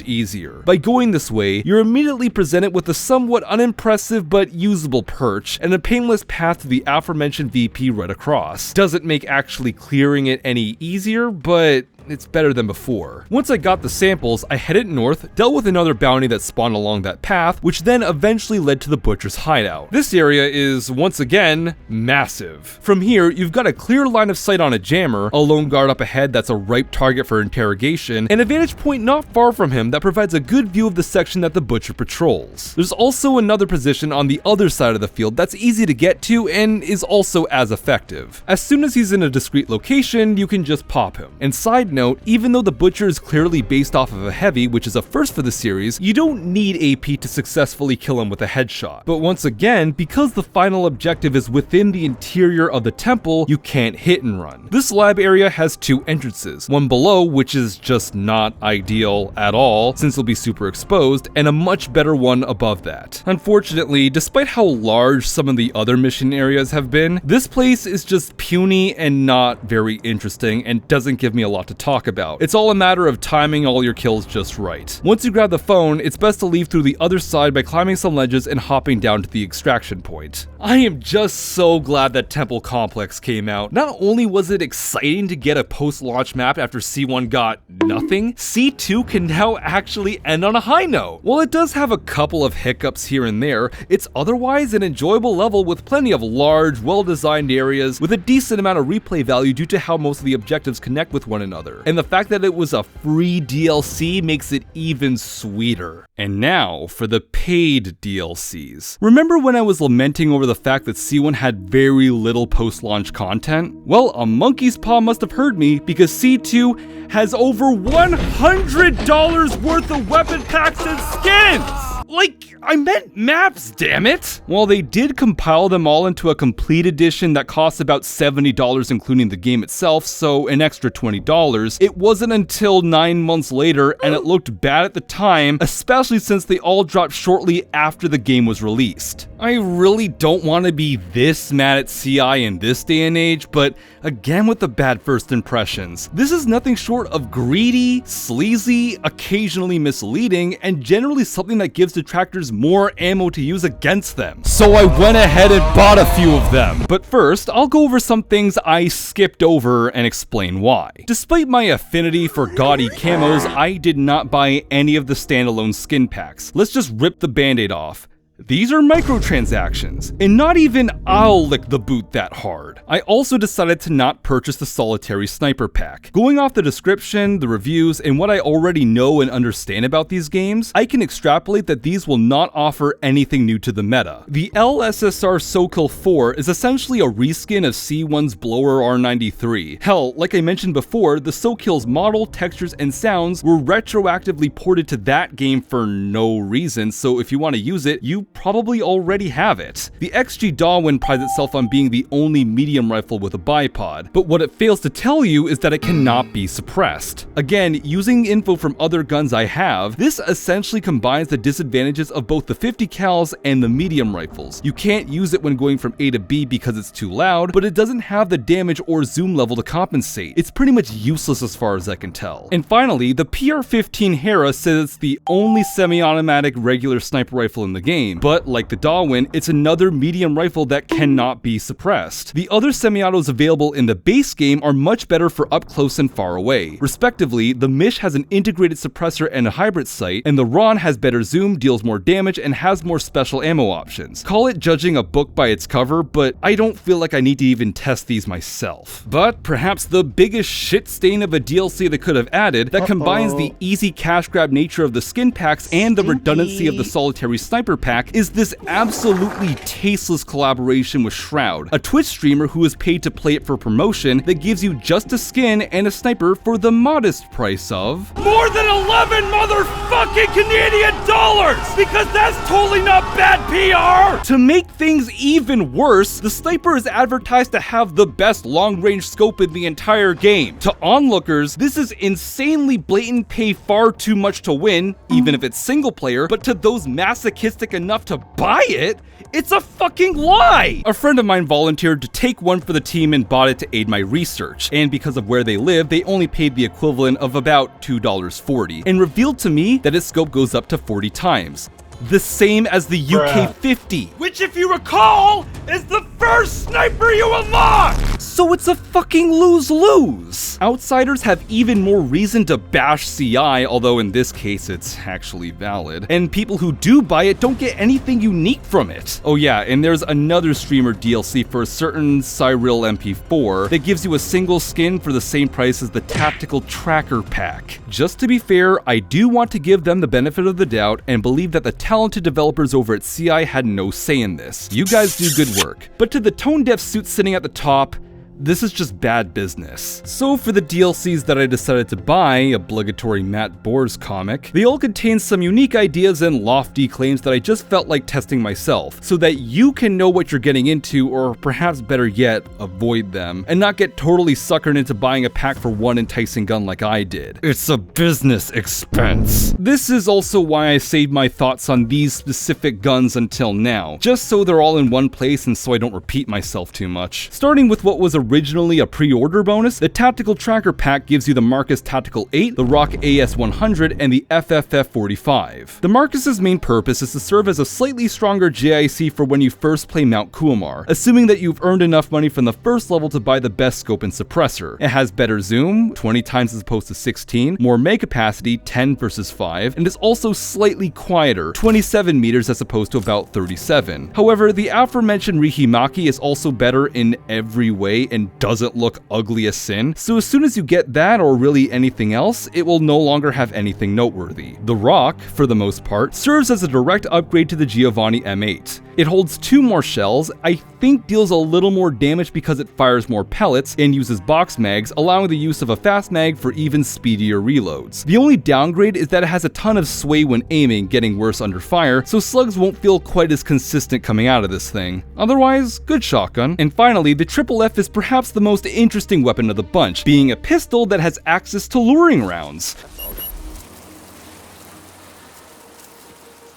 Speaker 1: easier. By going this way, you're immediately presented with a somewhat unimpressive but usable perch and a painless path to the aforementioned VP right across. Doesn't make actually clearing it any easier, but it's better than before. Once I got the samples, I headed north, dealt with another bounty that spawned along that path, which then eventually led to the butcher's hideout. This area is, once again, massive. From here, you've got a clear line of sight on a jammer, a lone guard up ahead that's a ripe target for interrogation, and a vantage point not far from him that provides a good view of the section that the butcher patrols. There's also another position on the other side of the field that's easy to get to and is also as effective. As soon as he's in a discreet location, you can just pop him. And side note, even though the butcher is clearly based off of a heavy, which is a first for the series, you don't need AP to successfully kill him with a headshot. But once again, because the final objective is within the interior of the temple, you can't hit and run. This lab area has 2 entrances, one below, which is just not ideal at all since it'll be super exposed, and a much better one above that. Unfortunately, despite how large some of the other mission areas have been, this place is just puny and not very interesting and doesn't give me a lot to talk about. It's all a matter of timing all your kills just right. Once you grab the phone, it's best to leave through the other side by climbing some ledges and hopping down to the extraction point. I am just so glad that Temple Complex came out. Not only was it exciting to get a post-launch map after C1 got nothing, C2 can now actually end on a high note. While it does have a couple of hiccups here and there, it's otherwise an enjoyable level with plenty of large, well-designed areas with a decent amount of replay value due to how most of the objectives connect with one another. And the fact that it was a free DLC makes it even sweeter. And now for the paid DLCs. Remember when I was lamenting over the fact that C1 had very little post-launch content? Well, a monkey's paw must have heard me because C2 has over $100 worth of weapon packs and skins! Like, I meant maps, damn it! While they did compile them all into a complete edition that costs about $70 including the game itself, so an extra $20, it wasn't until 9 months later and it looked bad at the time, especially since they all dropped shortly after the game was released. I really don't want to be this mad at CI in this day and age, but again with the bad first impressions. This is nothing short of greedy, sleazy, occasionally misleading, and generally something that gives detractors more ammo to use against them. So I went ahead and bought a few of them. But first, I'll go over some things I skipped over and explain why. Despite my affinity for gaudy camos, I did not buy any of the standalone skin packs. Let's just rip the band-aid off. These are microtransactions, and not even I'll lick the boot that hard. I also decided to not purchase the solitary sniper pack. Going off the description, the reviews, and what I already know and understand about these games, I can extrapolate that these will not offer anything new to the meta. The LSSR SoKill 4 is essentially a reskin of C1's Blower R93. Hell, like I mentioned before, the SoKill's model, textures, and sounds were retroactively ported to that game for no reason, so if you want to use it, you probably already have it. The XG Darwin prides itself on being the only medium rifle with a bipod, but what it fails to tell you is that it cannot be suppressed. Again, using info from other guns I have, this essentially combines the disadvantages of both the 50 cals and the medium rifles. You can't use it when going from A to B because it's too loud, but it doesn't have the damage or zoom level to compensate. It's pretty much useless as far as I can tell. And finally, the PR-15 Hera says it's the only semi-automatic regular sniper rifle in the game, but like the Darwin, it's another medium rifle that cannot be suppressed. The other semi-autos available in the base game are much better for up close and far away. Respectively, the Mish has an integrated suppressor and a hybrid sight, and the Rant has better zoom, deals more damage, and has more special ammo options. Call it judging a book by its cover, but I don't feel like I need to even test these myself. But perhaps the biggest shit stain of a DLC they could have added that combines the easy cash grab nature of the skin packs and the redundancy of the solitary sniper pack is this absolutely tasteless collaboration with Shroud, a Twitch streamer who is paid to play it for promotion that gives you just a skin and a sniper for the modest price of
Speaker 5: more than 11 motherfucking Canadian dollars! Because that's totally not bad PR!
Speaker 1: To make things even worse, the sniper is advertised to have the best long-range scope in the entire game. To onlookers, this is insanely blatant pay far too much to win, even if it's single player, but to those masochistic enough to buy it, it's a fucking lie! A friend of mine volunteered to take one for the team and bought it to aid my research, and because of where they live, they only paid the equivalent of about $2.40, and revealed to me that its scope goes up to 40 times. The same as the UK-50,
Speaker 5: which, if you recall, is the first sniper you unlock!
Speaker 1: So it's a fucking lose-lose. Outsiders have even more reason to bash CI, although in this case it's actually valid. And people who do buy it don't get anything unique from it. Oh yeah, and there's another streamer DLC for a certain Cyril MP4 that gives you a single skin for the same price as the Tactical Tracker Pack. Just to be fair, I do want to give them the benefit of the doubt and believe that the talented developers over at CI had no say in this. You guys do good work. But to the tone-deaf suit sitting at the top, this is just bad business. So for the DLCs that I decided to buy, obligatory Matt Bohr's comic, they all contain some unique ideas and lofty claims that I just felt like testing myself, so that you can know what you're getting into, or perhaps better yet, avoid them, and not get totally suckered into buying a pack for one enticing gun like I did. It's a business expense. This is also why I saved my thoughts on these specific guns until now, just so they're all in one place and so I don't repeat myself too much. Starting with what was originally a pre-order bonus, the Tactical Tracker Pack gives you the Marcus Tactical 8, the Rock AS-100, and the FFF-45. The Marcus's main purpose is to serve as a slightly stronger JIC for when you first play Mount Kuamar, assuming that you've earned enough money from the first level to buy the best scope and suppressor. It has better zoom, 20 times as opposed to 16, more mag capacity, 10 versus 5, and is also slightly quieter, 27 meters as opposed to about 37. However, the aforementioned Rihimaki is also better in every way and doesn't look ugly as sin, so as soon as you get that or really anything else, it will no longer have anything noteworthy. The Rock, for the most part, serves as a direct upgrade to the Giovanni M8. It holds 2 more shells, I think deals a little more damage because it fires more pellets, and uses box mags, allowing the use of a fast mag for even speedier reloads. The only downgrade is that it has a ton of sway when aiming, getting worse under fire, so slugs won't feel quite as consistent coming out of this thing. Otherwise, good shotgun. And finally, the Triple F is perhaps the most interesting weapon of the bunch, being a pistol that has access to luring rounds.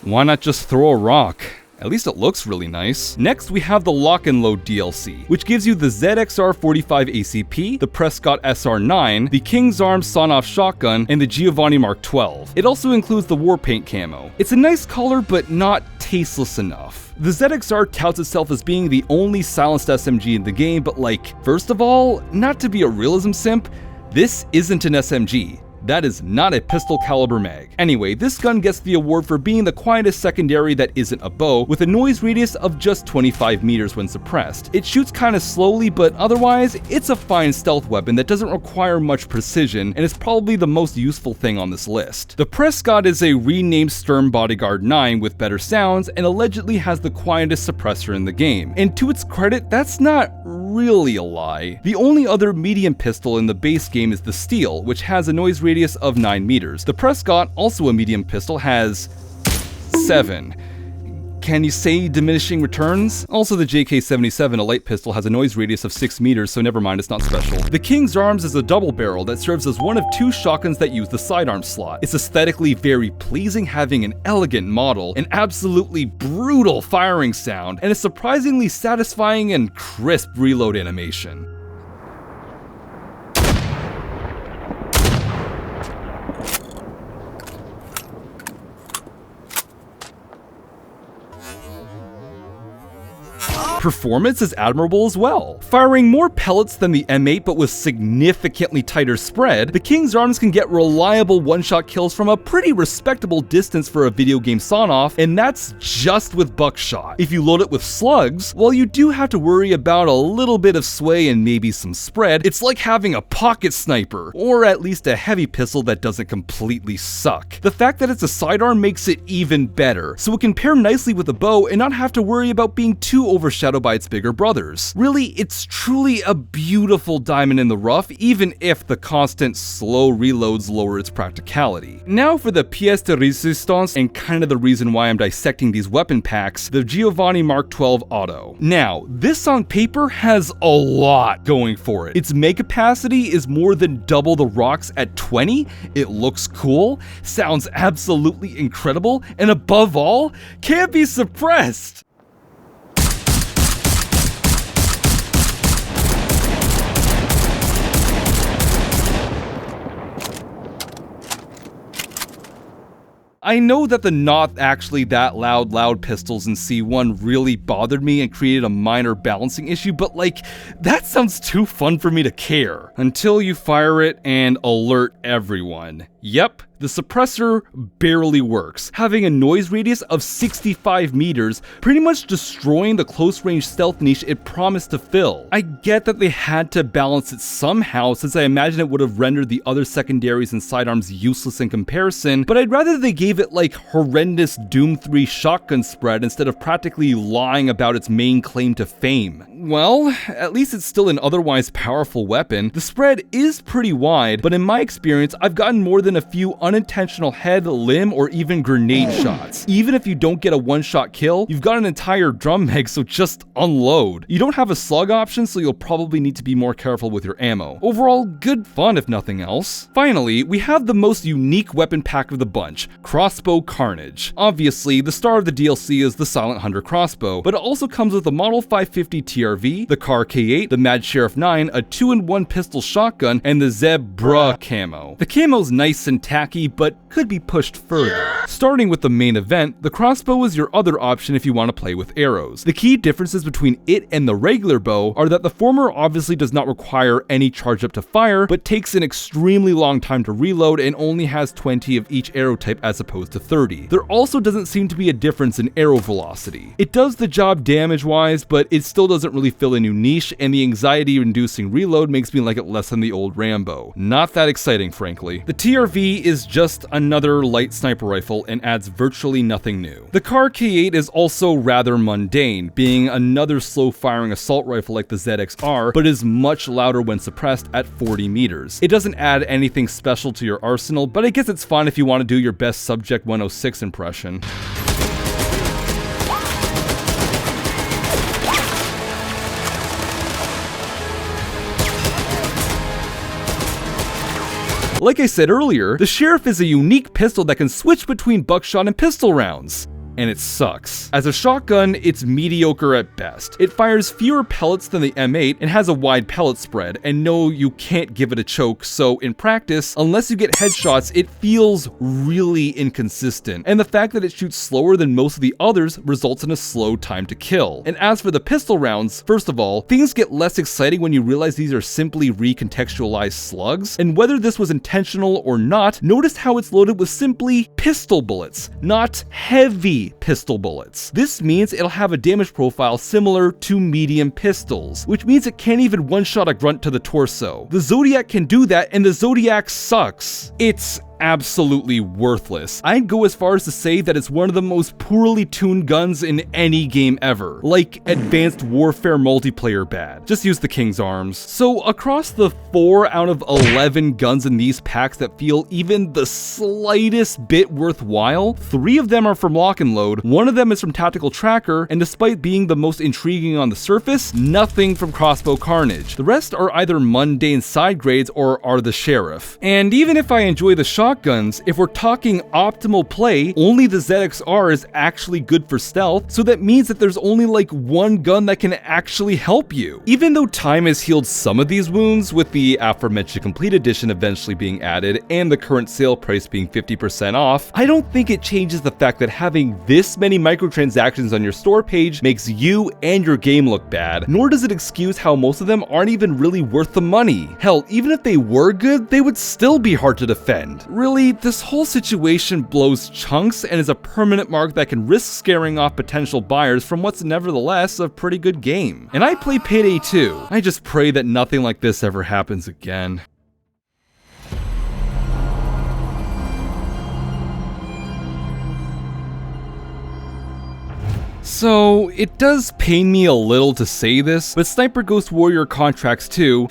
Speaker 1: Why not just throw a rock? At least it looks really nice. Next, we have the Lock and Load DLC, which gives you the ZXR-45 ACP, the Prescott SR9, the King's Arms sawn-off shotgun, and the Giovanni Mark 12. It also includes the Warpaint camo. It's a nice color, but not tasteless enough. The ZXR touts itself as being the only silenced SMG in the game, but like, first of all, not to be a realism simp, this isn't an SMG. That is not a pistol caliber mag. Anyway, this gun gets the award for being the quietest secondary that isn't a bow, with a noise radius of just 25 meters when suppressed. It shoots kinda slowly, but otherwise, it's a fine stealth weapon that doesn't require much precision, and is probably the most useful thing on this list. The Prescott is a renamed Sturm Bodyguard 9 with better sounds, and allegedly has the quietest suppressor in the game. And to its credit, that's not really a lie. The only other medium pistol in the base game is the Steel, which has a noise radius of 9 meters. The Prescott, also a medium pistol, has 7. can you say diminishing returns? Also, the JK-77, a light pistol, has a noise radius of 6 meters, so never mind, it's not special. The King's Arms is a double barrel that serves as one of 2 shotguns that use the sidearm slot. It's aesthetically very pleasing, having an elegant model, an absolutely brutal firing sound, and a surprisingly satisfying and crisp reload animation. Performance is admirable as well. Firing more pellets than the M8 but with significantly tighter spread, the King's Arms can get reliable one-shot kills from a pretty respectable distance for a video game sawn-off, and that's just with buckshot. If you load it with slugs, while you do have to worry about a little bit of sway and maybe some spread, it's like having a pocket sniper, or at least a heavy pistol that doesn't completely suck. The fact that it's a sidearm makes it even better, so it can pair nicely with a bow and not have to worry about being too overshadowed by its bigger brothers. Really, it's truly a beautiful diamond in the rough, even if the constant slow reloads lower its practicality. Now for the pièce de résistance, and kind of the reason why I'm dissecting these weapon packs, the Giovanni Mark 12 Auto. Now, this on paper has a lot going for it. Its mag capacity is more than double the Rock's at 20, it looks cool, sounds absolutely incredible, and above all, can't be suppressed. I know that the not actually that loud pistols in C1 really bothered me and created a minor balancing issue, but like, that sounds too fun for me to care. Until you fire it and alert everyone. Yep, the suppressor barely works, having a noise radius of 65 meters, pretty much destroying the close-range stealth niche it promised to fill. I get that they had to balance it somehow, since I imagine it would have rendered the other secondaries and sidearms useless in comparison, but I'd rather they gave it like horrendous Doom 3 shotgun spread instead of practically lying about its main claim to fame. Well, at least it's still an otherwise powerful weapon. The spread is pretty wide, but in my experience, I've gotten more than a few unintentional head, limb, or even grenade shots. Even if you don't get a one-shot kill, you've got an entire drum mag, so just unload. You don't have a slug option, so you'll probably need to be more careful with your ammo. Overall, good fun if nothing else. Finally, we have the most unique weapon pack of the bunch, Crossbow Carnage. Obviously, the star of the DLC is the Silent Hunter crossbow, but it also comes with the Model 550 TRV, the Car K8, the Mad Sheriff 9, a 2-in-1 pistol shotgun, and the Zebra camo. The camo's nice and tacky, but could be pushed further. Starting with the main event, the crossbow is your other option if you want to play with arrows. The key differences between it and the regular bow are that the former obviously does not require any charge up to fire, but takes an extremely long time to reload and only has 20 of each arrow type as opposed to 30. There also doesn't seem to be a difference in arrow velocity. It does the job damage-wise, but it still doesn't really fill a new niche, and the anxiety-inducing reload makes me like it less than the old Rambo. Not that exciting, frankly. The TRV is just another light sniper rifle and adds virtually nothing new. The Car K8 is also rather mundane, being another slow-firing assault rifle like the ZXR, but is much louder when suppressed at 40 meters. It doesn't add anything special to your arsenal, but I guess it's fun if you want to do your best Subject 106 impression. Like I said earlier, the Sheriff is a unique pistol that can switch between buckshot and pistol rounds. And it sucks. As a shotgun, it's mediocre at best. It fires fewer pellets than the M8 and has a wide pellet spread, and no, you can't give it a choke, so in practice, unless you get headshots, it feels really inconsistent. And the fact that it shoots slower than most of the others results in a slow time to kill. And as for the pistol rounds, first of all, things get less exciting when you realize these are simply recontextualized slugs, and whether this was intentional or not, notice how it's loaded with simply pistol bullets, not heavy pistol bullets. This means it'll have a damage profile similar to medium pistols, which means it can't even one-shot a grunt to the torso. The Zodiac can do that, and the Zodiac sucks. It's absolutely worthless. I'd go as far as to say that it's one of the most poorly tuned guns in any game ever. Like Advanced Warfare multiplayer bad. Just use the King's Arms. So across the 4 out of 11 guns in these packs that feel even the slightest bit worthwhile, 3 of them are from Lock and Load, 1 of them is from Tactical Tracker, and despite being the most intriguing on the surface, nothing from Crossbow Carnage. The rest are either mundane side grades or are the Sheriff. And even if I enjoy the shotguns, if we're talking optimal play, only the ZXR is actually good for stealth, so that means that there's only like 1 gun that can actually help you. Even though time has healed some of these wounds, with the aforementioned Complete Edition eventually being added and the current sale price being 50% off, I don't think it changes the fact that having this many microtransactions on your store page makes you and your game look bad, nor does it excuse how most of them aren't even really worth the money. Hell, even if they were good, they would still be hard to defend. Really, this whole situation blows chunks and is a permanent mark that can risk scaring off potential buyers from what's nevertheless a pretty good game. And I play Payday 2. I just pray that nothing like this ever happens again. So, it does pain me a little to say this, but Sniper Ghost Warrior Contracts 2,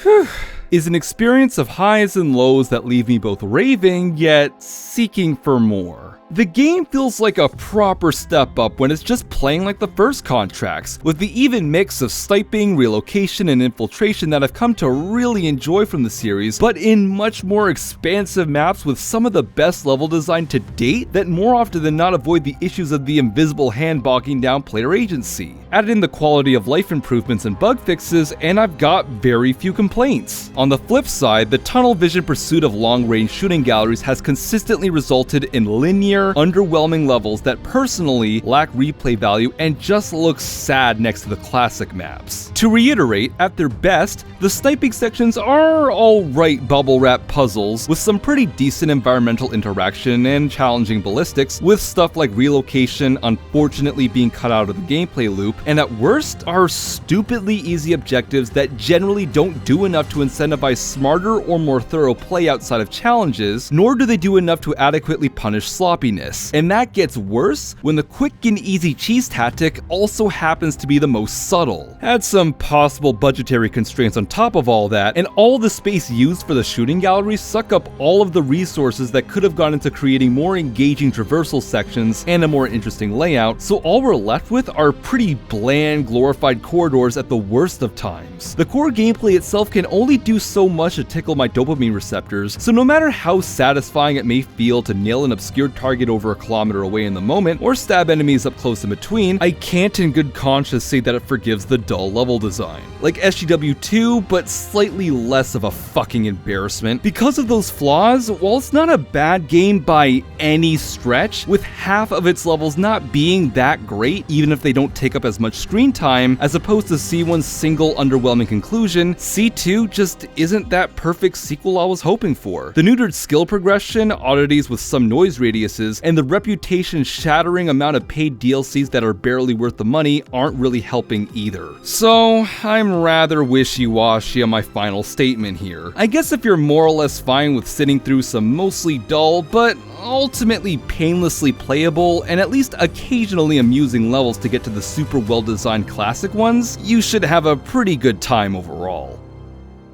Speaker 1: is an experience of highs and lows that leave me both raving, yet seeking for more. The game feels like a proper step up when it's just playing like the first Contracts, with the even mix of sniping, relocation, and infiltration that I've come to really enjoy from the series, but in much more expansive maps with some of the best level design to date that more often than not avoid the issues of the invisible hand bogging down player agency. Added in the quality of life improvements and bug fixes, and I've got very few complaints. On the flip side, the tunnel vision pursuit of long-range shooting galleries has consistently resulted in linear, underwhelming levels that personally lack replay value and just look sad next to the classic maps. To reiterate, at their best, the sniping sections are alright bubble wrap puzzles with some pretty decent environmental interaction and challenging ballistics, with stuff like relocation unfortunately being cut out of the gameplay loop, and at worst are stupidly easy objectives that generally don't do enough to incentivize smarter or more thorough play outside of challenges, nor do they do enough to adequately punish sloppiness. And that gets worse when the quick and easy cheese tactic also happens to be the most subtle. Add some possible budgetary constraints on top of all that, and all the space used for the shooting galleries suck up all of the resources that could have gone into creating more engaging traversal sections and a more interesting layout, so all we're left with are pretty bland, glorified corridors at the worst of times. The core gameplay itself can only do so much to tickle my dopamine receptors, so no matter how satisfying it may feel to nail an obscure target over a kilometer away in the moment, or stab enemies up close in between, I can't in good conscience say that it forgives the dull level design. Like SGW2, but slightly less of a fucking embarrassment. Because of those flaws, while it's not a bad game by any stretch, with half of its levels not being that great, even if they don't take up as much screen time, as opposed to C1's single underwhelming conclusion, C2 just isn't that perfect sequel I was hoping for. The neutered skill progression, oddities with some noise radiuses, and the reputation-shattering amount of paid DLCs that are barely worth the money aren't really helping either. So, I'm rather wishy-washy on my final statement here. I guess if you're more or less fine with sitting through some mostly dull, but ultimately painlessly playable and at least occasionally amusing levels to get to the super well-designed classic ones, you should have a pretty good time overall.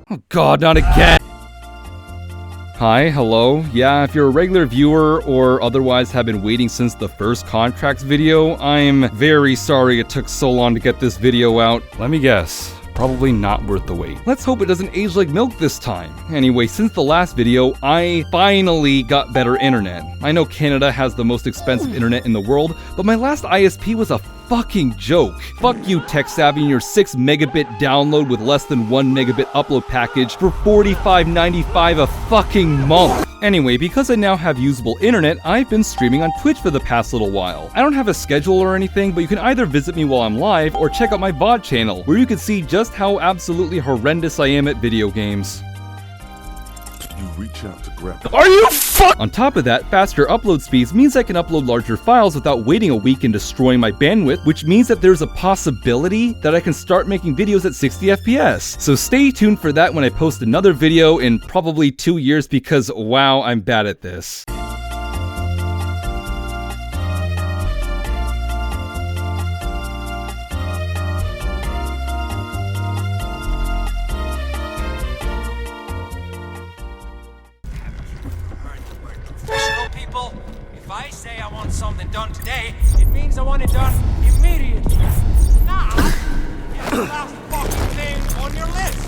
Speaker 1: Oh god, not again! Hi, hello. Yeah, if you're a regular viewer or otherwise have been waiting since the first Contracts video, I'm very sorry it took so long to get this video out. Let me guess. Probably not worth the wait. Let's hope it doesn't age like milk this time. Anyway, since the last video, I finally got better internet. I know Canada has the most expensive internet in the world, but my last ISP was a fucking joke. Fuck you, tech savvy, and your 6 megabit download with less than 1 megabit upload package for $45.95 a fucking month. Anyway, because I now have usable internet, I've been streaming on Twitch for the past little while. I don't have a schedule or anything, but you can either visit me while I'm live or check out my VOD channel, where you can see just how absolutely horrendous I am at video games.
Speaker 14: you reach out to grab the—
Speaker 1: Are you On top of that, faster upload speeds means I can upload larger files without waiting a week and destroying my bandwidth, which means that there's a possibility that I can start making videos at 60 FPS. So stay tuned for that when I post another video in probably 2 years, because wow, I'm bad at this.
Speaker 15: If I say I want something done today, it means I want it done immediately. Now, get the last fucking thing on your list.